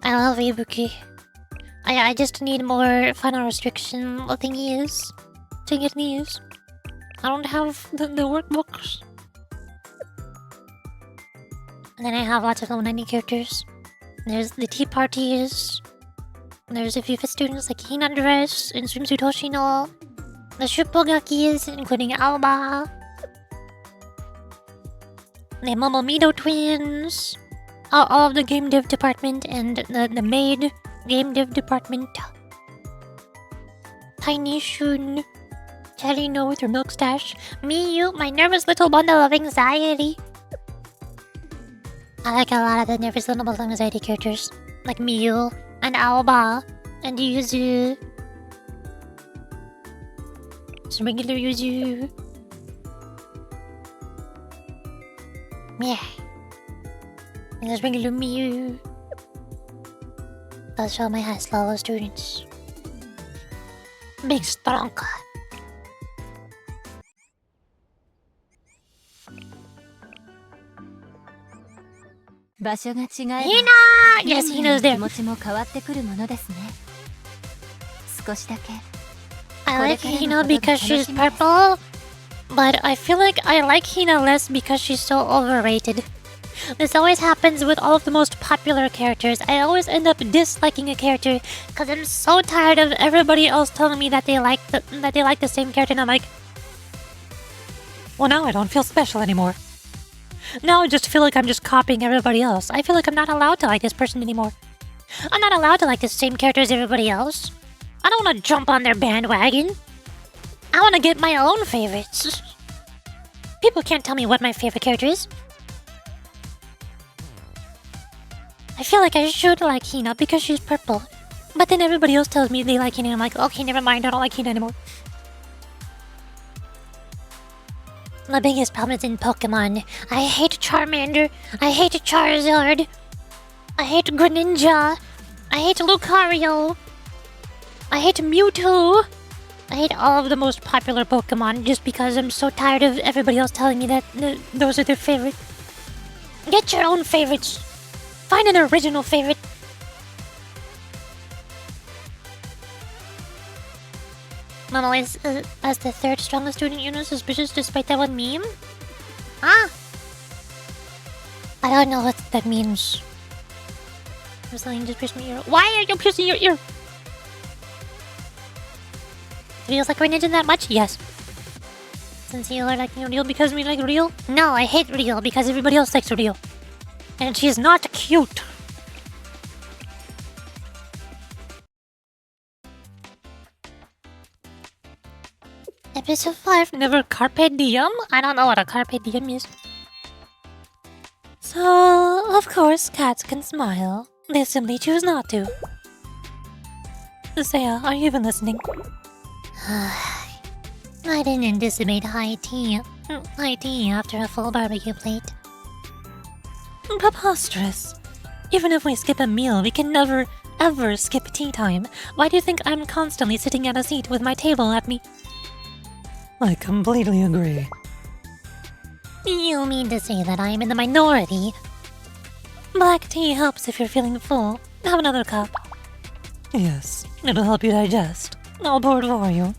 I love Ibuki. I just need more final restriction thingies to get these. I don't have the workbooks. And then I have lots of level 90 characters. There's the tea parties. There's a few fit students like Hinandres and SWIMSUIT Hoshino. The Shuppogakis, including Alba. The Momomito twins. All of the game dev department and the maid game dev department. Tiny Shun. Charino with her milk stash. Me, you, my nervous little bundle of anxiety. I like a lot of the nervous little bundle of anxiety characters. Like Miyu and Aoba and Yuzu. Some regular Yuzu. Yeah. And there's regular Miyu. Those are my highest level students. Big strong. Hina! Yes, Hina's there. I like Hina because she's purple, but I feel like I like Hina less because she's so overrated. This always happens with all of the most popular characters. I always end up disliking a character because I'm so tired of everybody else telling me that they like the same character, and I'm like, Well, now I don't feel special anymore. Now I just feel like I'm just copying everybody else. I feel like I'm not allowed to like this person anymore. I'm not allowed to like the same character as everybody else. I don't want to jump on their bandwagon. I want to get my own favorites. People can't tell me what my favorite character is. I feel like I should like Hina because she's purple. But then everybody else tells me they like Hina, and I'm like, okay, never mind, I don't like Hina anymore. The biggest problem is in Pokemon. I hate Charmander. I hate Charizard. I hate Greninja. I hate Lucario. I hate Mewtwo. I hate all of the most popular Pokemon just because I'm so tired of everybody else telling me that those are their favorite. Get your own favorites. Find an original favorite. Mama is as the third strongest student, you know, suspicious despite that one meme? Ah! I don't know what that means. I'm something just pierced my ear. Why are you piercing your ear? Feels like we're ninja that much? Yes. Since you are liking Real because we like Real? No, I hate Real because everybody else likes Real. And she's not cute. Episode 5, never Carpe Diem? I don't know what a Carpe Diem is. So, of course, cats can smile. They simply choose not to. Saya, are you even listening? I didn't anticipate high tea after a full barbecue plate. Preposterous. Even if we skip a meal, we can never, ever skip tea time. Why do you think I'm constantly sitting at a seat with my table at me? I completely agree. You mean to say that I am in the minority? Black tea helps if you're feeling full. Have another cup. Yes, it'll help you digest. I'll pour it for you.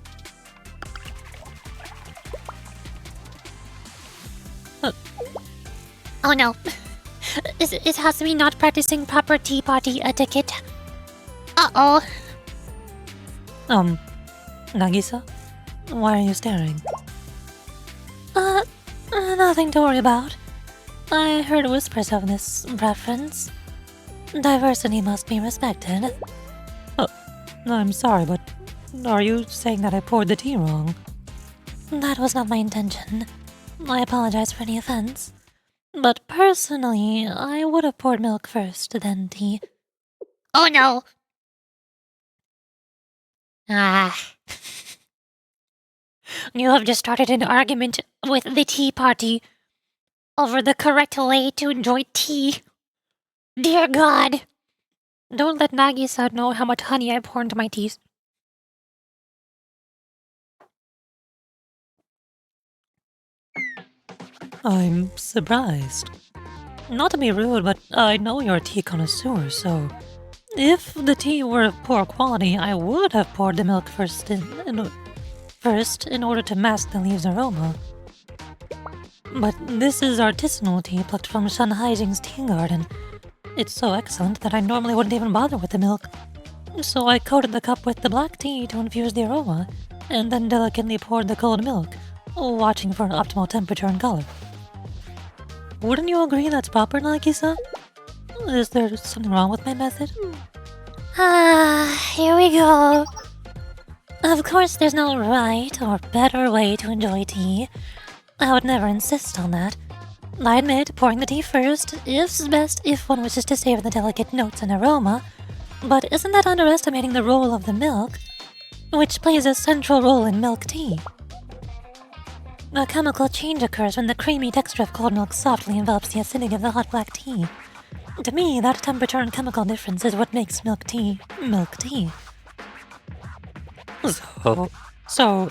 Oh no. It has to be not practicing proper tea party etiquette. Uh-oh. Nagisa? Why are you staring? Nothing to worry about. I heard whispers of this preference. Diversity must be respected. Oh, I'm sorry, but are you saying that I poured the tea wrong? That was not my intention. I apologize for any offense. But personally, I would have poured milk first, then tea. Oh no! Ah. You have just started an argument with the tea party over the correct way to enjoy tea. Dear God! Don't let Nagisa know how much honey I pour into my teas. I'm surprised. Not to be rude, but I know you're a tea connoisseur, so if the tea were of poor quality, I would have poured the milk first in order to mask the leaves' aroma. But this is artisanal tea plucked from Shanhaijing's tea garden. It's so excellent that I normally wouldn't even bother with the milk. So I coated the cup with the black tea to infuse the aroma, and then delicately poured the cold milk, watching for an optimal temperature and color. Wouldn't you agree that's proper, Nagisa? Is there something wrong with my method? Here we go. Of course, there's no right or better way to enjoy tea. I would never insist on that. I admit pouring the tea first is best if one wishes to savor the delicate notes and aroma, but isn't that underestimating the role of the milk, which plays a central role in milk tea? A chemical change occurs when the creamy texture of cold milk softly envelops the acidity of the hot black tea. To me, that temperature and chemical difference is what makes milk tea milk tea. So,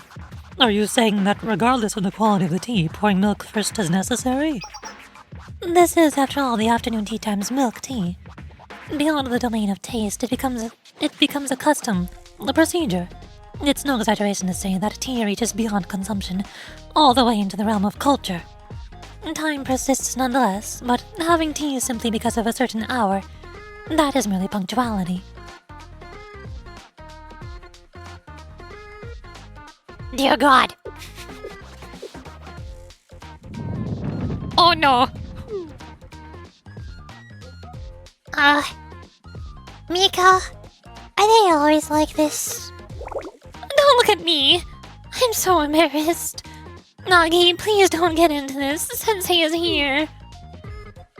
are you saying that regardless of the quality of the tea, pouring milk first is necessary? This is, after all, the afternoon tea time's milk tea. Beyond the domain of taste, it becomes a custom, a procedure. It's no exaggeration to say that tea reaches beyond consumption, all the way into the realm of culture. Time persists nonetheless, but having tea simply because of a certain hour, that is merely punctuality. Dear God! Oh no! Mika? Are they always like this? Don't look at me! I'm so embarrassed. Nagi, please don't get into this. Sensei is here.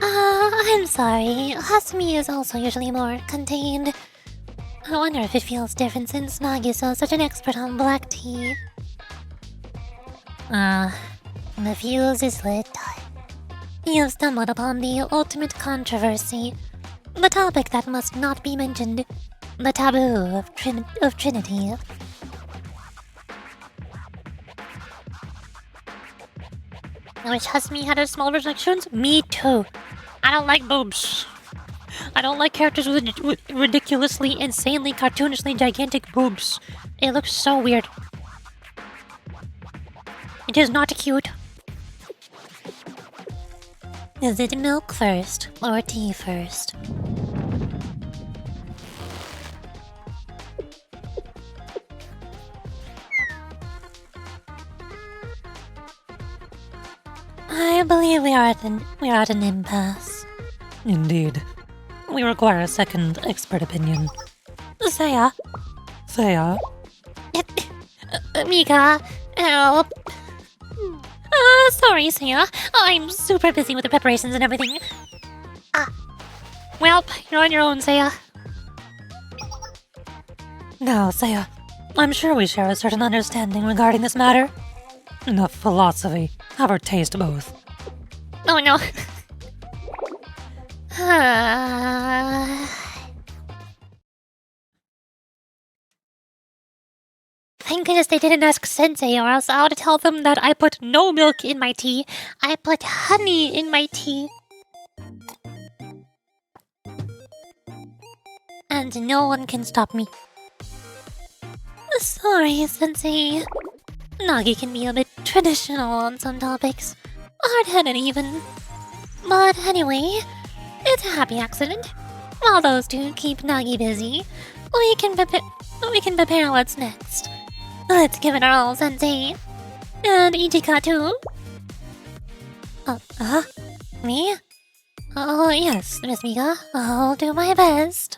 I'm sorry. Hasumi is also usually more contained. I wonder if it feels different since Nagisa is such an expert on black tea. The fuse is lit. You have stumbled upon the ultimate controversy. The topic that must not be mentioned. The taboo of Trinity. I wish Hasumi had a small rejections. Me too. I don't like boobs. I don't like characters with ridiculously, insanely, cartoonishly gigantic boobs. It looks so weird. It is not cute. Is it milk first or tea first? I believe we are at an impasse. Indeed. We require a second expert opinion. Seiya. Seiya? Mika, help. Sorry, Seiya. I'm super busy with the preparations and everything. Well, you're on your own, Seiya. Now, Seiya, I'm sure we share a certain understanding regarding this matter. Enough philosophy. Have our taste both. Oh no. Thank goodness they didn't ask Sensei, or else I would tell them that I put no milk in my tea. I put honey in my tea. And no one can stop me. Sorry, Sensei. Nagi can be a bit traditional on some topics. Hard-headed even. But anyway, it's a happy accident. While those two keep Nagi busy, we can prepare what's next. Let's give it our all, Sensei. And Ichika too. Me? Oh, yes, Miss Mika. I'll do my best.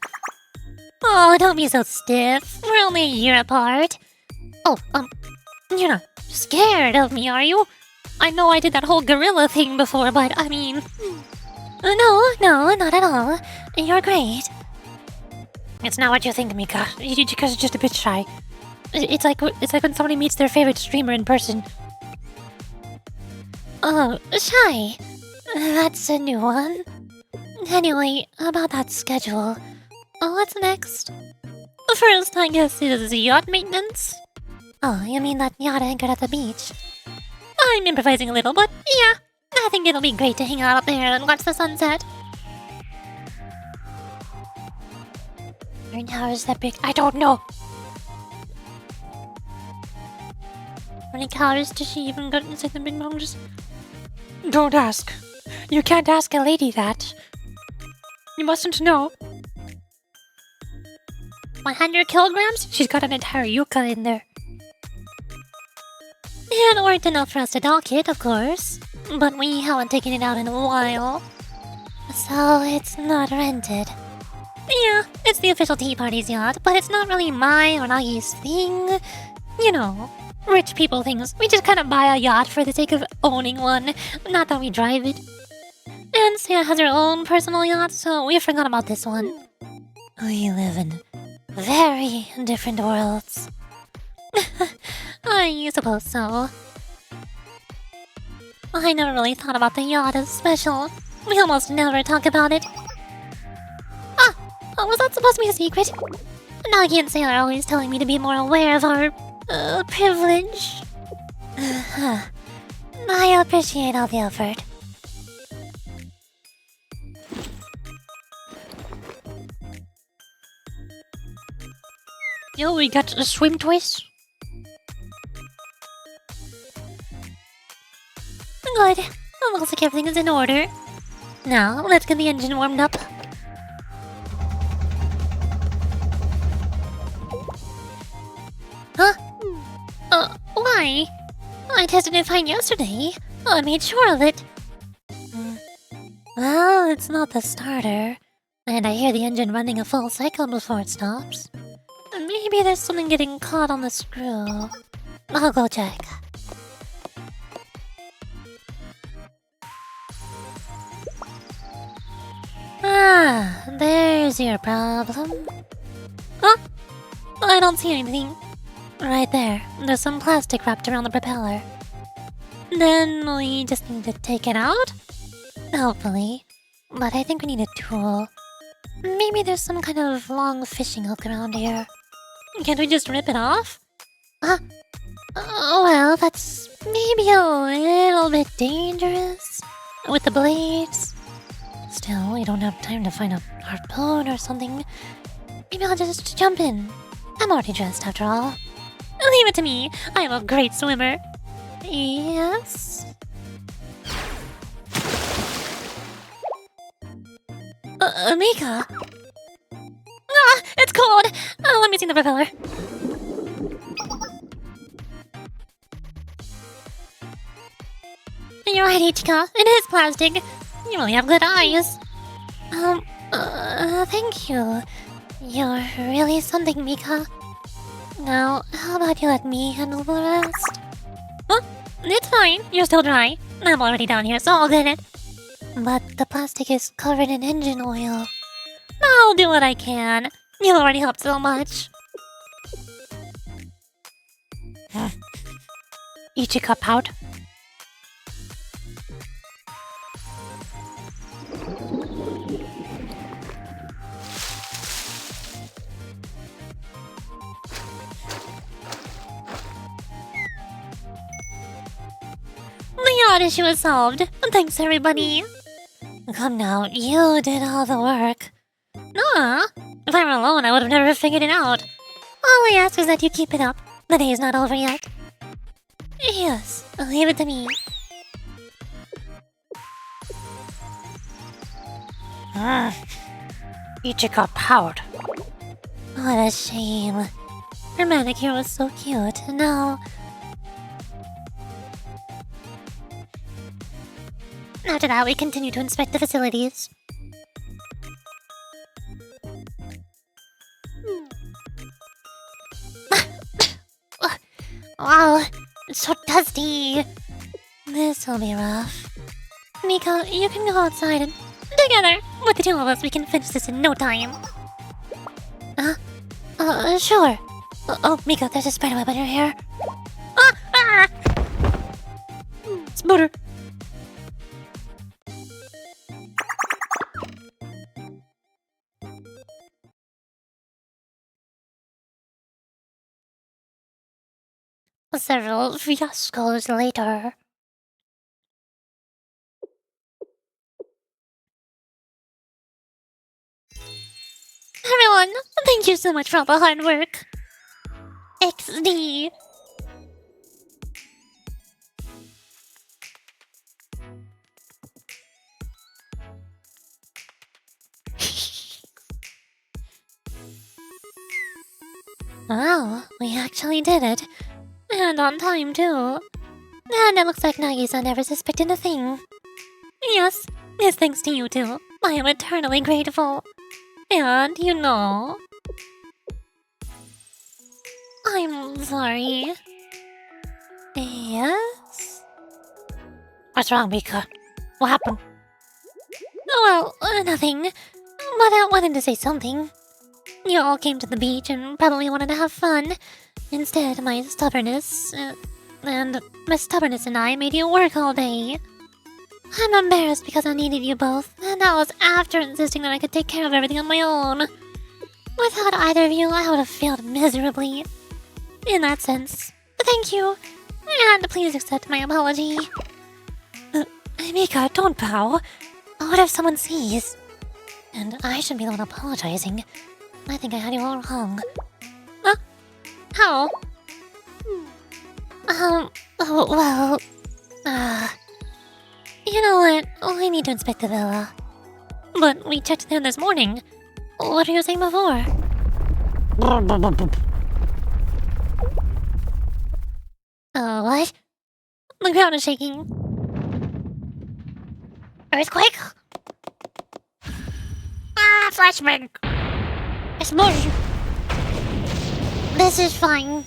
Oh, don't be so stiff. We're only a year apart. Oh, you're not scared of me, are you? I know I did that whole gorilla thing before, but I mean... No, not at all. You're great. It's not what you think, Mika. You're just a bit shy. It's like when somebody meets their favorite streamer in person. Oh, shy. That's a new one. Anyway, about that schedule. What's next? First, I guess, is yacht maintenance. Oh, you mean that yacht anchored at the beach? I'm improvising a little, but yeah, I think it'll be great to hang out up there and watch the sunset. How is that big? I don't know. How many calories does she even got inside the big bones? Don't ask. You can't ask a lady that. You mustn't know. 100 kilograms? She's got an entire yucca in there. It weren't enough for us to dock it, of course. But we haven't taken it out in a while. So it's not rented. Yeah, it's the official Tea Party's yacht, but it's not really my or Nagi's thing. You know, rich people things. We just kind of buy a yacht for the sake of owning one, not that we drive it. And Sia has her own personal yacht, so we forgot about this one. We live in very different worlds. I suppose so. I never really thought about the yacht as special. We almost never talk about it. Was that supposed to be a secret? Nagi and Sailor are always telling me to be more aware of our privilege. I appreciate all the effort. Yo, we got a swim twist. Good. Looks like everything is in order. Now, let's get the engine warmed up. Huh? Why? I tested it fine yesterday. I made sure of it. Well, it's not the starter. And I hear the engine running a full cycle before it stops. Maybe there's something getting caught on the screw. I'll go check. Ah, there's your problem. Huh? I don't see anything. Right there, there's some plastic wrapped around the propeller. Then we just need to take it out? Hopefully. But I think we need a tool. Maybe there's some kind of long fishing hook around here. Can't we just rip it off? Well, that's maybe a little bit dangerous. With the blades. Still, we don't have time to find a harpoon or something. Maybe I'll just jump in. I'm already dressed after all. Leave it to me. I'm a great swimmer. Yes? Mika? Ah, it's cold! Let me see the propeller. You're right, Ichika. It is plastic. You really have good eyes. Thank you. You're really something, Mika. Now, how about you let me handle the rest? Huh? It's fine. You're still dry. I'm already down here, so I'll get it. But the plastic is covered in engine oil. I'll do what I can. You already helped so much. Ichika pout. The yacht issue is solved. Thanks, everybody. Come now, you did all the work. Nah, if I were alone, I would have never figured it out. All I ask is that you keep it up. The day is not over yet. Yes, leave it to me. Ichika pout. What a shame. Her manicure was so cute. Now... After that, we continue to inspect the facilities. Wow, it's so dusty. This'll be rough. Mika, you can go outside and together, with the two of us, we can finish this in no time. Sure. Oh, Mika, there's a spiderweb in your hair. Ah! Spooter. Several fiascos later. Everyone, thank you so much for all the hard work. XD. Wow, we actually did it. And on time, too. And it looks like Nagi-san never suspected a thing. Yes, it's thanks to you too. I am eternally grateful. And, you know... I'm sorry. Yes? What's wrong, Mika? What happened? Oh, well, nothing. But I wanted to say something. You all came to the beach and probably wanted to have fun. Instead, my stubbornness and I made you work all day. I'm embarrassed because I needed you both, and that was after insisting that I could take care of everything on my own. Without either of you, I would have failed miserably. In that sense, thank you, and please accept my apology. Mika, don't bow. What if someone sees? And I should be the one apologizing. I think I had you all wrong. How? You know what? I need to inspect the villa. But we checked there this morning. What were you saying before? What? The ground is shaking. Earthquake? Flashbang! Explosion! This is fine.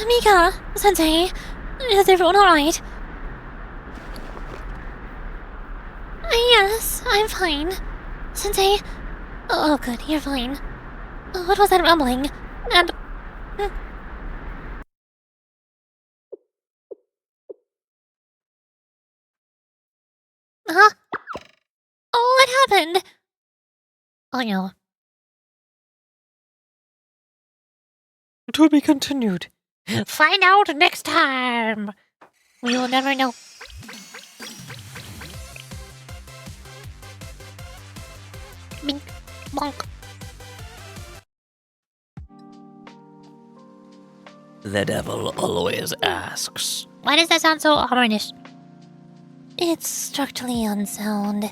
Mika, Sensei, is everyone alright? Yes, I'm fine. Sensei? Oh, good, you're fine. What was that rumbling? And... Huh? Oh, what happened? Oh no. To be continued. Find out next time! We will never know. Bink, bonk. The devil always asks. Why does that sound so ominous? It's structurally unsound.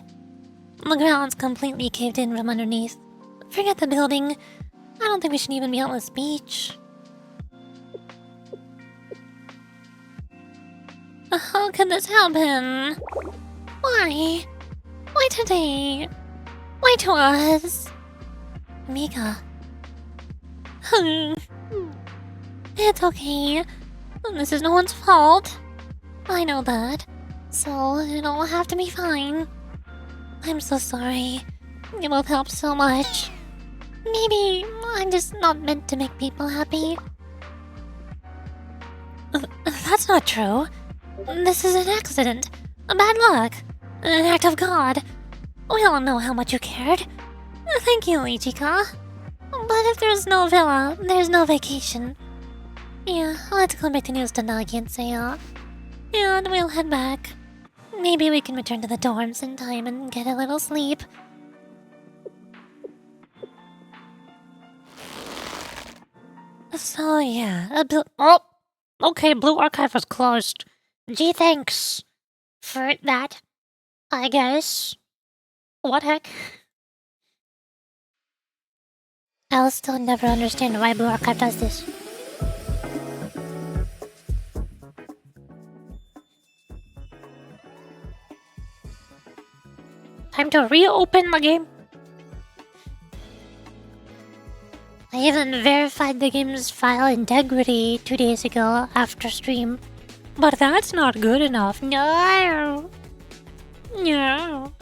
The ground's completely caved in from underneath. Forget the building. I don't think we should even be on this beach. How could this happen? Why? Why today? Why to us? Mika. It's okay. This is no one's fault. I know that. So it'll have to be fine. I'm so sorry. You both helped so much. Maybe I'm just not meant to make people happy. That's not true. This is an accident. A bad luck. An act of God. We all know how much you cared. Thank you, Ichika. But if there's no villa, there's no vacation. Yeah, let's go make the news to Nagi and Saya. And we'll head back. Maybe we can return to the dorms in time and get a little sleep. So yeah, Oh! Okay, Blue Archive was closed. Gee, thanks for that, I guess. What heck? I'll still never understand why Blue Archive does this. Time to reopen the game. I even verified the game's file integrity 2 days ago after stream. But that's not good enough. No. No.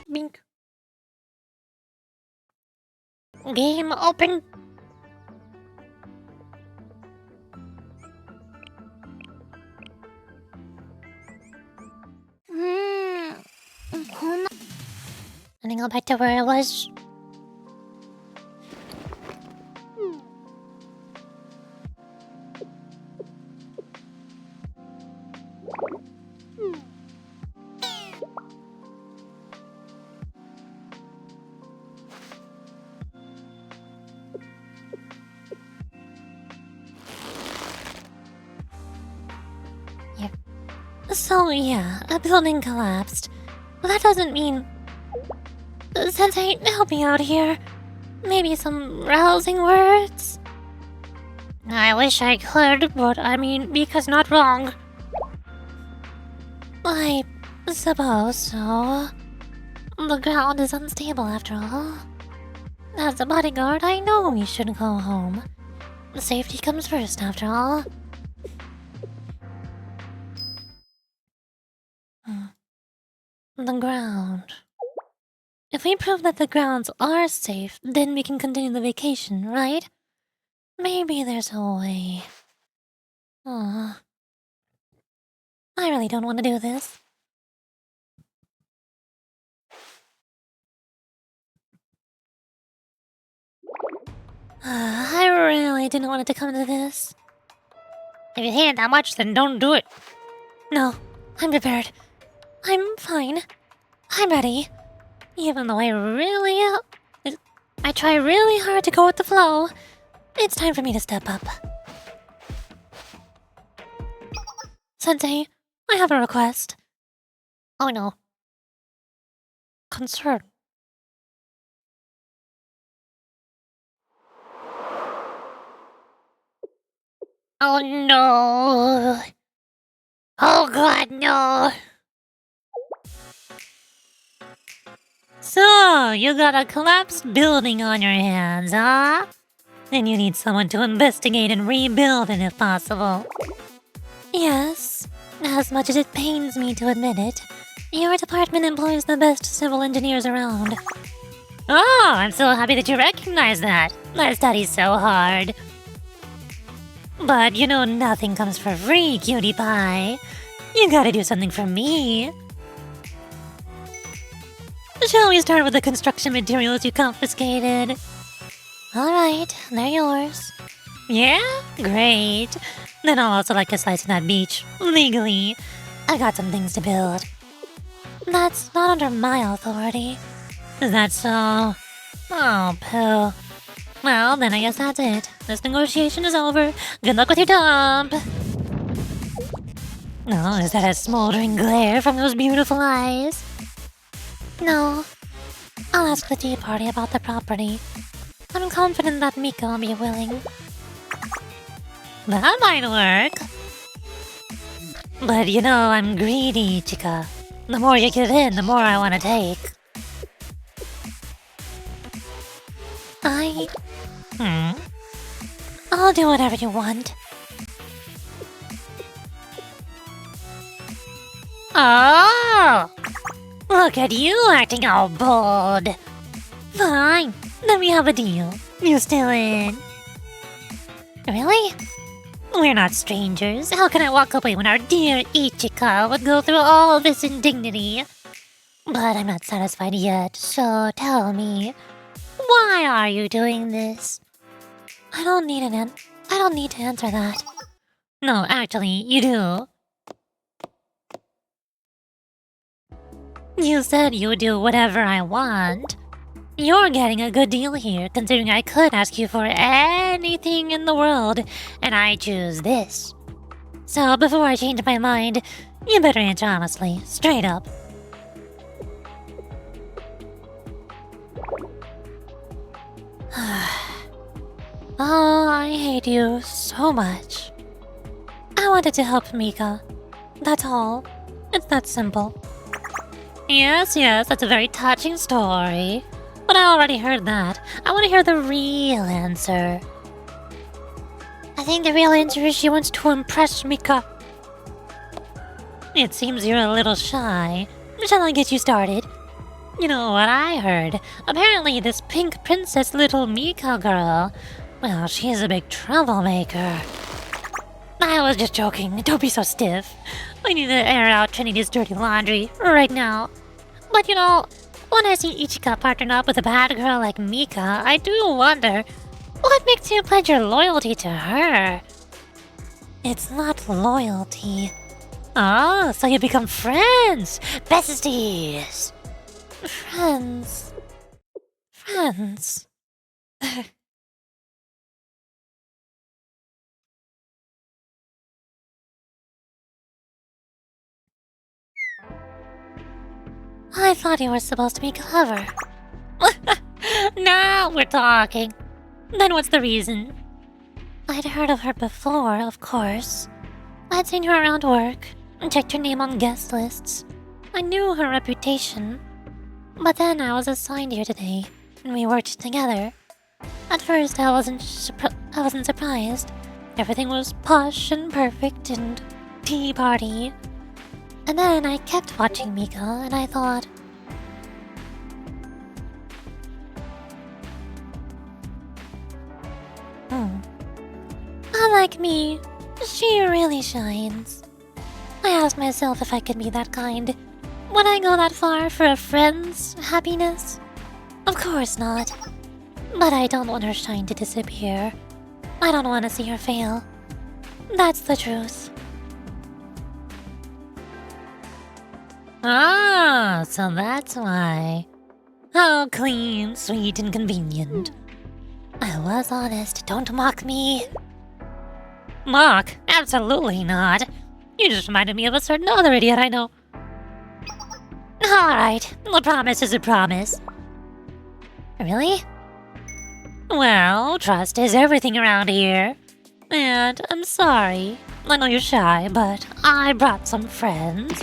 Bink. Game open. Let me go back to where I was. So yeah, a building collapsed. That doesn't mean... Sensei, help me out here. Maybe some rousing words? I wish I could, but I mean, Mika's not wrong. I suppose so. The ground is unstable after all. As a bodyguard, I know we should go home. Safety comes first after all. The ground. If we prove that the grounds are safe, then we can continue the vacation, right? Maybe there's a way. Aw. I really don't want to do this. I really didn't want it to come to this. If you hate it that much, then don't do it. No, I'm prepared. I'm fine. I'm ready. Even though I try really hard to go with the flow, it's time for me to step up. Sensei, I have a request. Oh no. Concern. Oh no. Oh god, no. So, you got a collapsed building on your hands, huh? And you need someone to investigate and rebuild it if possible. Yes, as much as it pains me to admit it, your department employs the best civil engineers around. Oh, I'm so happy that you recognize that. I study so hard. But you know nothing comes for free, cutie pie. You gotta do something for me. Shall we start with the construction materials you confiscated? Alright, they're yours. Yeah? Great. Then I'll also like a slice of that beach. Legally. I got some things to build. That's not under my authority. Is that so? Oh, poo. Well, then I guess that's it. This negotiation is over. Good luck with your dump! Oh, is that a smoldering glare from those beautiful eyes? No. I'll ask the tea party about the property. I'm confident that Mika will be willing. That might work. But you know, I'm greedy, Chica. The more you give in, the more I want to take. I'll do whatever you want. Oh! Look at you acting all bold. Fine, then we have a deal. You still in? Really? We're not strangers. How can I walk away when our dear Ichika would go through all this indignity? But I'm not satisfied yet, so tell me, why are you doing this? I don't need to answer that. No, actually, you do. You said you would do whatever I want. You're getting a good deal here, considering I could ask you for anything in the world, and I choose this. So before I change my mind, you better answer honestly, straight up. Oh, I hate you so much. I wanted to help Mika. That's all. It's that simple. Yes, that's a very touching story. But I already heard that. I want to hear the real answer. I think the real answer is she wants to impress Mika. It seems you're a little shy. Shall I get you started? You know what I heard? Apparently this pink princess little Mika girl, well, she's a big troublemaker. I was just joking. Don't be so stiff. I need to air out Trinity's dirty laundry right now. But you know, when I see Ichika partnered up with a bad girl like Mika, I do wonder, what makes you pledge your loyalty to her? It's not loyalty. Oh, so you become friends! Besties! Friends. I thought you were supposed to be clever. Now we're talking. Then what's the reason? I'd heard of her before, of course. I'd seen her around work and checked her name on guest lists. I knew her reputation. But then I was assigned here today, and we worked together. At first, I wasn't surprised. Everything was posh and perfect and tea party. And then I kept watching Mika, and I thought, unlike me, she really shines. I asked myself if I could be that kind. Would I go that far for a friend's happiness? Of course not. But I don't want her shine to disappear. I don't want to see her fail. That's the truth. Ah, so that's why. How clean, sweet, and convenient. I was honest. Don't mock me. Mock? Absolutely not. You just reminded me of a certain other idiot I know. Alright, a promise is a promise. Really? Well, trust is everything around here. And I'm sorry. I know you're shy, but I brought some friends.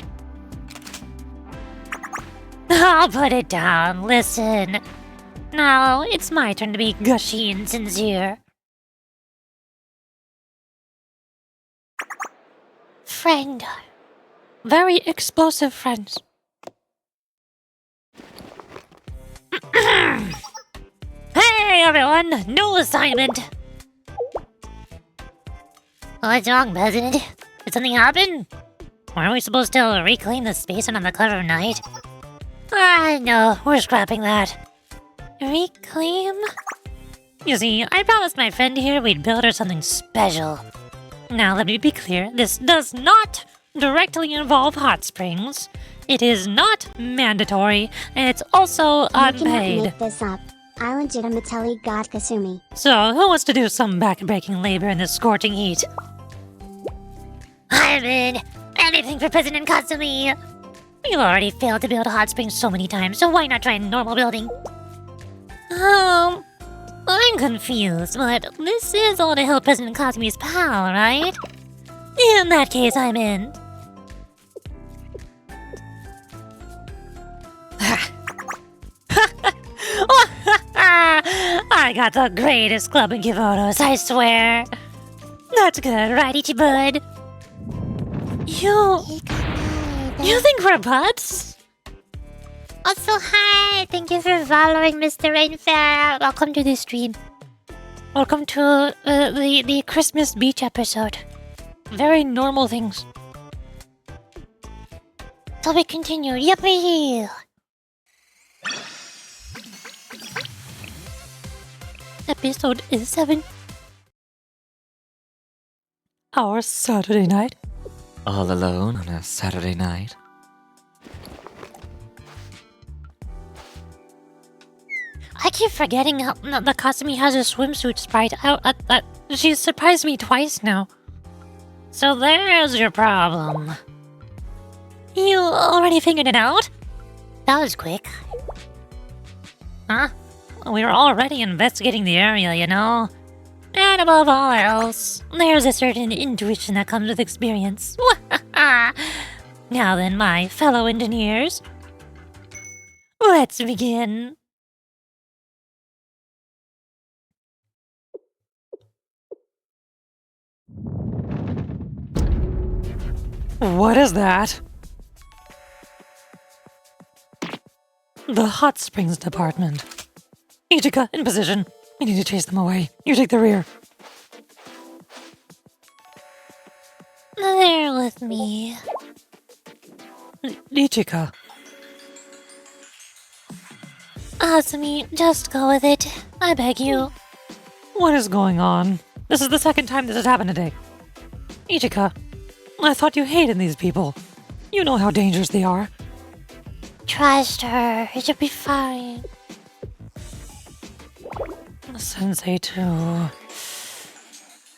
I'll put it down, listen. Now, it's my turn to be gushy and sincere. Friend. Very explosive friends. Hey everyone, new assignment! What's wrong, President? Did something happen? Weren't we supposed to reclaim the space on the clever night? No, we're scrapping that. Reclaim? You see, I promised my friend here we'd build her something special. Now let me be clear, this does not directly involve hot springs. It is not mandatory, and it's also You cannot unpaid. make this up. I legitimately got Kasumi. So, who wants to do some back-breaking labor in this scorching heat? I'm in! Anything for President Katsumi! You've already failed to build a hot spring so many times, so why not try a normal building? I'm confused, but this is all to help President Kasumi's pal, right? In that case, I'm in. I got the greatest club in Kivotos, I swear. That's good, right, Ichibud? You think we're butts? Also, hi! Thank you for following Mr. Rainfair. Welcome to the stream. Welcome to the Christmas beach episode. Very normal things. So we continue. Yippee! Episode 7. Our Saturday night. All alone on a Saturday night. I keep forgetting that Kasumi has a swimsuit sprite. She's surprised me twice now. So there's your problem. You already figured it out? That was quick. Huh? We were already investigating the area, you know? And above all else, there's a certain intuition that comes with experience. Now then, my fellow engineers, let's begin. What is that? The hot springs department. Ichika, in position. We need to chase them away. You take the rear. They're with me. Ichika. Asumi, just go with it. I beg you. What is going on? This is the second time this has happened today. Ichika, I thought you hated these people. You know how dangerous they are. Trust her. It should be fine. Sensei too.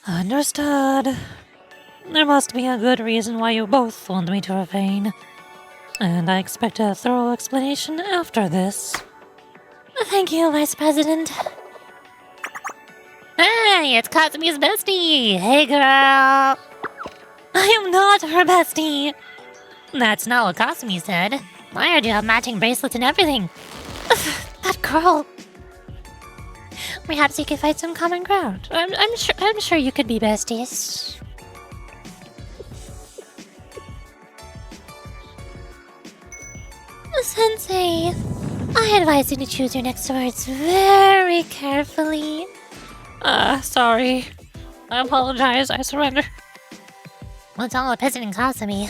Understood. There must be a good reason why you both want me to refrain. And I expect a thorough explanation after this. Thank you, Vice President. Hey, it's Katsumi's bestie. Hey, girl. I am not her bestie. That's not what Kasumi said. I heard you have matching bracelets and everything. That girl. Perhaps you could find some common ground. I'm sure you could be besties. Sensei, I advise you to choose your next words very carefully. Sorry. I apologize. I surrender. What's all the pissing in Kasumi?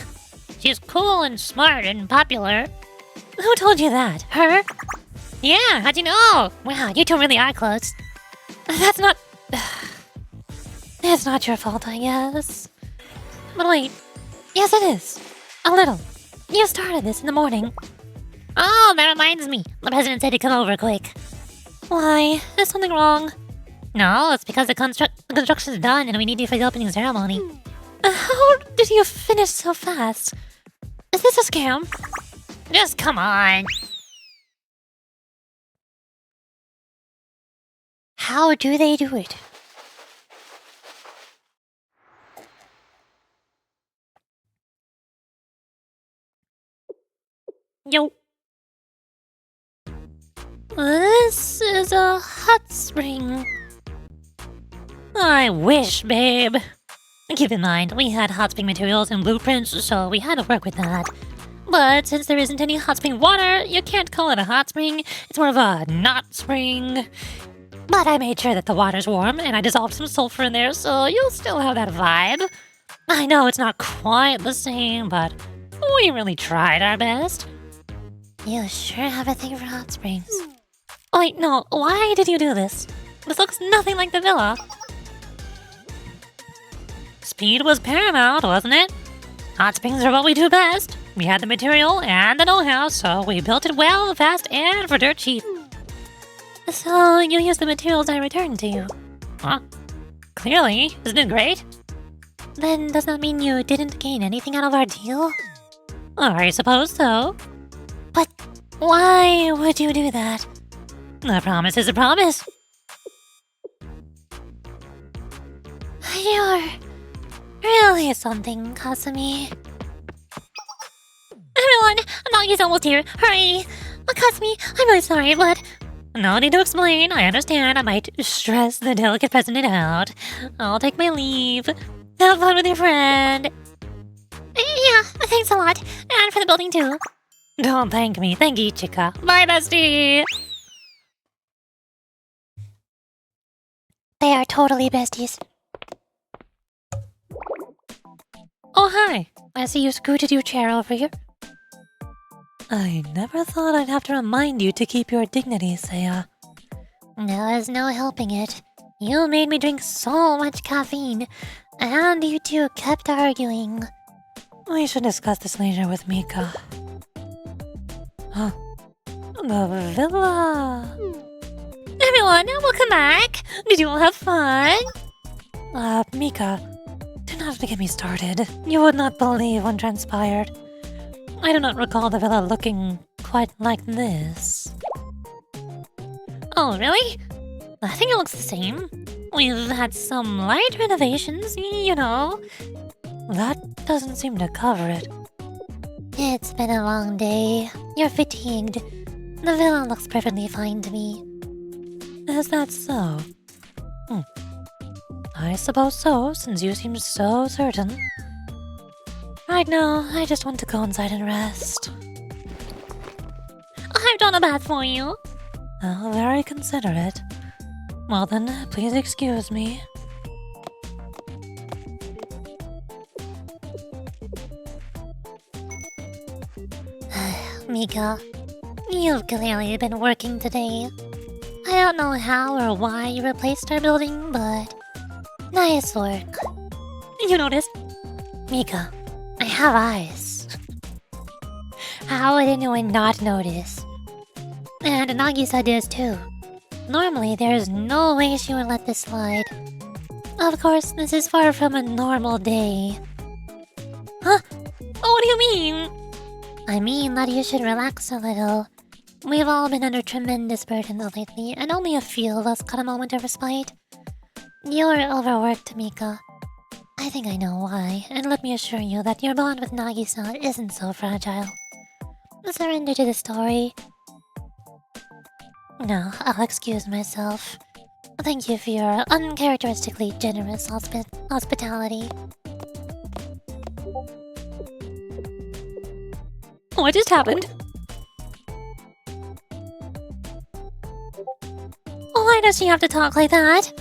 She's cool and smart and popular. Who told you that? Her? Yeah, how'd you know? Wow, you two really are close. That's not... It's not your fault, I guess. But wait. Yes, it is. A little. You started this in the morning. Oh, that reminds me. The president said to come over quick. Why? Is something wrong? No, it's because the construction's done and we need you for the opening ceremony. How did you finish so fast? Is this a scam? Just come on. How do they do it? Yo. This is a hot spring. I wish, babe. Keep in mind, we had hot spring materials and blueprints, so we had to work with that. But since there isn't any hot spring water, you can't call it a hot spring. It's more of a not spring. But I made sure that the water's warm, and I dissolved some sulfur in there, so you'll still have that vibe. I know it's not quite the same, but we really tried our best. You sure have a thing for hot springs. Oh, wait, no, why did you do this? This looks nothing like the villa. Speed was paramount, wasn't it? Hot springs are what we do best. We had the material and the know-how, so we built it well, fast, and for dirt cheap. So you used the materials I returned to you? Huh? Clearly. Isn't it great? Then does that mean you didn't gain anything out of our deal? I suppose so. But why would you do that? A promise is a promise. You're really something, Kasumi. Everyone, Nagi's almost here. Hurry! Kasumi, I'm really sorry, but... No need to explain. I understand. I might stress the delicate president out. I'll take my leave. Have fun with your friend. Yeah, thanks a lot. And for the building, too. Don't thank me. Thank Ichika. Bye, bestie! They are totally besties. Oh, hi. I see you scooted your chair over here. I never thought I'd have to remind you to keep your dignity, Seiya. There is no helping it. You made me drink so much caffeine, and you two kept arguing. We should discuss this later with Mika. Huh. The villa. Everyone, welcome back! Did you all have fun? Mika, do not get me started. You would not believe what transpired. I do not recall the villa looking quite like this. Oh, really? I think it looks the same. We've had some light renovations, you know. That doesn't seem to cover it. It's been a long day. You're fatigued. The villa looks perfectly fine to me. Is that so? I suppose so, since you seem so certain. Right now, I just want to go inside and rest. I've done a bath for you. Oh, very considerate. Well then, please excuse me. Mika, you've clearly been working today. I don't know how or why you replaced our building, but nice work. You noticed? Mika, I have eyes. How would anyone not notice? And Nagisa does too. Normally, there's no way she would let this slide. Of course, this is far from a normal day. Huh? Oh, what do you mean? I mean that you should relax a little. We've all been under tremendous burdens lately, and only a few of us got a moment of respite. You're overworked, Mika. I think I know why, and let me assure you that your bond with Nagisa isn't so fragile. Surrender to the story. No, I'll excuse myself. Thank you for your uncharacteristically generous hospitality. What just happened? Why does she have to talk like that?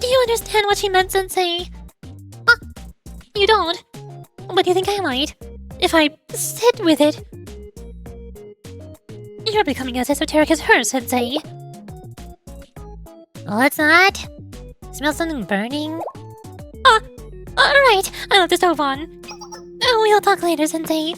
Do you understand what she meant, Sensei? You don't? But you think I might? If I sit with it? You're becoming as esoteric as her, Sensei. What's that? Smell something burning? Right. I left the stove on. We'll talk later, Sensei.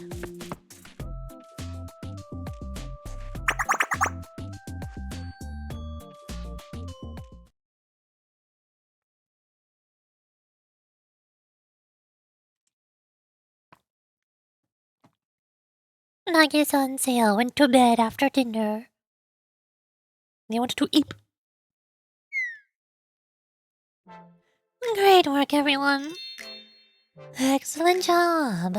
Nagisa and Seo went to bed after dinner. They wanted to eat. Great work, everyone. Excellent job.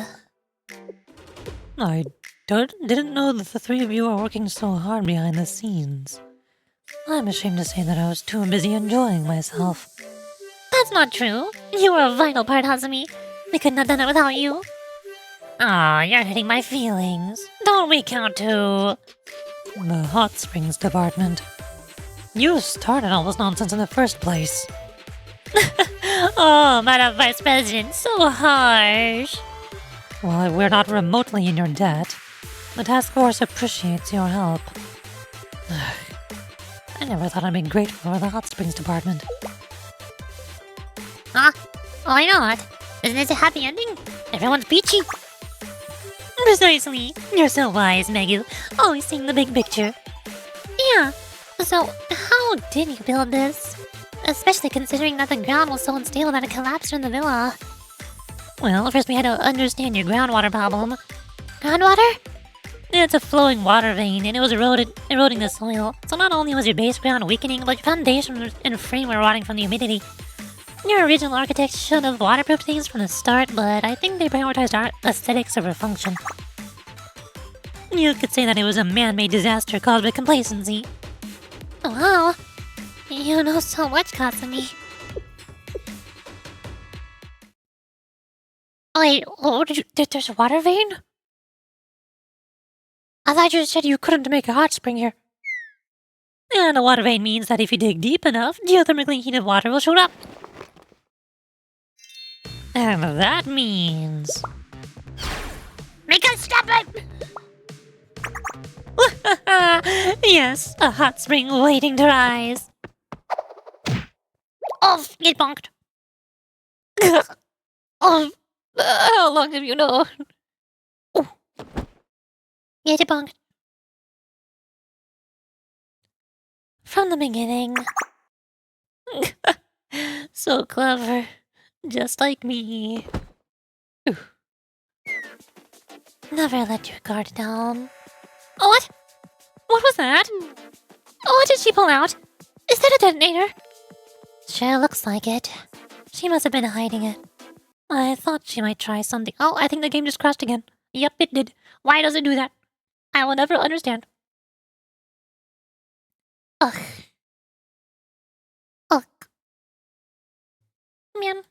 I didn't know that the three of you are working so hard behind the scenes. I'm ashamed to say that I was too busy enjoying myself. That's not true. You were a vital part, Hazumi. We couldn't have done it without you. Aw, you're hurting my feelings. Don't recount to... The hot springs department. You started all this nonsense in the first place. Oh, Madam Vice President, so harsh. While we're not remotely in your debt, the task force appreciates your help. I never thought I'd be grateful for the hot springs department. Huh? Why not? Isn't this a happy ending? Everyone's peachy. Precisely. You're so wise, Megu. Always seeing the big picture. Yeah. So, how did you build this? Especially considering that the ground was so unstable that it collapsed in the villa. Well, first we had to understand your groundwater problem. Groundwater? It's a flowing water vein, and it was eroding the soil. So not only was your base ground weakening, but your foundation and frame were rotting from the humidity. Your original architects should have waterproofed things from the start, but I think they prioritized art aesthetics over function. You could say that it was a man-made disaster caused by complacency. Wow, you know so much, Kasumi. Wait, what did you... There's a water vein? I thought you said you couldn't make a hot spring here. And a water vein means that if you dig deep enough, geothermically heated water will shoot up. And that means... Mika, stop it! Yes, a hot spring waiting to rise. Oh, get bonked. Oh, how long have you known? Get bonked. From the beginning. So clever. Just like me. Never let your guard down. Oh, what? What was that? Oh, what did she pull out? Is that a detonator? Sure looks like it. She must have been hiding it. I thought she might try something. Oh, I think the game just crashed again. Yep, it did. Why does it do that? I will never understand. Ugh. Ugh. Man.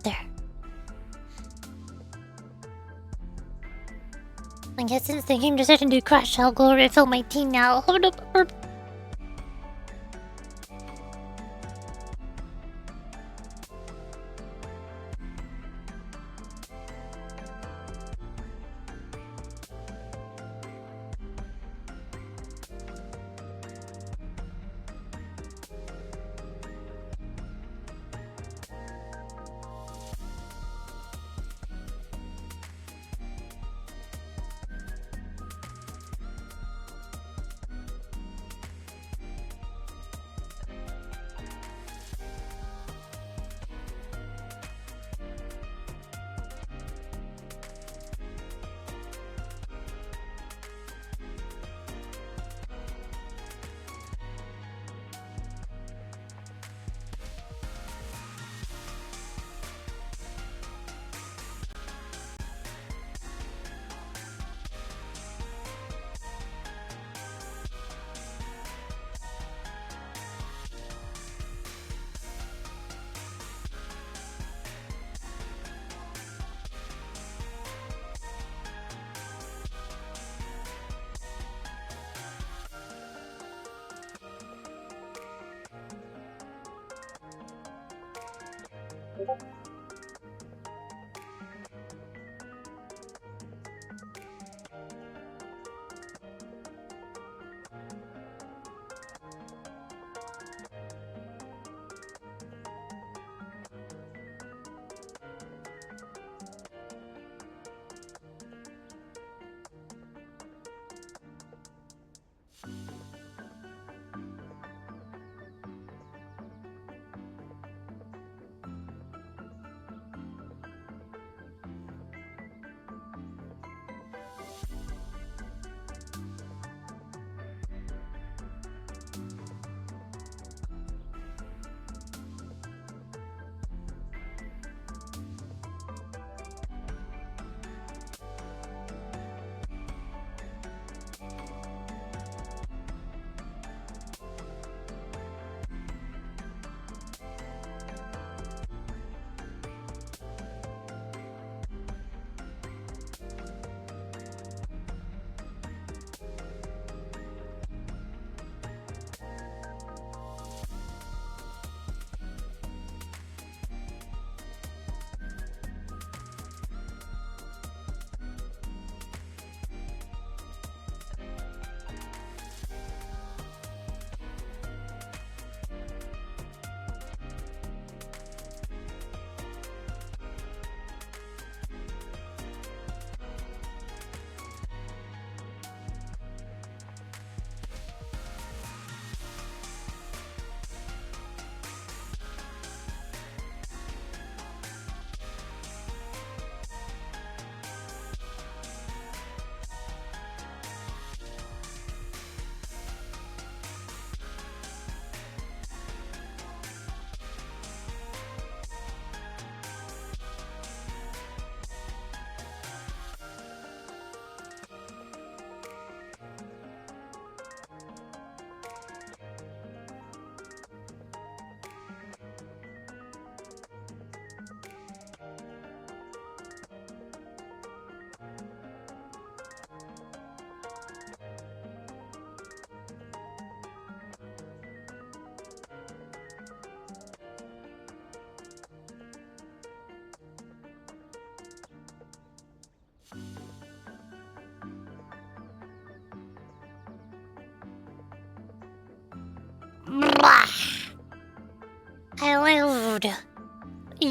There. I guess since the game decided to crash, I'll go refill my tea now. Hold up.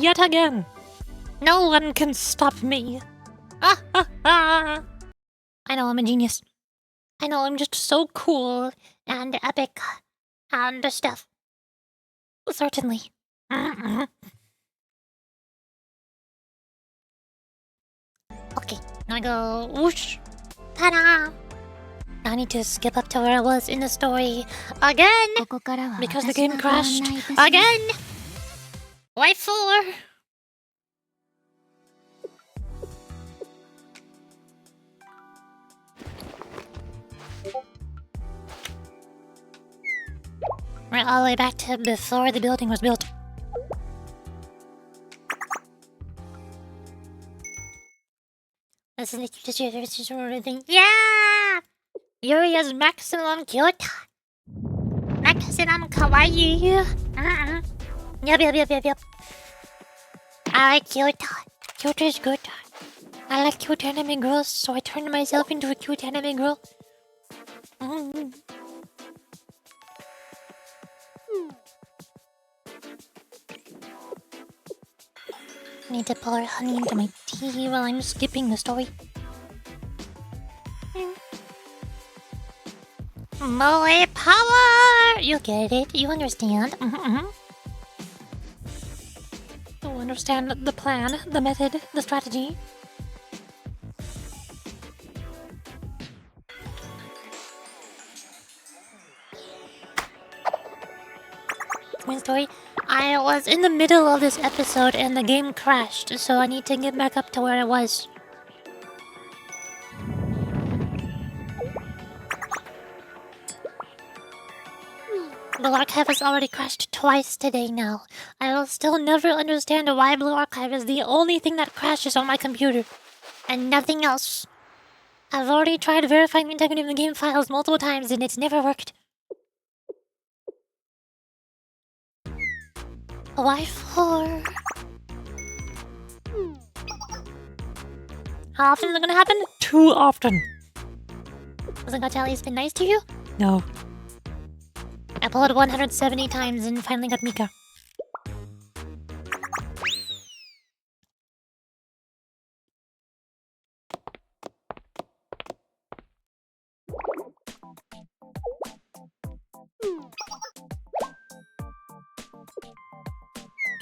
yet again. No one can stop me. Ah, ah, ah. I know I'm a genius. I know I'm just so cool and epic and stuff. Certainly. Okay, now I go whoosh. Ta-da! I need to skip up to where I was in the story again ここからは because the 私 game がご案 crashed 内いたします again. Why for? We're all the way back to before the building was built. This is the thing. Yeah! Yuria's maximum cute. Maximum kawaii. Yep. I like cute. Cute is good. I like cute anime girls, so I turned myself into a cute anime girl. I need to pour honey into my tea while I'm skipping the story. Moe power! You get it. You understand. You understand the plan, the method, the strategy. My story. I was in the middle of this episode and the game crashed, so I need to get back up to where I was. Blue Archive has already crashed twice today now. I will still never understand why Blue Archive is the only thing that crashes on my computer. And nothing else. I've already tried verifying the integrity of the game files multiple times and it's never worked. Why for? How often is it gonna happen? Too often. Hasn't Gacha at least been nice to you? No. I pulled 170 times and finally got Mika.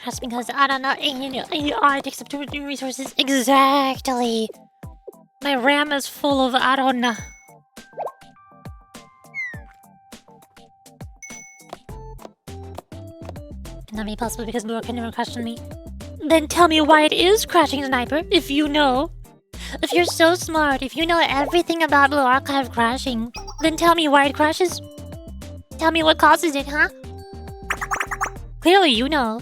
That's because I don't know. AI takes up too many resources. Exactly. My RAM is full of I don't know. Cannot be possible because Blue can never question me. Then tell me why it is crashing, Sniper, if you know. If you're so smart, if you know everything about Blue Archive crashing, then tell me why it crashes. Tell me what causes it, huh? Clearly you know.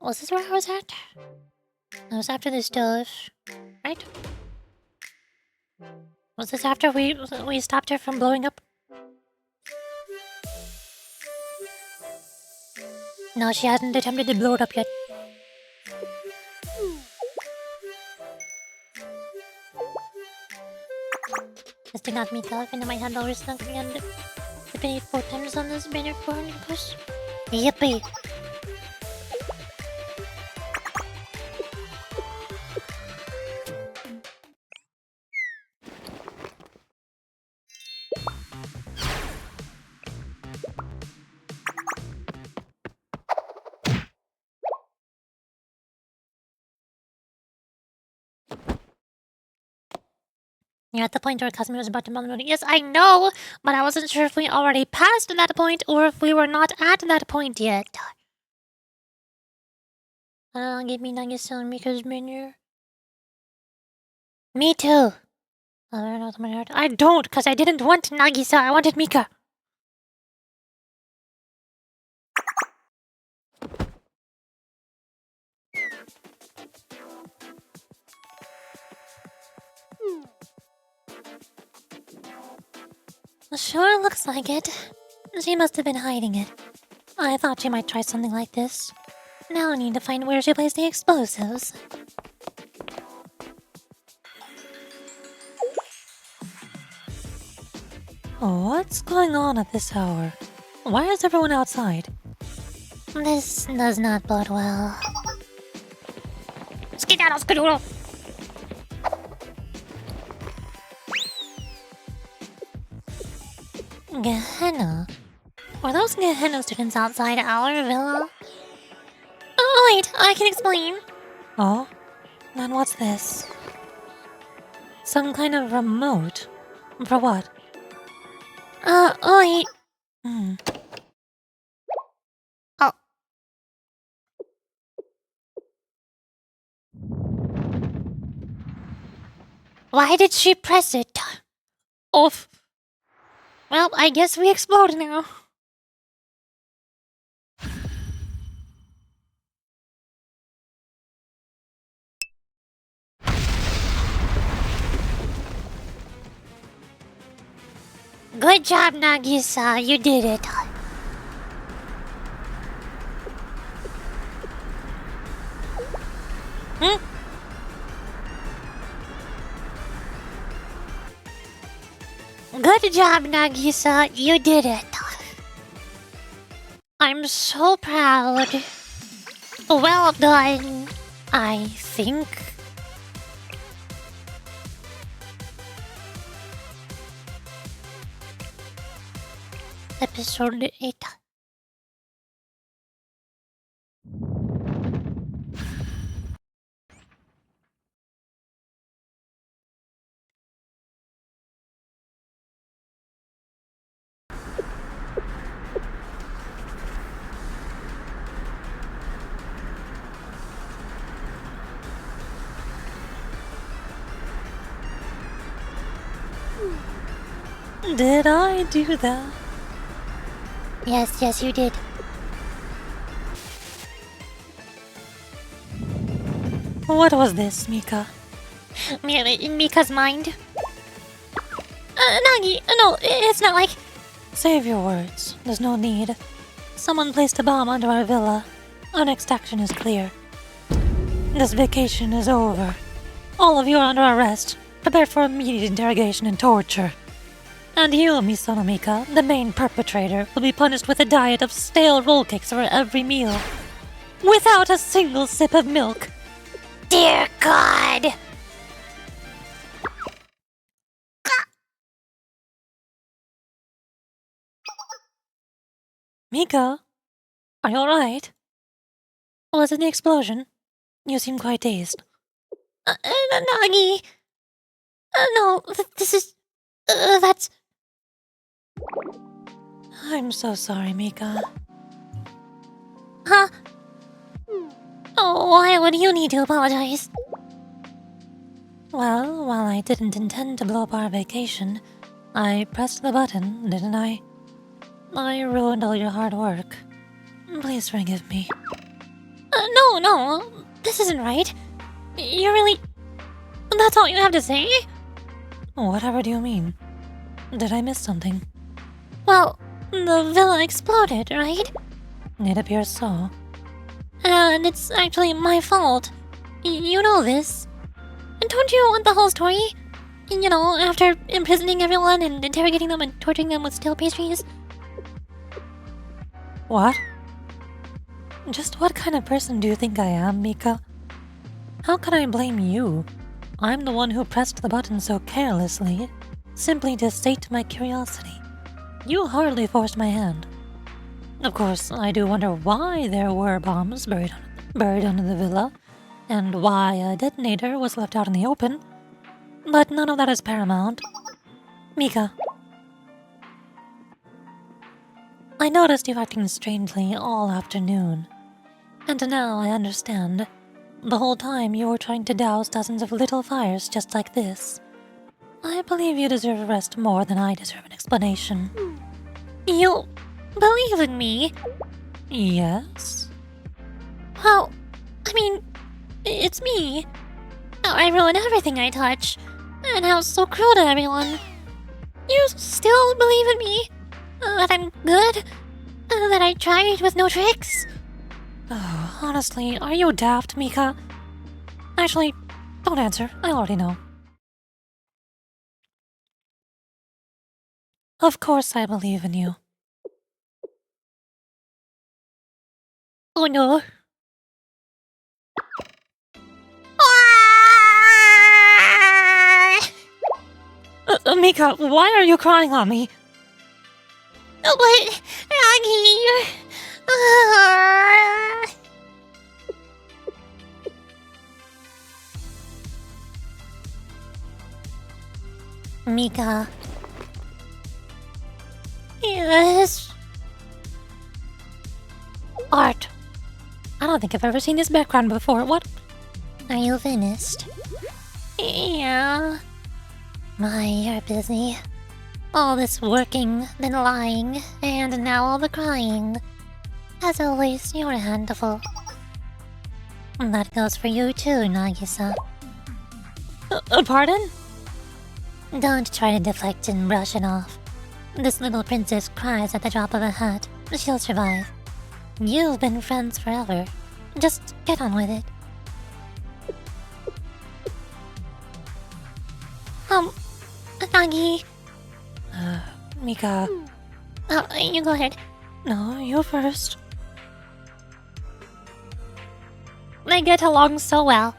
Was this where I was at? It was after the stove, right? Was this after we stopped her from blowing up? No, she hadn't attempted to blow it up yet. This did not meet the in my hand already sunk and depending 4 times on this banner 400 push. Yippee! You're at the point where Casimir was about to mom. Yes, I know, but I wasn't sure if we already passed that point or if we were not at that point yet. Give me Nagisa and Mika's menu. Me too. I don't, because I didn't want Nagisa, I wanted Mika. Sure looks like it. She must have been hiding it. I thought she might try something like this. Now I need to find where she placed the explosives. What's going on at this hour? Why is everyone outside? This does not bode well. Skedaddle, skedoodle. Gehenna? Were those Gehenna students outside our villa? Oh, wait, I can explain. Oh? Then what's this? Some kind of remote? For what? Wait. Hmm. Oh. Why did she press it? Oof. Well, I guess we explode now. Good job, Nagisa. You did it. Good job, Nagisa. You did it. I'm so proud. Well done, I think. Episode 8. Did I do that? Yes, you did. What was this, Mika? Mika's mind. Nagi, no, it's not like... Save your words. There's no need. Someone placed a bomb under our villa. Our next action is clear. This vacation is over. All of you are under arrest. Prepare for immediate interrogation and torture. And you, Misono Mika, the main perpetrator, will be punished with a diet of stale roll cakes for every meal. Without a single sip of milk. Dear God! Mika, are you alright? Was it the explosion? You seem quite dazed. Nagi... no, this is... that's... I'm so sorry, Mika. Huh? Oh, why would you need to apologize? Well, while I didn't intend to blow up our vacation, I pressed the button, didn't I? I ruined all your hard work. Please forgive me. No, this isn't right. You really... That's all you have to say? Whatever do you mean? Did I miss something? Well, the villa exploded, right? It appears so. And it's actually my fault. You know this. And don't you want the whole story? You know, after imprisoning everyone and interrogating them and torturing them with stale pastries? What? Just what kind of person do you think I am, Mika? How can I blame you? I'm the one who pressed the button so carelessly, simply to sate my curiosity. You hardly forced my hand. Of course, I do wonder why there were bombs buried under the villa, and why a detonator was left out in the open, but none of that is paramount. Mika, I noticed you acting strangely all afternoon, and now I understand. The whole time you were trying to douse dozens of little fires just like this. I believe you deserve rest more than I deserve an explanation. You believe in me? Yes? Well, I mean, it's me. How I ruin everything I touch, and how it's so cruel to everyone. You still believe in me? That I'm good? That I tried with no tricks? Oh, Honestly, are you daft, Mika? Actually, don't answer. I already know. Of course I believe in you. Oh no. Mika, why are you crying on me? But, Nagi, Mika, yes. Art. I don't think I've ever seen this background before. What? are you finished? Yeah. My, you're busy. All this working, then lying, and now all the crying. As always, you're a handful. That goes for you too, Nagisa. Pardon? Don't try to deflect and brush it off. This little princess cries at the drop of a hat. She'll survive. You've been friends forever. Just get on with it. Nagi. Mika. Oh, you go ahead. No, you first. They get along so well.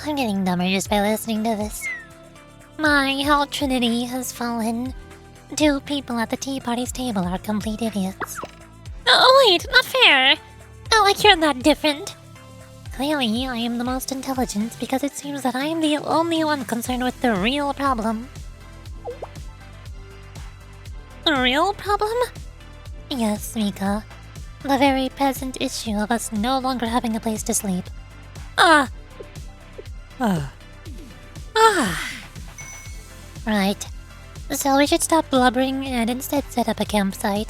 I'm getting dumber just by listening to this. My whole trinity has fallen. 2 people at the tea party's table are complete idiots. Oh, wait, not fair. Not like you're that different. Clearly, I am the most intelligent because it seems that I am the only one concerned with the real problem. A real problem? Yes, Mika. The very present issue of us no longer having a place to sleep. Ah. Right. So we should stop blubbering and instead set up a campsite.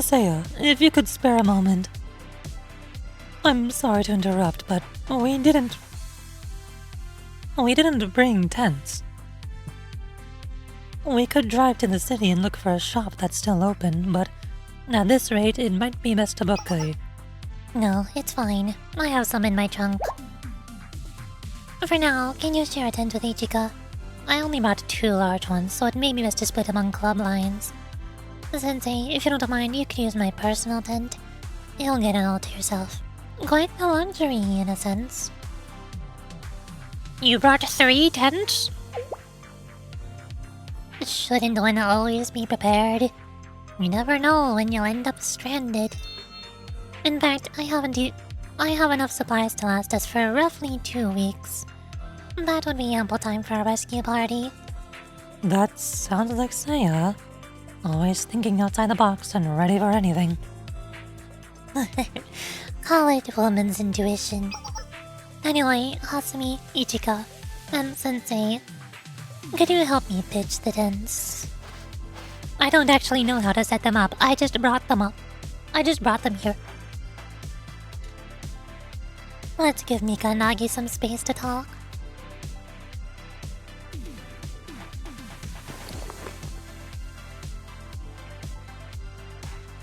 Saya, if you could spare a moment. I'm sorry to interrupt, but we didn't bring tents. We could drive to the city and look for a shop that's still open, but at this rate, it might be best to book a... No, it's fine. I have some in my trunk. For now, can you share a tent with Ichika? I only brought 2 large ones, so it may be best to split among club lines. Sensei, if you don't mind, you could use my personal tent. You'll get it all to yourself. Quite the luxury, in a sense. You brought 3 tents? Shouldn't one always be prepared? You never know when you'll end up stranded. In fact, I have enough supplies to last us for roughly 2 weeks. That would be ample time for a rescue party. That sounds like Saya. Always thinking outside the box and ready for anything. Call it woman's intuition. Anyway, Hasumi, Ichika, and Sensei, could you help me pitch the tents? I don't actually know how to set them up. I just brought them up. I just brought them here. Let's give Mika and Nagi some space to talk.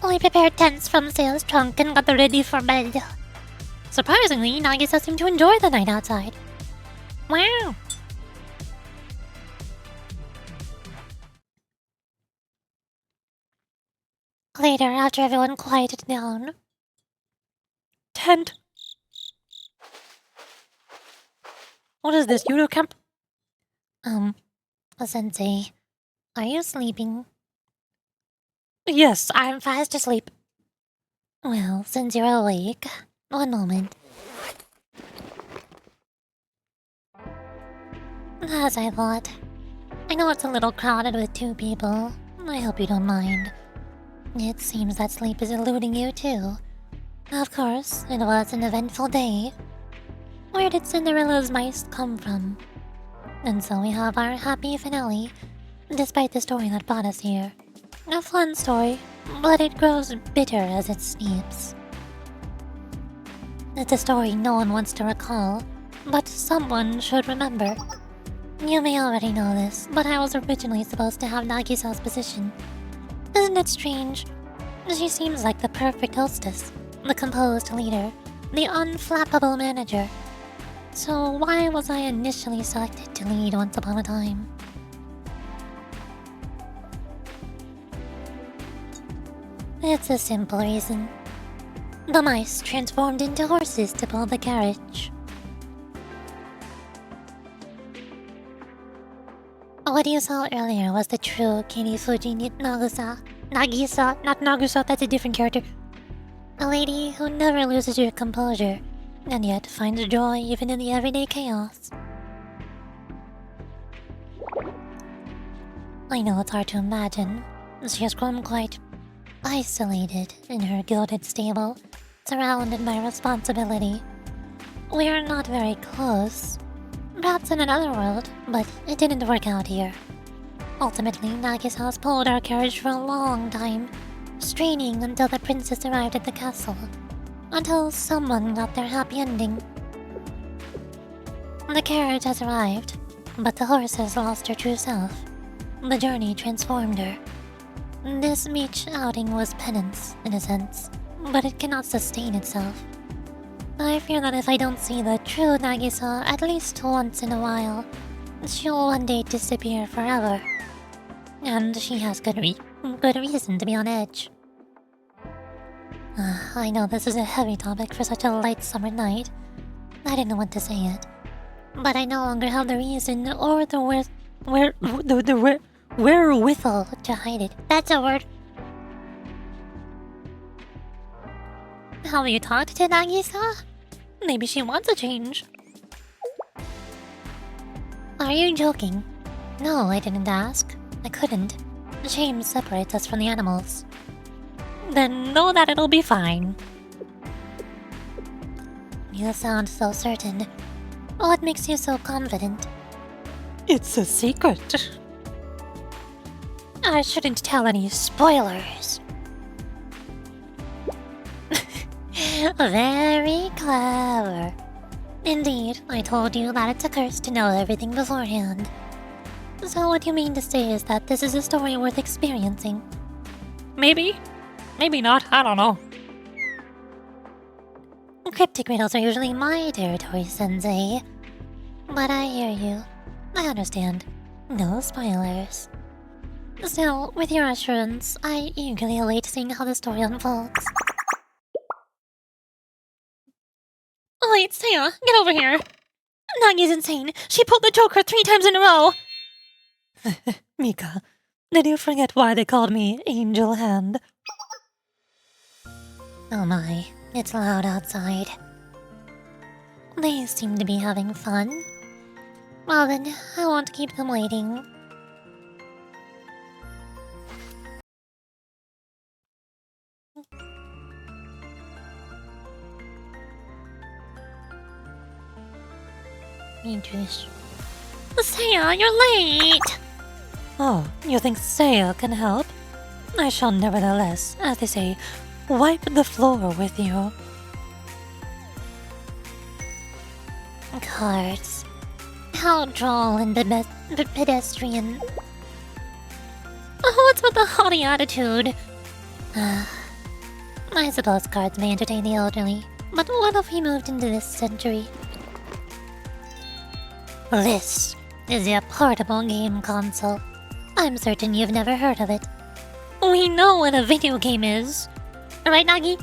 We prepared tents from Saya's trunk and got them ready for bed. Surprisingly, Nagisa seemed to enjoy the night outside. Wow! Later, after everyone quieted down. Tent? What is this, Yudo camp? Sensei, are you sleeping? Yes, I'm fast asleep. Well, since you're awake, one moment. As I thought. I know it's a little crowded with 2 people. I hope you don't mind. It seems that sleep is eluding you too. Of course, it was an eventful day. Where did Cinderella's mice come from? And so we have our happy finale, despite the story that brought us here. A fun story, but it grows bitter as it steeps. It's a story no one wants to recall, but someone should remember. You may already know this, but I was originally supposed to have Nagisa's position. Isn't it strange? She seems like the perfect hostess, the composed leader, the unflappable manager. So why was I initially selected to lead once upon a time? It's a simple reason. The mice transformed into horses to pull the carriage. What you saw earlier was the true Kinifuji Nagisa, not Nagusa, that's a different character. A lady who never loses her composure, and yet finds joy even in the everyday chaos. I know it's hard to imagine. She has grown quite isolated in her gilded stable, surrounded by responsibility. We are not very close. Perhaps in another world, but it didn't work out here. Ultimately, Nagisa's pulled our carriage for a long time, straining until the princess arrived at the castle. Until someone got their happy ending. The carriage has arrived, but the horse has lost her true self. The journey transformed her. This beach outing was penance, in a sense, but it cannot sustain itself. I fear that if I don't see the true Nagisa at least once in a while, she'll one day disappear forever. And she has good reason to be on edge. I know this is a heavy topic for such a light summer night. I didn't know what to say yet. But I no longer have the reason or the wherewithal to hide it. That's a word. Have you talked to Nagisa? Maybe she wants a change. Are you joking? No, I didn't ask. I couldn't. Shame separates us from the animals. Then know that it'll be fine. You sound so certain. What makes you so confident? It's a secret. I shouldn't tell any spoilers. Very clever. Indeed, I told you that it's a curse to know everything beforehand. So what you mean to say is that this is a story worth experiencing? Maybe. Maybe not, I don't know. Cryptic riddles are usually my territory, Sensei. But I hear you. I understand. No spoilers. Still, with your assurance, I eagerly await seeing how the story unfolds. Wait, Saya, get over here! Nagi's insane! She pulled the Joker 3 times in a row! Mika, did you forget why they called me Angel Hand? Oh my, it's loud outside. They seem to be having fun. Well then, I won't keep them waiting. Idris. Saya, you're late! Oh, you think Saya can help? I shall nevertheless, as they say, wipe the floor with you. Cards. How droll and pedestrian. What's with the haughty attitude? I suppose cards may entertain the elderly, but what if we moved into this century? This is a portable game console. I'm certain you've never heard of it. We know what a video game is. Right, Nagi?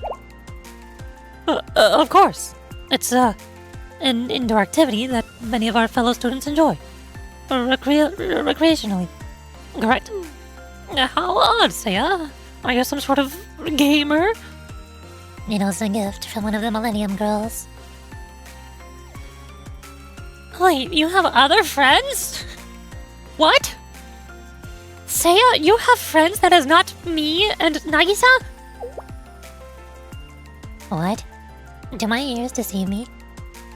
Of course. It's, an indoor activity that many of our fellow students enjoy. Recreationally. Correct? How odd, Saya. Are you some sort of gamer? It was a gift from one of the Millennium Girls. Wait, you have other friends? What? Saya, you have friends that is not me and Nagisa? What? Do my ears deceive me?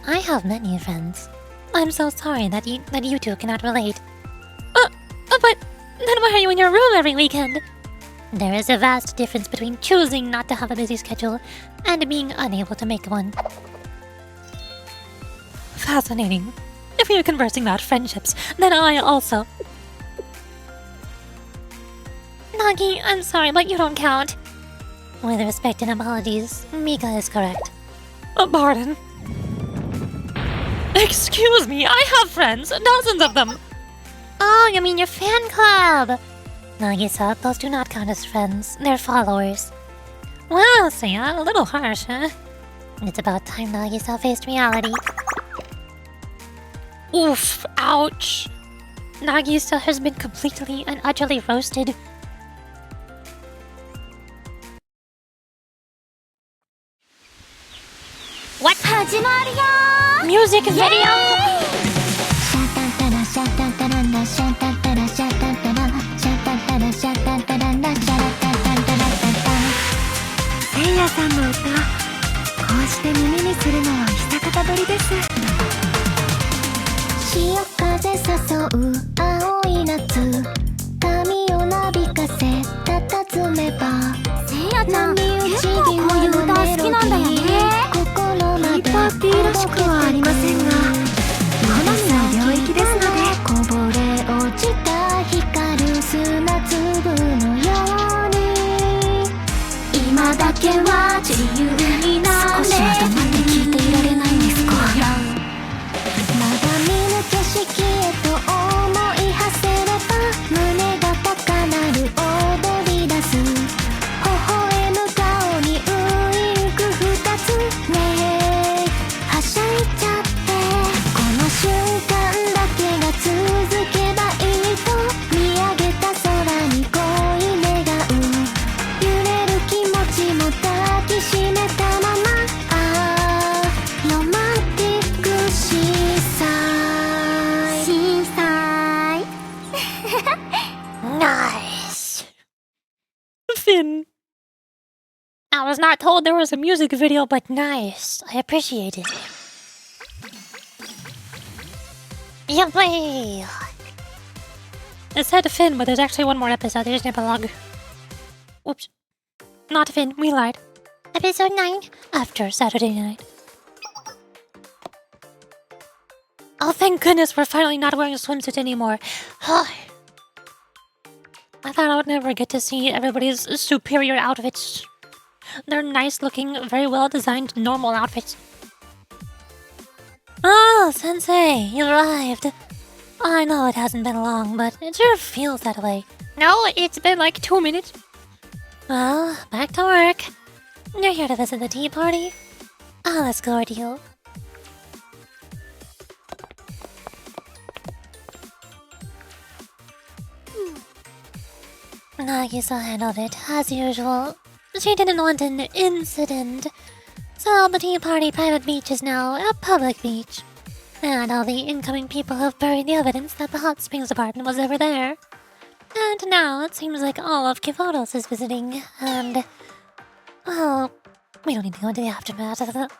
I have many friends. I'm so sorry that you two cannot relate. But then why are you in your room every weekend? There is a vast difference between choosing not to have a busy schedule and being unable to make one. Fascinating. If if we are conversing about friendships, then I also... Nagi, I'm sorry, but you don't count. With respect and apologies, Mika is correct. Pardon? Excuse me, I have friends, dozens of them. Oh, you mean your fan club? Nagisa, those do not count as friends. They're followers. Well, Seiya, a little harsh, huh? It's about time Nagisa faced reality. Oof, ouch. Nagisa has been completely and utterly roasted. What? 始まるよー Music video? シャタタラシャタタランダシャタタラシャタタラシャタタラシャタタランダシャタタタタラタタせいやさんの歌、こうして耳にするのは久方ぶりです。潮風誘う青い夏髪をなびかせ佇めばせいやちゃん結構こういう歌好きなんだよね。ハイパーティーらしくはありませんが、好みの領域ですので。こぼれ落ちた光る砂粒のように今だけは自由になれ。少しは黙って聞いていられないんですか。まだ見ぬ景色へと思い馳せれば胸が高鳴る踊り出す微笑む顔にウインク二つねえはしゃいちゃってこの瞬間だけが続けばいいと見上げた空に恋願う揺れる気持ちも抱きしめたままああロマンティックシーサイシーサイ Nice. Finn. I was not told there was a music video, but nice. I appreciate it. Yay! It said Finn, but there's actually one more episode. There's an epilogue. Oops. Not Finn, we lied. Episode 9. After Saturday night. Oh, thank goodness we're finally not wearing a swimsuit anymore. I thought I would never get to see everybody's superior outfits. They're nice looking, very well designed, normal outfits. Oh, Sensei, you arrived. I know it hasn't been long, but it sure feels that way. No, it's been like 2 minutes. Well, back to work. You're here to visit the tea party? I'll escort you. Nagisa handled it, as usual. She didn't want an incident. So the tea party private beach is now a public beach. And all the incoming people have buried the evidence that the hot springs department was ever there. And now it seems like all of Kivodos is visiting, and... well, we don't need to go into the aftermath of that.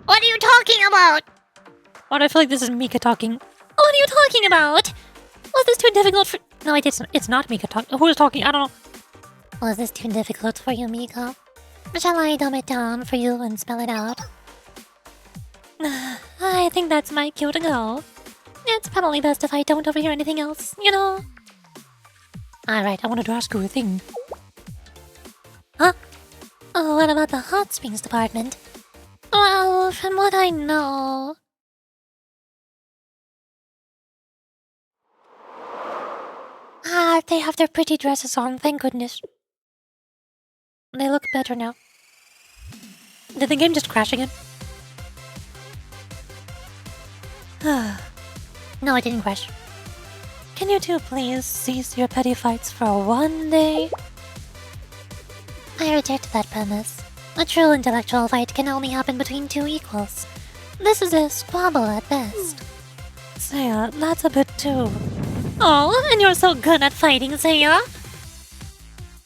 What are you talking about? Why do I feel like this is Mika talking? What are you talking about? Was this too difficult for... No, it's not Mika talking. Who is talking? I don't know. Was this too difficult for you, Mika? Shall I dumb it down for you and spell it out? I think that's my cue to go. It's probably best if I don't overhear anything else, you know? Alright, I wanted to ask you a thing. Huh? Oh, what about the hot springs department? Well, from what I know... they have their pretty dresses on, thank goodness. They look better now. Did the game just crash again? No, it didn't crash. Can you two please cease your petty fights for one day? I reject that premise. A true intellectual fight can only happen between two equals. This is a squabble at best. Seiya, that's a bit too... Oh, and you're so good at fighting, Seiya!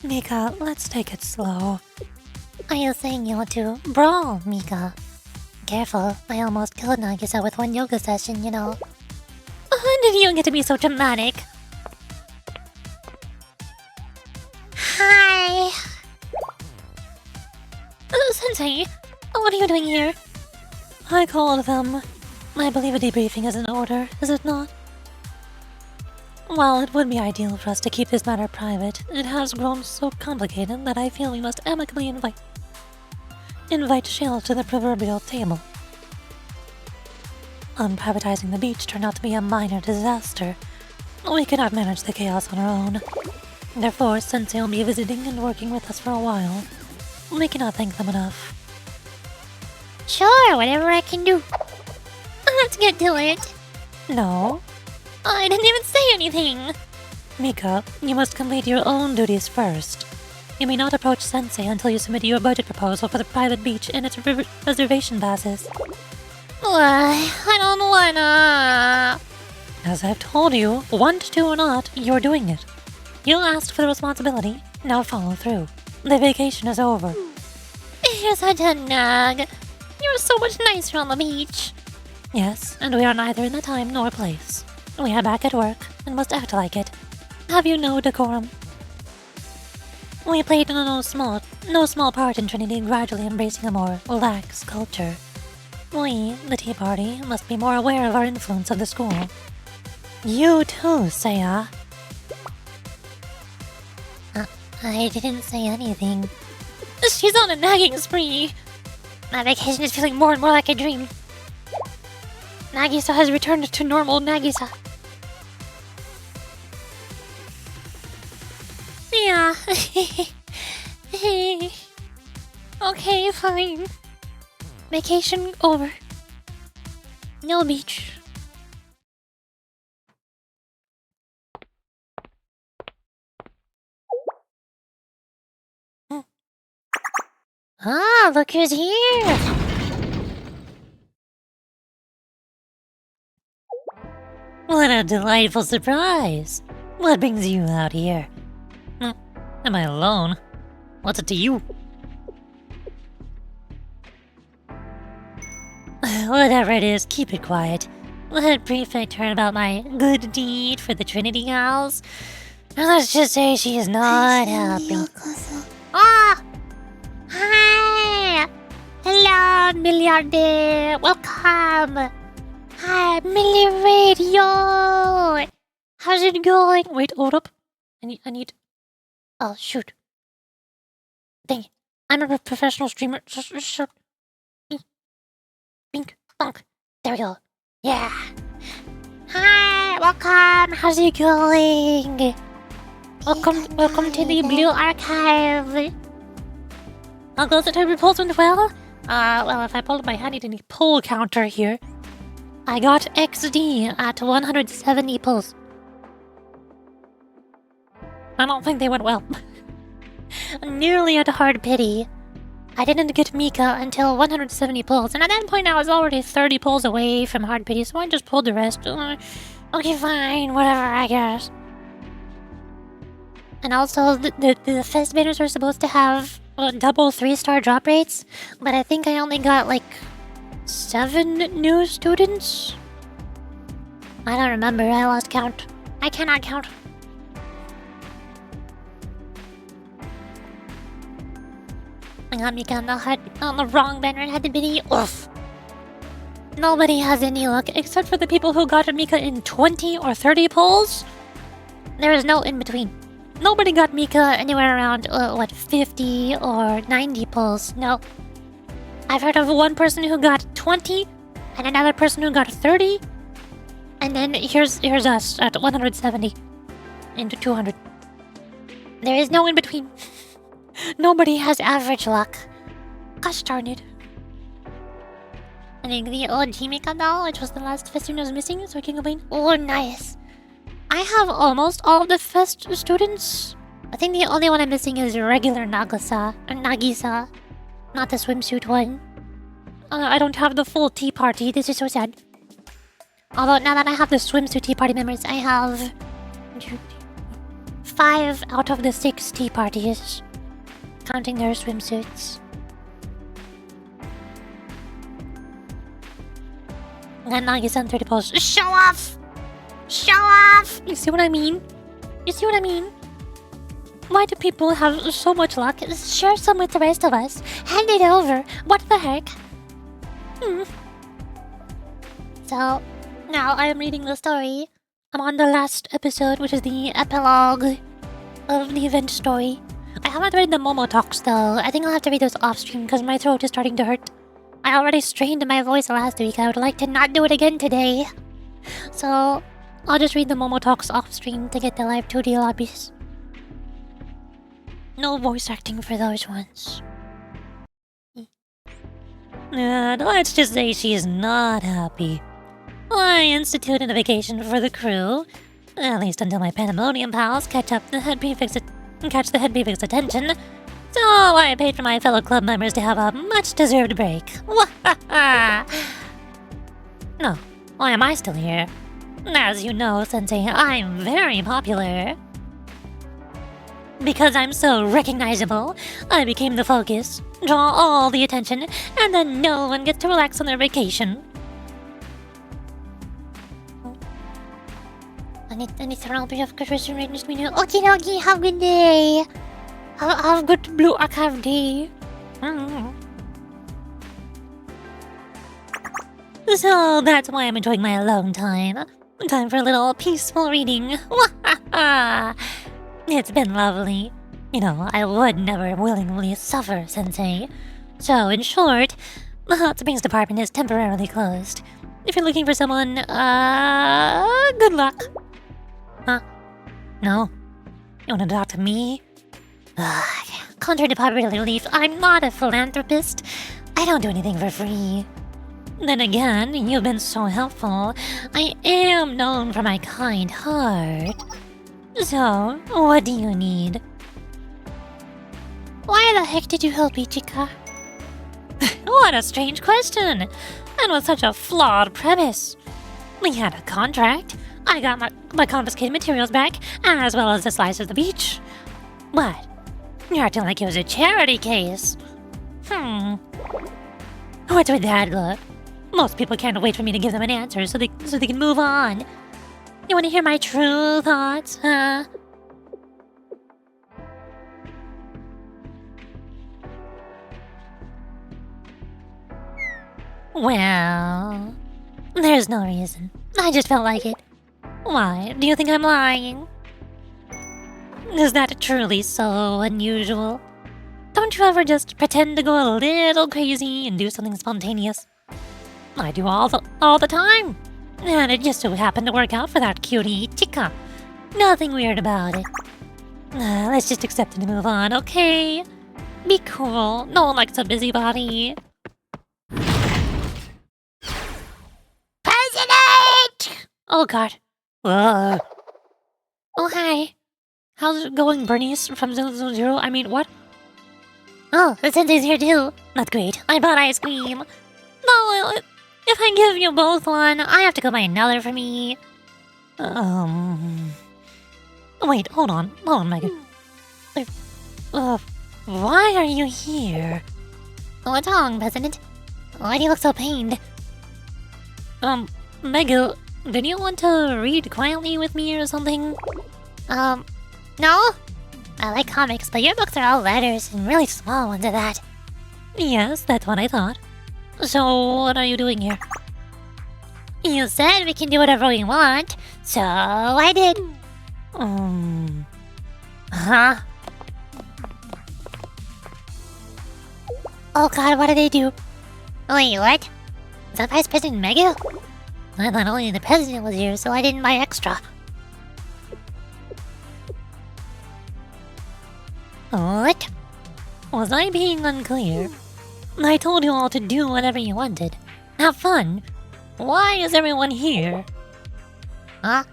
Mika, let's take it slow. Are you saying you want to brawl, Mika? Careful, I almost killed Nagisa with one yoga session, you know. When did you get to be so dramatic? Hi! Sensei! What are you doing here? I called them. I believe a debriefing is in order, is it not? While it would be ideal for us to keep this matter private, it has grown so complicated that I feel we must amicably invite Shale to the proverbial table. Unprivatizing the beach turned out to be a minor disaster. We cannot manage the chaos on our own. Therefore, Sensei will be visiting and working with us for a while. We cannot thank them enough. Sure, whatever I can do. Let's get to it. No. I didn't even say anything. Mika, you must complete your own duties first. You may not approach Sensei until you submit your budget proposal for the private beach and its reservation passes. I don't wanna. As I've told you, want to or not, you're doing it. You asked for the responsibility, now follow through. The vacation is over. You're such a nag. You're so much nicer on the beach. Yes, and we are neither in the time nor place. We are back at work, and must act like it. Have you no decorum? We played no small part in Trinity gradually embracing a more lax culture. We, the Tea Party, must be more aware of our influence of the school. You too, Saya. I didn't say anything. She's on a nagging spree. My vacation is feeling more and more like a dream. Nagisa has returned to normal Nagisa. Yeah. Okay, fine. Vacation over. No beach. Ah, look who's here! What a delightful surprise! What brings you out here? Am I alone? What's it to you? Whatever it is, keep it quiet. Let Prefect heard about my good deed for the Trinity Gals. Let's just say she is not happy. Ah! Hi! Hello, Milliardaire! Welcome! Hi, Milli Radio! How's it going? Wait, hold up. I need... Oh, shoot. Dang it. I'm a professional streamer. Bink, bonk. There we go. Yeah. Hi, welcome. How's it going? Welcome to the Blue Archive. I'll go that her polls went well. Well, if I pulled up my handy dandy poll counter here, I got XD at 170 polls. I don't think they went well. Nearly at hard pity. I didn't get Mika until 170 pulls, and at that point I was already 30 pulls away from hard pity, so I just pulled the rest. Okay, fine, whatever, I guess. And also, the fest banners are supposed to have double 3-star drop rates, but I think I only got like 7 new students? I don't remember, I lost count. I cannot count. I got Mika on the wrong banner and had to be oof. Nobody has any luck except for the people who got Mika in 20 or 30 pulls. There is no in between. Nobody got Mika anywhere around 50 or 90 pulls. No. I've heard of one person who got 20 and another person who got 30. And then here's us at 170 into 200. There is no in between. Nobody has average luck. Gosh darn it. I think the old Mika doll, which was the last fest student was missing, so I can complain. Oh, nice. I have almost all of the fest students. I think the only one I'm missing is regular Nagisa, not the swimsuit one. I don't have the full tea party, this is so sad. Although now that I have the swimsuit tea party members, I have 5 out of the 6 tea parties. Counting their swimsuits. And Nagisa and 30 pulls. Show off! Show off! You see what I mean? You see what I mean? Why do people have so much luck? Share some with the rest of us. Hand it over. What the heck? So, now I am reading the story. I'm on the last episode, which is the epilogue of the event story. I haven't read the Momo talks though. I think I'll have to read those off stream because my throat is starting to hurt. I already strained my voice last week. I would like to not do it again today. So, I'll just read the Momo talks off stream to get the live 2D lobbies. No voice acting for those ones. Let's just say she's not happy. I instituted a vacation for the crew, at least until my Pandemonium pals catch the head prefix's attention. So I paid for my fellow club members to have a much-deserved break. No, why am I still here? As you know, Sensei, I'm very popular. Because I'm so recognizable, I became the focus, draw all the attention, and then no one gets to relax on their vacation. I need to turn on of Christian Rangers meeting. Okay, have a good day. Have a good Blue Archive day. So that's why I'm enjoying my alone time. Time for a little peaceful reading. It's been lovely. You know, I would never willingly suffer, Sensei. So, in short, the hot springs department is temporarily closed. If you're looking for someone, good luck. Huh? No? You wanna talk to me? Contrary to popular belief, I'm not a philanthropist. I don't do anything for free. Then again, you've been so helpful. I am known for my kind heart. So, what do you need? Why the heck did you help Ichika? What a strange question! And with such a flawed premise. We had a contract. I got my confiscated materials back, as well as a slice of the beach. What? You're acting like it was a charity case. What's with that look? Most people can't wait for me to give them an answer so they can move on. You want to hear my true thoughts, huh? Well, there's no reason. I just felt like it. Why? Do you think I'm lying? Is that truly so unusual? Don't you ever just pretend to go a little crazy and do something spontaneous? I do all the time. And it just so happened to work out for that cutie Ichika. Nothing weird about it. Let's just accept it and move on, okay? Be cool. No one likes a busybody. President! Oh god. Whoa. Oh hi. How's it going, Bernice from 000? I mean, what? Oh, the sensei's here too. Not great. I bought ice cream. No, if I give you both one, I have to go buy another for me. Wait, hold on, Megan. Why are you here? What's wrong, President? Why do you look so pained? Megan, did you want to read quietly with me or something? No? I like comics, but your books are all letters and really small ones at that. Yes, that's what I thought. So, what are you doing here? You said we can do whatever we want, so I did. Huh? Oh god, what did they do? Wait, what? Is that Vice President Mega? I thought only the President was here, so I didn't buy extra. What? Was I being unclear? I told you all to do whatever you wanted. Have fun. Why is everyone here? Huh?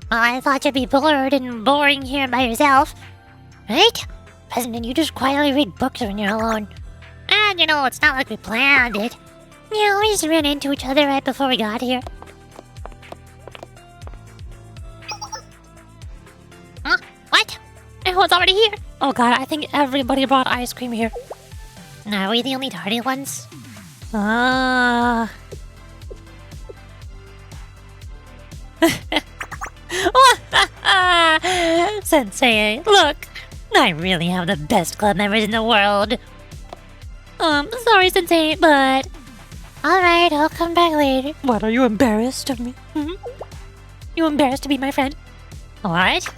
I thought you'd be bored and boring here by yourself. Right? President, you just quietly read books when you're alone. And you know, it's not like we planned it. Yeah, we just ran into each other right before we got here. Huh? What? Everyone's already here? Oh god, I think everybody brought ice cream here. Are we the only tardy ones? Sensei, look! I really have the best club members in the world. Sorry, Sensei, but... Alright, I'll come back later. What, are you embarrassed of me? Hmm? You embarrassed to be my friend? What?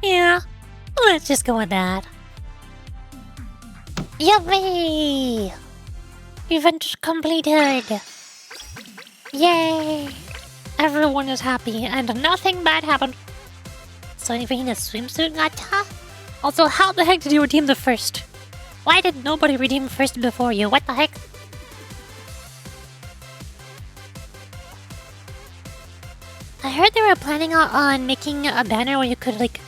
Yeah, let's just go with that. Yuppie! Event completed! Yay! Everyone is happy and nothing bad happened. So even a swimsuit gata? Also, how the heck did you redeem the first? Why did nobody redeem first before you? What the heck? I heard they were planning on making a banner where you could like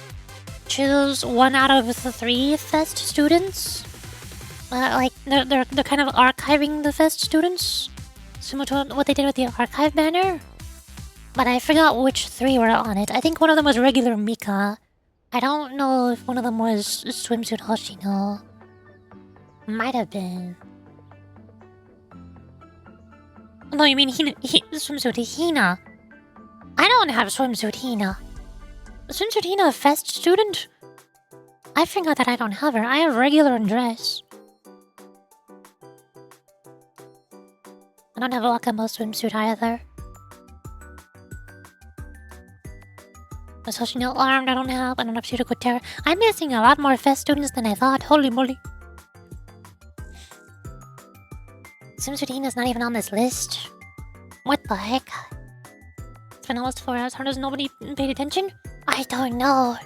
choose one out of the 3 Fest students. Like they're kind of archiving the Fest students, similar to what they did with the archive banner. But I forgot which 3 were on it. I think one of them was regular Mika. I don't know if one of them was swimsuit Hoshino. Might have been. No, you mean swimsuit Hina. I don't have swimsuit Hina. Swimsuit Hina, a Fest student? I forgot that I don't have her. I have regular dress. I don't have a Wakamo swimsuit either. A Hoshino armed I don't have Shiroko Terra. I'm missing a lot more Fest students than I thought. Holy moly. Swimsuit Hina's not even on this list. What the heck? It's been almost 4 hours. How does nobody paid attention? I don't know.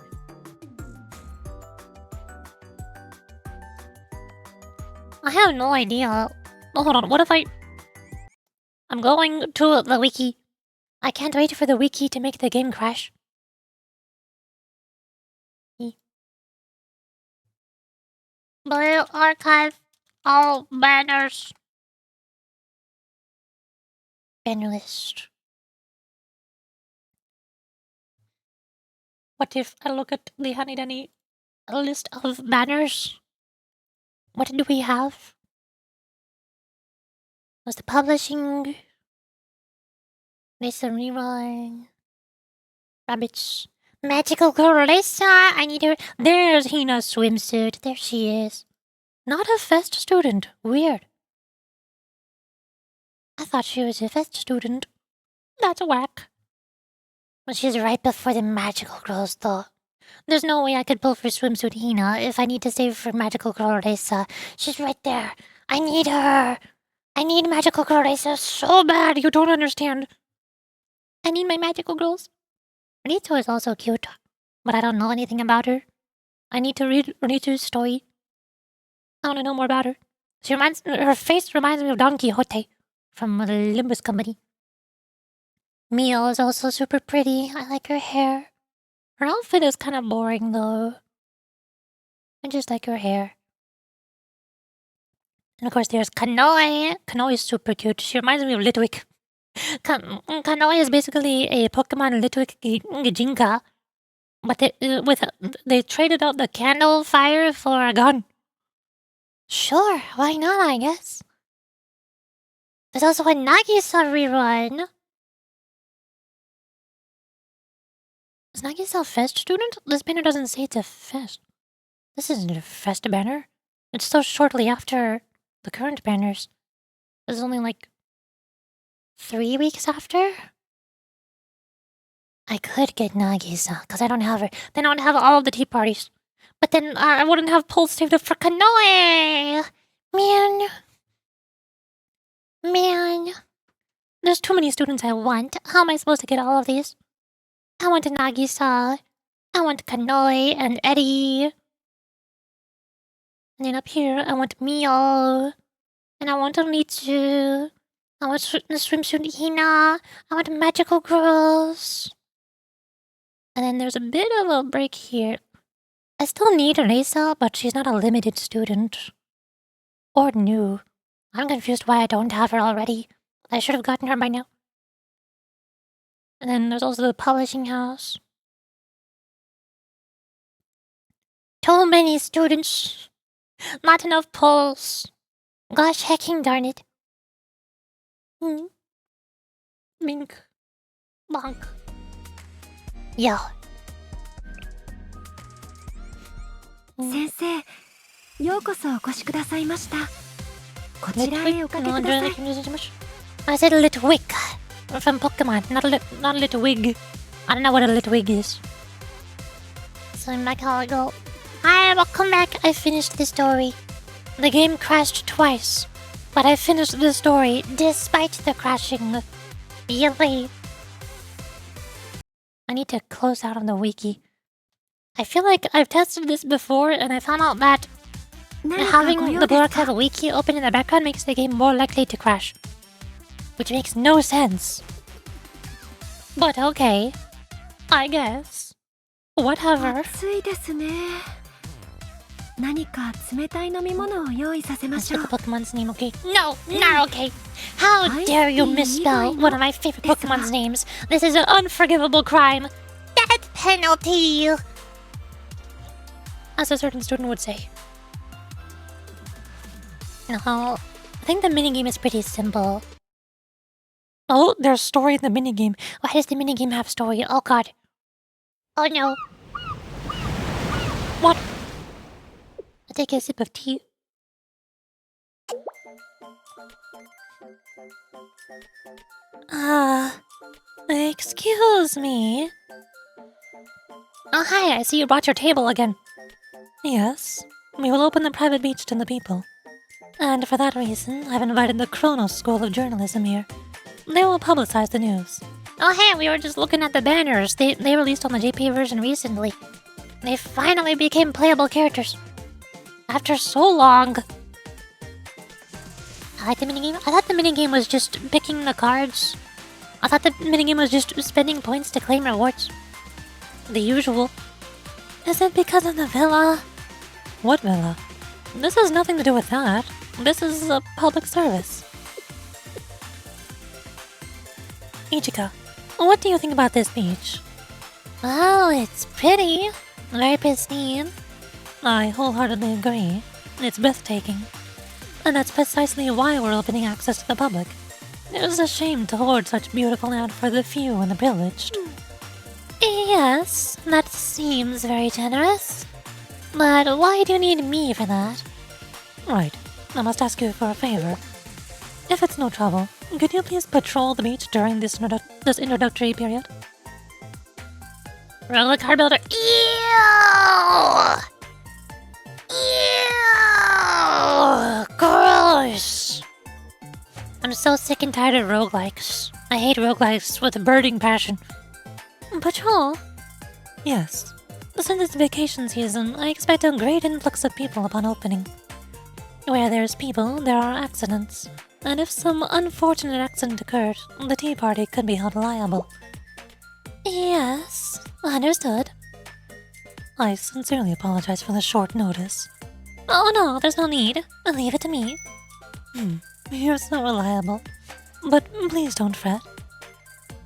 I have no idea. Oh, hold on. What if I'm going to the wiki. I can't wait for the wiki to make the game crash. Blue archive all banners. Banner list. What if I look at the Hanidani list of banners? What do we have? Was the publishing? Lisa rerun. Rabbits. Magical girl Lisa! I need her. There's Hina's swimsuit. There she is. Not a Fest student. Weird. I thought she was a Fest student. That's whack. Well, she's right before the magical girls, though. There's no way I could pull for swimsuit Hina if I need to save for magical girl Lisa. She's right there. I need her. I need magical girl Lisa so bad. You don't understand. I need my magical girls. Rito is also cute, but I don't know anything about her. I need to read Rito's story. I want to know more about her. Her face reminds me of Don Quixote from the Limbus Company. Mio is also super pretty. I like her hair. Her outfit is kind of boring though. I just like her hair. And of course there's Kanoe. Kanoe is super cute. She reminds me of Litwick. Kanoe is basically a Pokemon Litwick Jinka. But they traded out the candle fire for a gun. Sure, why not, I guess. There's also a Nagisa rerun. Is Nagisa a Fest student? This banner doesn't say it's a Fest. This isn't a Fest banner. It's so shortly after the current banners. It's only like 3 weeks after? I could get Nagisa, because I don't have her. Then I don't have all of the tea parties. But then I wouldn't have polls saved up for Kanoe! Man. There's too many students I want. How am I supposed to get all of these? I want Nagisa. I want Kanoe and Eddie. And then up here, I want Mio. And I want Onitsu. I want swimsuit Hina. I want magical girls. And then there's a bit of a break here. I still need Risa, but she's not a limited student. Or new. I'm confused why I don't have her already. I should have gotten her by now. And then there's also the publishing house. Too many students. Not enough polls. Gosh hecking darn it. Mink. Bonk. Yo. 先生、ようこそお越しくださいました。こちらへおかけください。 I said a little wig from Pokemon, not a little wig. I don't know what a little wig is. So I'm like, I'll go. Hi, welcome back. I finished the story. The game crashed twice, but I finished the story despite the crashing. Yay! I need to close out on the wiki. I feel like I've tested this before, and I found out that having the Blue Archive wiki open in the background makes the game more likely to crash. Which makes no sense. But okay. I guess. Whatever. 暑いですね。何か冷たい飲み物を用意させま Let's しょ get う。 the Pokemon's name, okay? No, not okay. How dare you misspell one of my favorite Pokemon's names? This is an unforgivable crime. Death penalty! As a certain student would say. No, I think the minigame is pretty simple. Oh, there's story in the minigame. Why does the minigame have story? Oh god. Oh no. What? I take a sip of tea. Excuse me. Oh hi, I see you brought your table again. Yes, we will open the private beach to the people. And for that reason, I've invited the Kronos School of Journalism here. They will publicize the news. Oh hey, we were just looking at the banners. They released on the JP version recently. They finally became playable characters. After so long. I like the minigame. I thought the minigame was just picking the cards. I thought the minigame was just spending points to claim rewards. The usual. Is it because of the villa? What villa? This has nothing to do with that. This is a public service. Ichika, what do you think about this beach? Well, it's pretty. Very pristine. I wholeheartedly agree. It's breathtaking. And that's precisely why we're opening access to the public. It's a shame to hoard such beautiful land for the few and the privileged. Yes, that seems very generous. But why do you need me for that? Right. I must ask you for a favor. If it's no trouble, could you please patrol the beach during this introductory period? Roll the card builder. Ew! Ew! Gross! I'm so sick and tired of roguelikes. I hate roguelikes with a burning passion. Patrol? Yes. Since it's vacation season, I expect a great influx of people upon opening. Where there's people, there are accidents. And if some unfortunate accident occurred, the tea party could be held liable. Yes, understood. I sincerely apologize for the short notice. Oh no, there's no need. Leave it to me. You're so reliable. But please don't fret.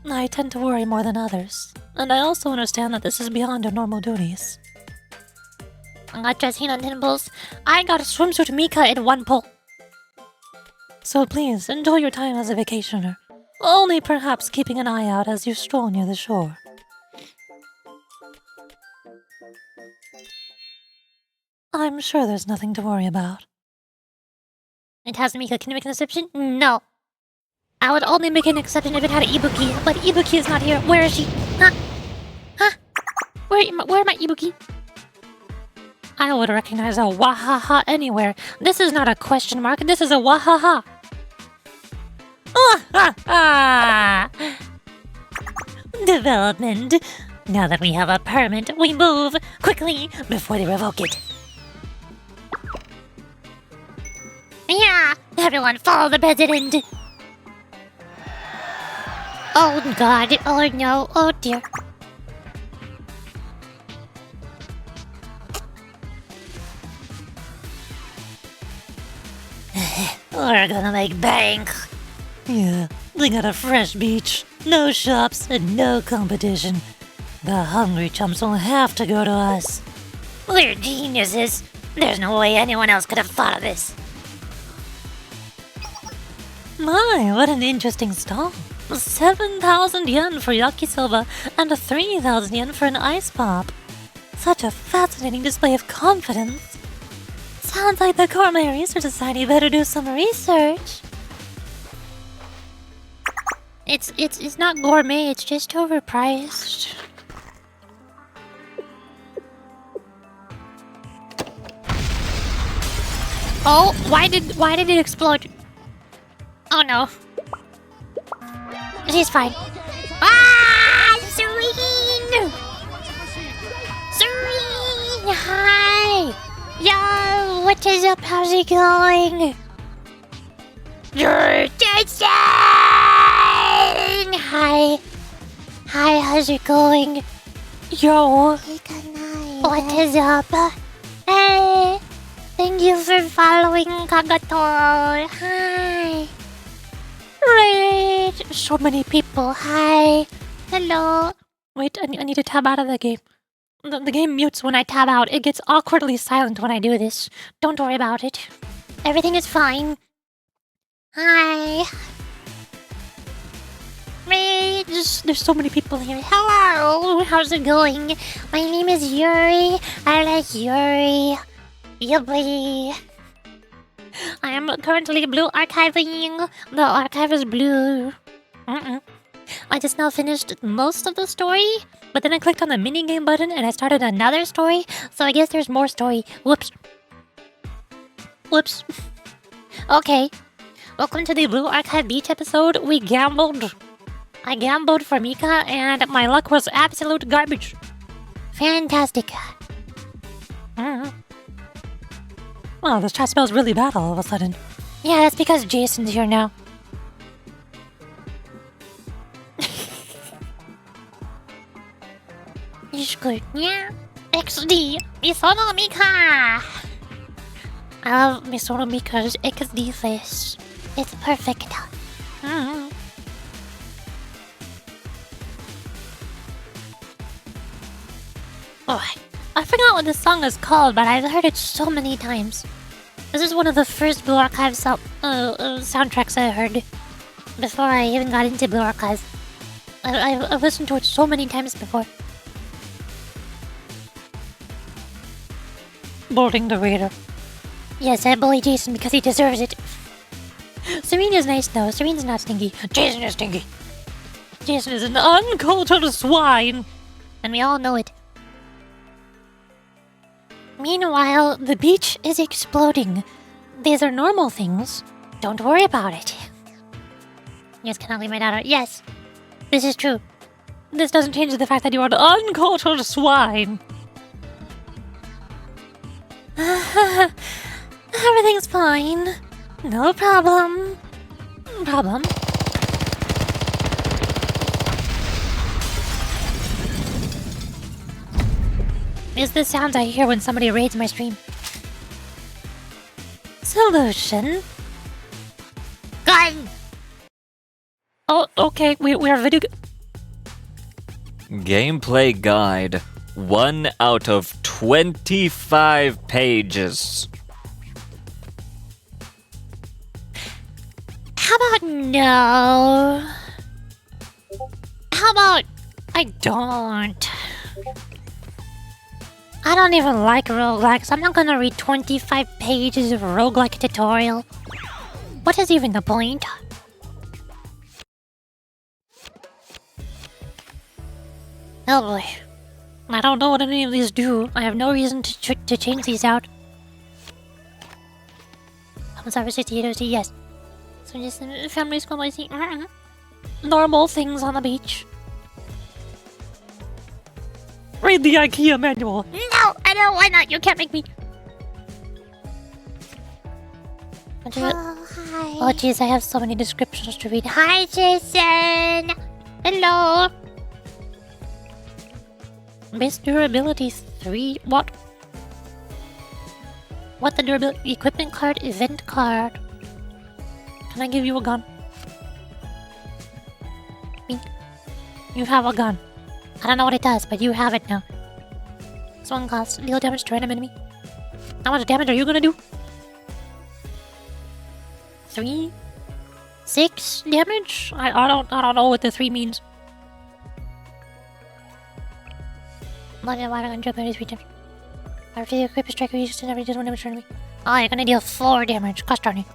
I tend to worry more than others, and I also understand that this is beyond your normal duties. I got dressing on 10 pulls. I got a swimsuit MIKA in 1 pull. So please enjoy your time as a vacationer, only perhaps keeping an eye out as you stroll near the shore. I'm sure there's nothing to worry about. It has MIKA. Can you make an exception? No. I would only make an exception if it had Ibuki, but Ibuki is not here. Where is she? Huh? Huh? Where my Ibuki? I would recognize a wahaha anywhere. This is not a question mark, this is a wahaha. Development. Now that we have a permit, we move quickly before they revoke it. Yeah, everyone follow the president. Oh god, oh no, oh dear. We're gonna make bank. Yeah, they got a fresh beach, no shops, and no competition. The hungry chumps will have to go to us. We're geniuses. There's no way anyone else could have thought of this. My, what an interesting stall. 7,000 yen for yakisoba and 3,000 yen for an ice pop. Such a fascinating display of confidence. Sounds like the Gourmet Research Society better do some research. It's not gourmet, it's just overpriced. Oh, why did it explode? Oh no. She's fine. Ah, Serene! Serene, hi! Yo, what is up? How's it going? You're dancing! Hi. Hi, how's it going? Yo, what is up? Hey, thank you for following Kagator. Hi. Right. So many people. Hi. Hello. Wait, I need to tab out of the game. The game mutes when I tab out. It gets awkwardly silent when I do this. Don't worry about it. Everything is fine. Hi. Right. There's so many people here. Hello. How's it going? My name is Yuri. I like Yuri. Yuri. I am currently blue archiving. The archive is blue. I just now finished most of the story, but then I clicked on the minigame button and I started another story, so I guess there's more story. Whoops. Whoops. Okay. Welcome to the Blue Archive Beach episode. We gambled. I gambled for Mika and my luck was absolute garbage. Fantastic. Wow, this chat smells really bad all of a sudden. Yeah, that's because Jason's here now. It's good. Yeah. XD. Misono Mika. I love Misono Mika's XD face. It's perfect. Oh, I forgot what this song is called, but I've heard it so many times. This is one of the first Blue Archive soundtracks I heard before I even got into Blue Archive. I've listened to it so many times before. Boarding the reader. Yes, I bully Jason because he deserves it. Serene is nice though. Serene's not stinky. Jason is stinky. Jason is an uncultured swine. And we all know it. Meanwhile, the beach is exploding. These are normal things. Don't worry about it. Yes, can I leave my daughter? Yes, this is true. This doesn't change the fact that you are an uncultured swine. Everything's fine. No problem. Problem. Is the sounds I hear when somebody raids my stream. Solution. Gun! Oh, okay, we are video... Gameplay guide. 1 out of 25 pages. How about no? How about I don't? I don't even like roguelikes. I'm not gonna read 25 pages of roguelike tutorial. What is even the point? Oh boy. I don't know what any of these do. I have no reason to change these out. I'm sorry, 68 yes. So just family school, I see. Normal things on the beach. Read the IKEA manual. No, I don't. Why not? You can't make me. Oh, hi. Oh, jeez, I have so many descriptions to read. Hi, Jason. Hello. Base durability 3. What? What the durability? Equipment card, event card. Can I give you a gun? me? You have a gun. I don't know what it does, but you have it now. This one costs deal damage to random enemy. How much damage are you gonna do? 3? 6 damage? I don't know what the 3 means. Why am I gonna drop 33 damage? After the equip a striker uses to never deal 1 damage to enemy. Oh, you're gonna deal 4 damage. Gosh darn it.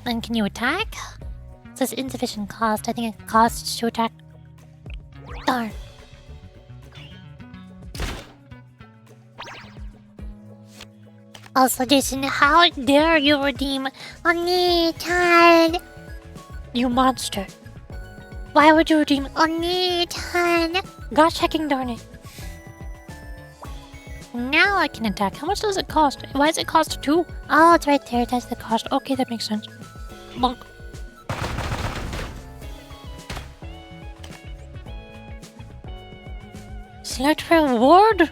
And can you attack? It says insufficient cost. I think it costs to attack. Darn. Also, Jason, how dare you redeem Onitan? You monster. Why would you redeem Onitan? Gosh hecking darn it. Now I can attack. How much does it cost? Why does it cost 2? Oh, it's right there. That's the cost. Okay, that makes sense. Bonk. Select reward?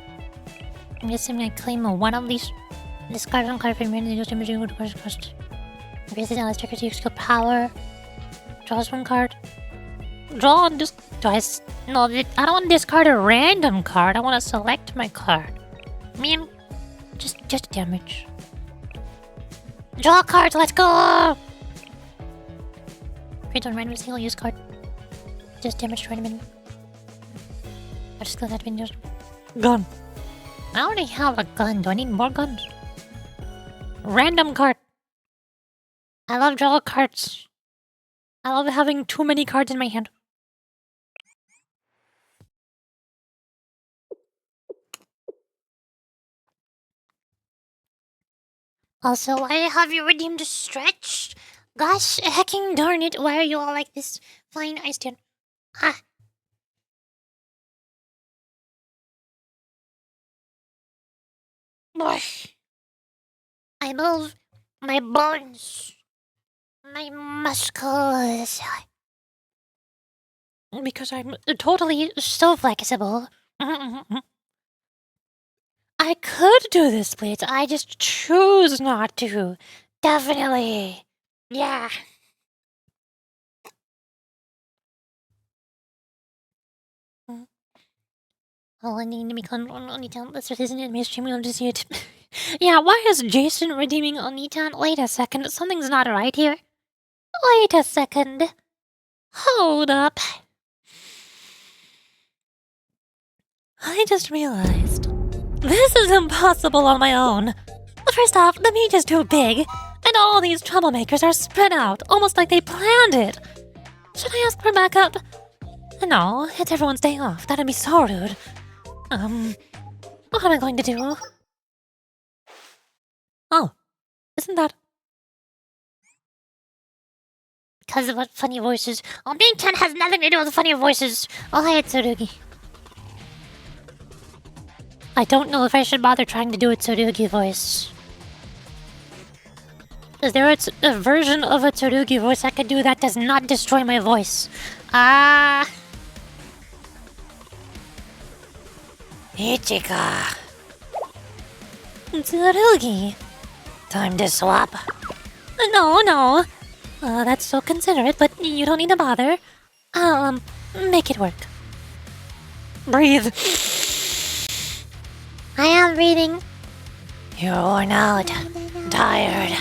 I'm guessing I claim one of these. Discard one card from your hand and deal damage to cost. Increases the triggers your skill power. Draws 1 card. Draw and just. No, I don't want to discard a random card. I want to select my card. Man, just damage. Draw cards, let's go! Create one random single use card. Just damage to random enemy. I just got that been used. Gun. I already have a gun. Do I need more guns? Random card. I love draw cards. I love having too many cards in my hand. Also, why have you redeemed Stretch? Gosh, hecking darn it, why are you all like this? Fine, I stand. Ha! I move my bones, my muscles. Because I'm totally so flexible. I could do this split, I just choose not to. Definitely. Yeah. Oh, I need to make Onitan. This isn't it, mainstream. We'll just see it. Yeah, why is Jason redeeming Onitan? Wait a second, something's not right here. Wait a second. Hold up. I just realized. This is impossible on my own. First off, the mage is too big, and all these troublemakers are spread out, almost like they planned it. Should I ask for backup? No, it's everyone's day off. That'd be so rude. What am I going to do? Oh, isn't that... Because of what funny voices? Oh, Onitan has nothing to do with funny voices. Oh, hi, it's Tsurugi. I don't know if I should bother trying to do a Tsurugi voice. Is there a version of a Tsurugi voice I could do that does not destroy my voice? Ichika. Tsurugi. Time to swap. No. That's so considerate, but you don't need to bother. I'll, make it work. Breathe. I am breathing. You're worn out. Tired.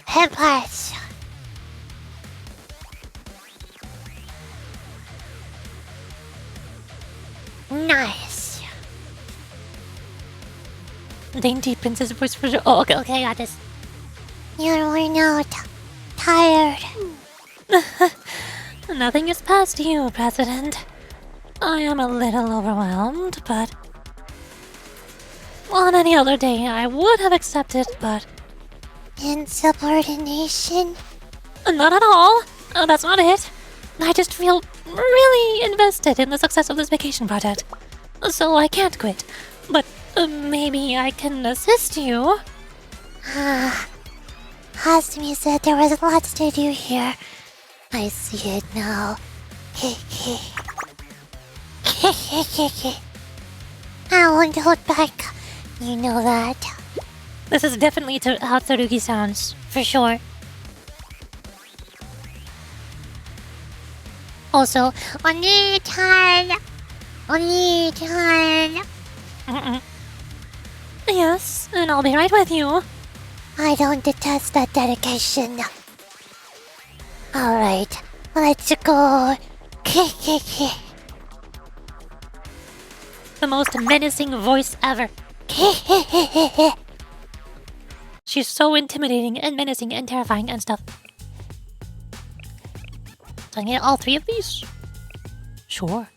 Head parts. Nice. Dainty princess voice for sure. Oh, okay, I got this. You're worn out. Tired. Nothing is past you, President. I am a little overwhelmed, but... on any other day, I would have accepted, but... Insubordination? Not at all. That's not it. I just feel really invested in the success of this vacation project. So I can't quit. But maybe I can assist you. Hasumi said there was lots to do here. I see it now. I won't hold back. You know that. This is definitely how Tsurugi sounds, for sure. Also, Oni-chan! Oni-chan! Yes, and I'll be right with you. I don't detest that dedication. Alright, let's go. The most menacing voice ever. She's so intimidating and menacing and terrifying and stuff. So I get all 3 of these? Sure.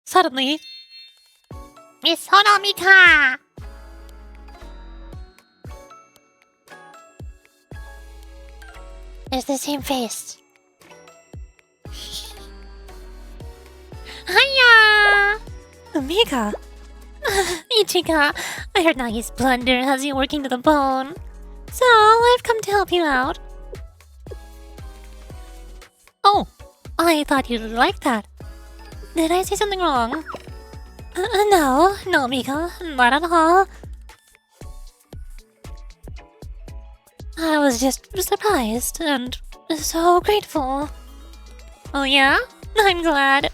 Suddenly, Miss Honomika! It's the same face. Hiya! MIKA! Ichika, I heard Nagi's blunder has you working to the bone. So, I've come to help you out. Oh, I thought you'd like that. Did I say something wrong? No, Mika, not at all. I was just surprised and so grateful. Oh yeah? I'm glad.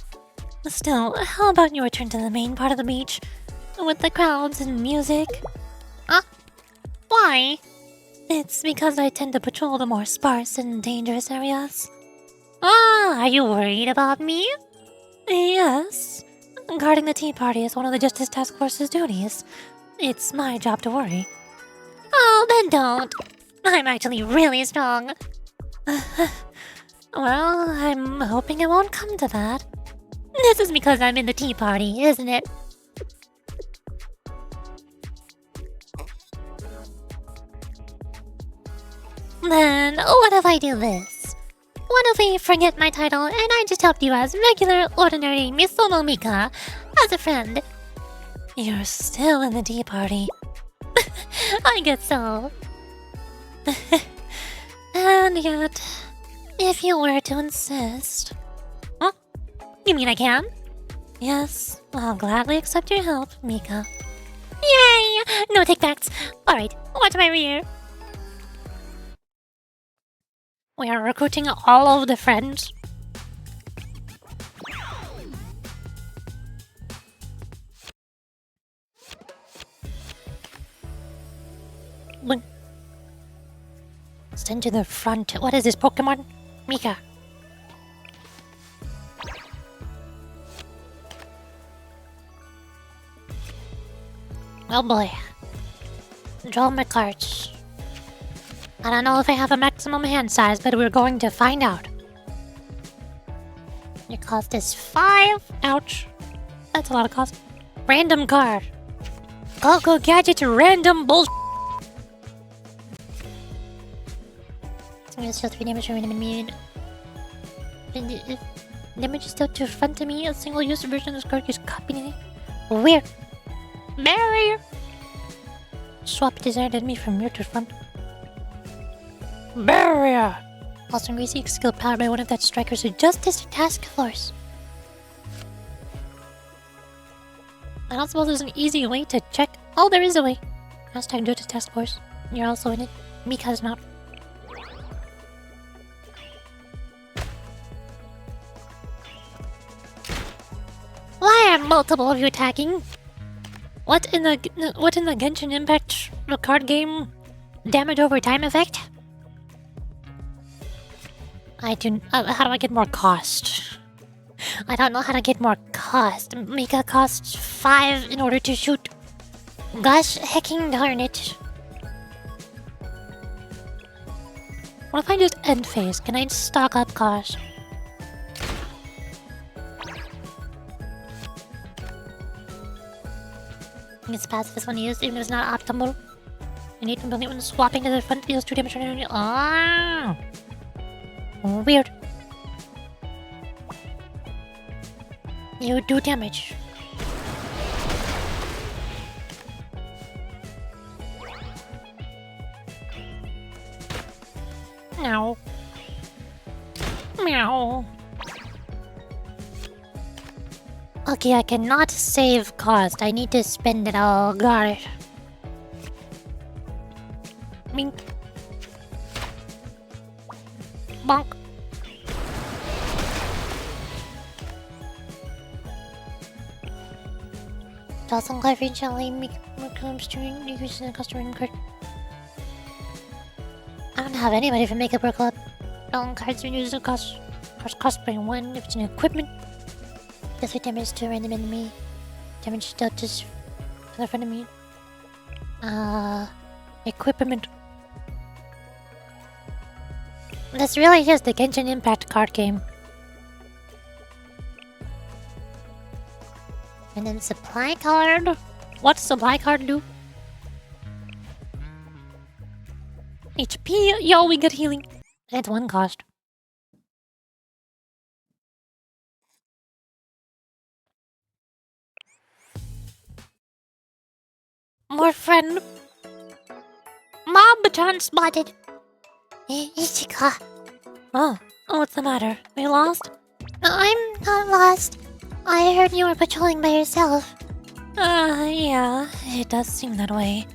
Still, how about you return to the main part of the beach? With the crowds and music? Why? It's because I tend to patrol the more sparse and dangerous areas. Are you worried about me? Yes. Guarding the tea party is one of the Justice Task Force's duties. It's my job to worry. Oh, then don't. I'm actually really strong. Well, I'm hoping it won't come to that. This is because I'm in the tea party, isn't it? Then, what if I do this? What if we forget my title and I just help you as regular, ordinary Miss Mika as a friend? You're still in the tea party. I guess so. And yet, if you were to insist... Huh? You mean I can? Yes, I'll gladly accept your help, Mika. Yay! No take-backs. Alright, watch my rear. We are recruiting all of the friends. Look. Stand to the front. What is this Pokemon? Mika. Oh boy. Draw my cards. I don't know if I have a maximum hand size, but we're going to find out. Your cost is 5. Ouch. That's a lot of cost. Random card. Coco Gadget random bullshit. I'm gonna still 3 damage from random immune. If damage is still to front of me, a single use version of this card is copying it. Weird. Barrier. Swap desired enemy from rear to front. Barrier! Also increasing skill powered by one of that striker's Justice Task Force. I don't suppose there's an easy way to check. Oh, there is a way. Hashtag Justice Task Force. You're also in it. Mika's not. Why are multiple of you attacking? What in the Genshin Impact card game? Damage over time effect? How do I get more cost? I don't know how to get more cost. Mika costs 5 in order to shoot. Gosh, hecking darn it. What if I just end phase? Can I stock up cost? It's passive this one used, even if it's not optimal. You need to build it when swapping to the front deals 2 damage. Ah! Weird. You do damage. Meow. Meow. Okay, I cannot save cost. I need to spend it all. Got it. Mink. Bonk. Doesn't live recently make comes to increasing the customer income. I don't have anybody from Makeup or Club. All cards reduce the cost by 1 if it's an equipment. Deathly damage to a random enemy. Damage dealt just to the front of me. Equipment. This really is the Genshin Impact card game. And then supply card. What's supply card do? HP. Yo, we get healing. That's 1 cost. More friend. Mob-chan spotted. Ichika. Oh, what's the matter? We lost? I'm not lost. I heard you were patrolling by yourself. Yeah, it does seem that way.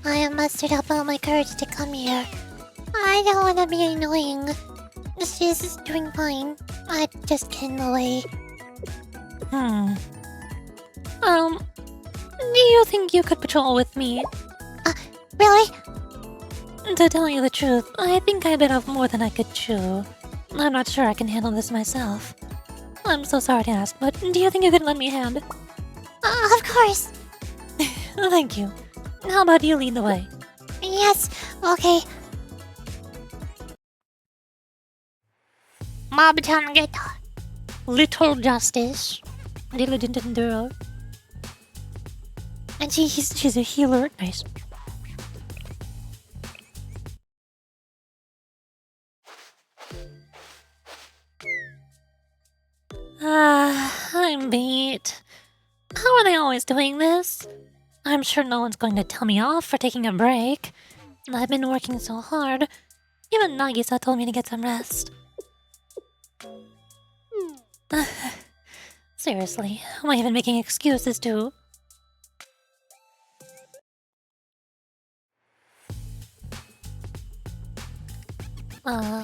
I have mustered up all my courage to come here. I don't want to be annoying. She's doing fine. I just can't away. Do you think you could patrol with me? Really? To tell you the truth, I think I bit off more than I could chew. I'm not sure I can handle this myself. I'm so sorry to ask, but do you think you could lend me a hand? Of course. Thank you. How about you lead the way? Yes, okay. Mob-chan get little justice. Diligent and thorough. And she's a healer. Nice. I'm beat. How are they always doing this? I'm sure no one's going to tell me off for taking a break. I've been working so hard. Even Nagisa told me to get some rest. Seriously, am I even making excuses to?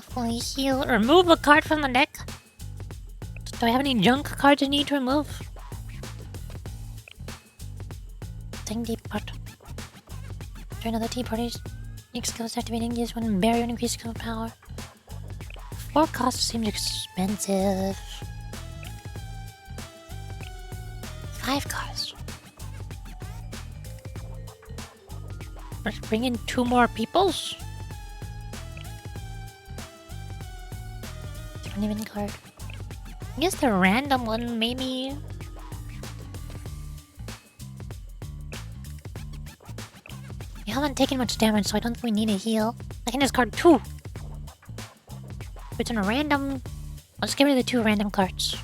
Fully heal. Remove a card from the deck. Do I have any junk cards I need to remove? Take deep part. Join other tea parties. Make skills activating this one barrier and increase skill power. 4 costs seems expensive. 5 costs. Let's bring in 2 more peoples. 20 card. I guess the random one, maybe. You haven't taken much damage, so I don't think we need a heal. I can discard 2. If it's in a random, let's get rid of the 2 random cards.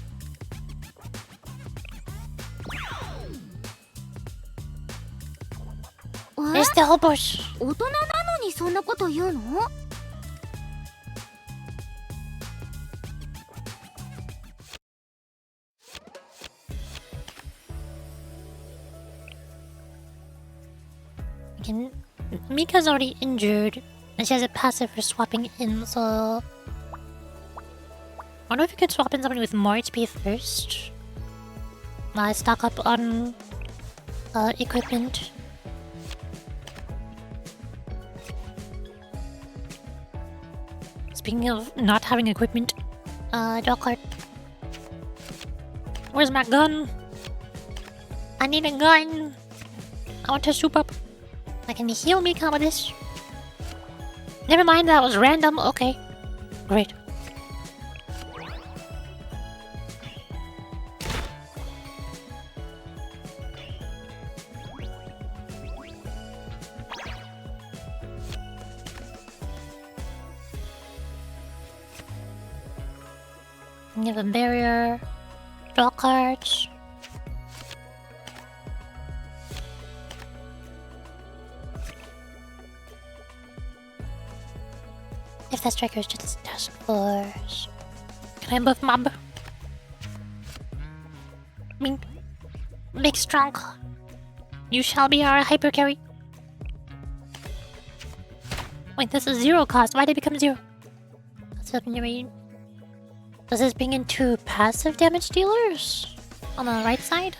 There's the whole bush. 大人なのにそんなこと言うの？ Mika's already injured, and she has a passive for swapping in, so... I wonder if you could swap in somebody with more HP first. I stock up on equipment. Speaking of not having equipment, draw card. Where's my gun? I need a gun. I want to soup up. I can heal Mika with this. Never mind, that was random. Okay. Great. We have a barrier. Draw cards. If that striker is just a task force. Can I buff mob? Mink. Big strong. You shall be our hyper carry. Wait, this is 0 cost. Why did it become 0? Let's open your read. Does this bring in 2 passive damage dealers? On the right side?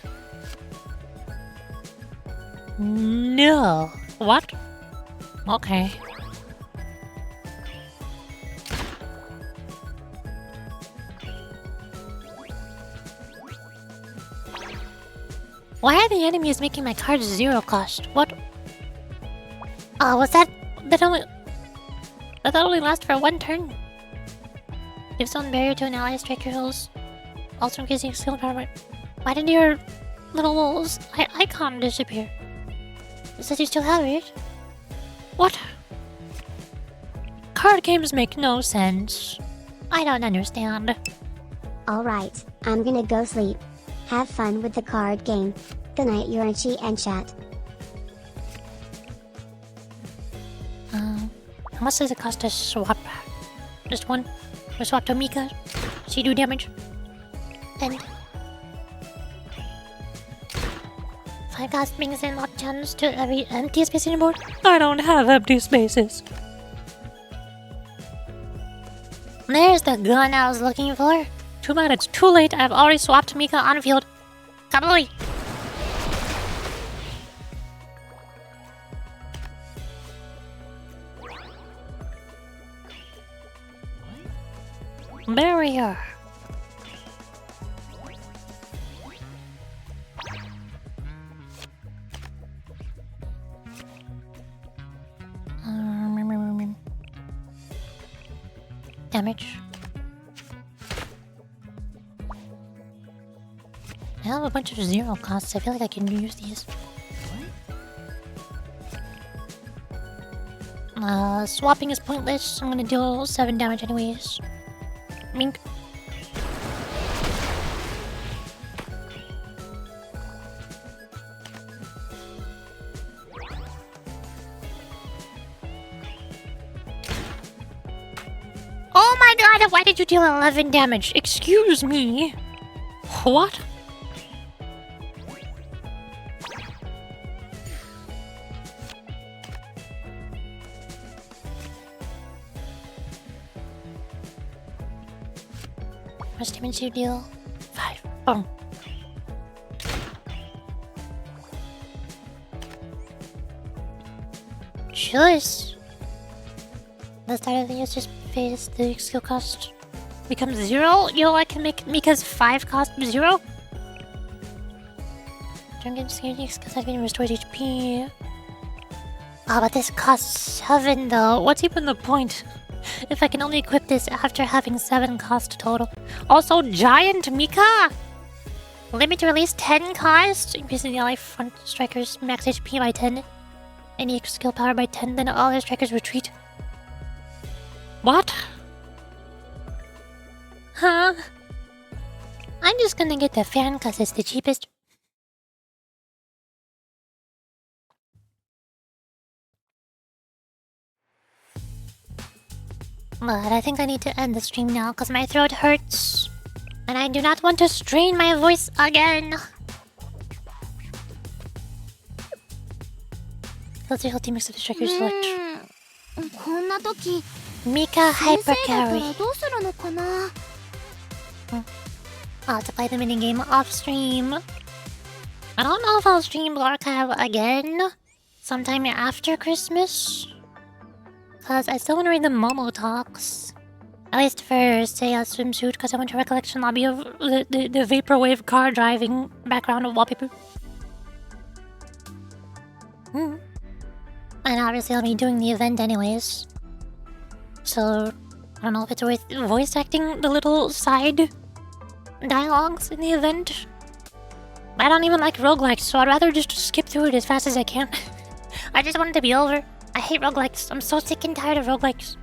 No. What? Okay. Why are the enemies making my cards 0 cost? What? Was that... That only lasts for 1 turn. Give some barrier to an ally strike your heals. Also increasing skill power. Why did your little icon disappear? It says you still have it. What? Card games make no sense. I don't understand. Alright, I'm gonna go sleep. Have fun with the card game. Good night, Yorichi and chat. How much does it cost to swap? Just one? Or swap to MIKA? She do damage? And 5 cost brings in lock gems to every empty space in your board. I don't have empty spaces. There's the gun I was looking for. Too bad it's too late. I've already swapped MIKA on field. Kabooey! Barrier. Damage. I have a bunch of 0 costs. I feel like I can use these. Swapping is pointless. I'm gonna deal 7 damage anyways. Mink. Oh my god, why did you deal 11 damage? Excuse me. What? How much damage do you deal? 5. Boom. Choice. The start of the user's phase, the skill cost becomes 0. You know I can make Mika's 5 cost 0. Don't get scared, because I've been restored HP. Oh, but this costs 7 though. What's even the point? If I can only equip this after having 7 cost total. Also, Giant Mika! Limit to release 10 cost, increasing the ally front striker's max HP by 10. Any skill power by 10, then all their strikers retreat. What? Huh? I'm just gonna get the fan cause it's the cheapest. But I think I need to end the stream now because my throat hurts. And I do not want to strain my voice again. Let's see how team mix of the strikers select. こんな時 MIKA 先 Hyper 生だった Carry. らどうするのかな I'll have to play the minigame off stream. I don't know if I'll stream Archive again sometime after Christmas. Cause I still want to read the Momo talks. At least for, say, a swimsuit, cause I want a recollection lobby of the vaporwave car driving background of wallpaper. And obviously I'll be doing the event anyways. So, I don't know if it's worth voice acting the little side dialogues in the event. I don't even like roguelikes, so I'd rather just skip through it as fast as I can. I just want it to be over. I hate roguelikes. I'm so sick and tired of roguelikes.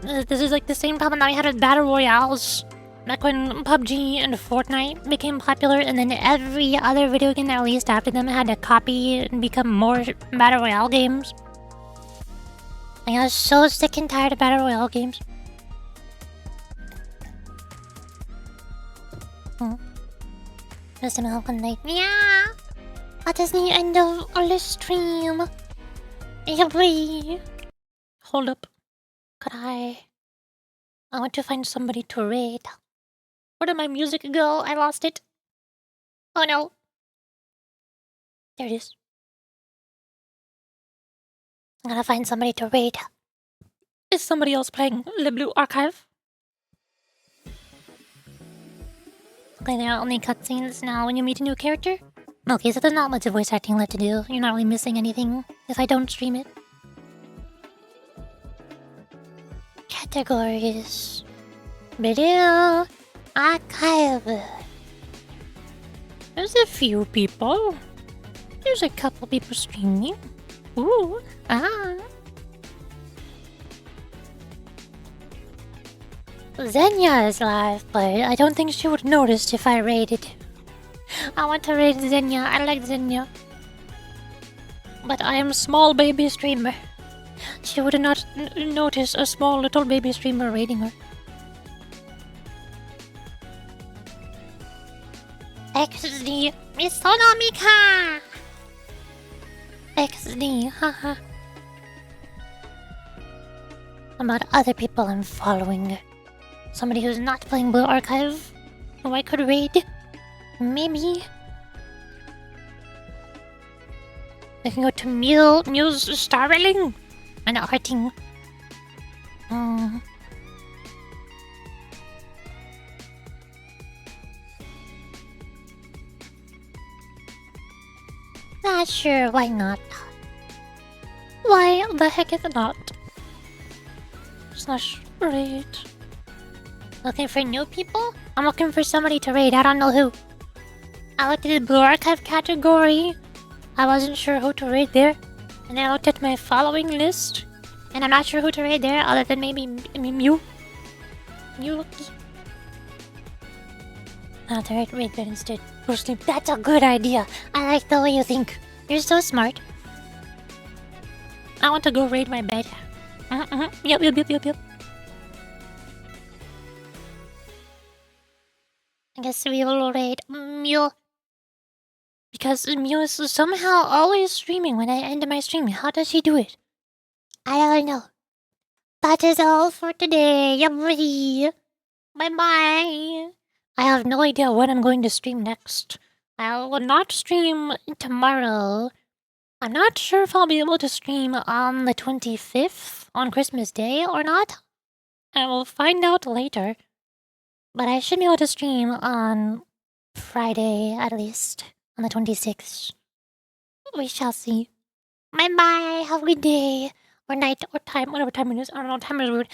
This is like the same problem that I had with Battle Royales. Back when PUBG and Fortnite became popular, and then every other video game that released after them had to copy and become more Battle Royale games. I was so sick and tired of Battle Royale games. Mr. Malcolm Night. Yeah! That is the end of our stream. Yay! Hold up. Could I want to find somebody to raid. Where did my music go? I lost it. Oh no. There it is. I'm gonna find somebody to raid. Is somebody else playing Le Blue Archive? Okay, there are only cutscenes now when you meet a new character. Okay, so there's not much of voice acting left to do. You're not really missing anything if I don't stream it. Categories. Video. Archive. There's a few people. There's a couple people streaming. Ooh. Xenia is live, but I don't think she would notice if I raided. I want to raid Xenia. I like Xenia. But I am a small baby streamer. She would not notice a small little baby streamer raiding her. XD. Misono Mika! XD, haha. About other people I'm following. Somebody who's not playing Blue Archive, who I could raid. Maybe. I can go to Muse Starling and Arting. Sure, why not? Why the heck is it not? Slash raid. Looking for new people? I'm looking for somebody to raid. I don't know who. I looked at the Blue Archive category. I wasn't sure who to raid there. And then I looked at my following list. And I'm not sure who to raid there other than maybe Mew. I'll have to raid there instead. That's a good idea. I like the way you think. You're so smart. I want to go raid my bed. Yep. I guess we will raid Mew. Because Mew is somehow always streaming when I end my stream. How does she do it? I don't know. That is all for today. Bye bye. I have no idea when I'm going to stream next. I will not stream tomorrow. I'm not sure if I'll be able to stream on the 25th, on Christmas Day, or not. I will find out later. But I should be able to stream on Friday, at least, on the 26th. We shall see. Bye-bye, have a good day, or night, or time, whatever time it is. I don't know, time is weird.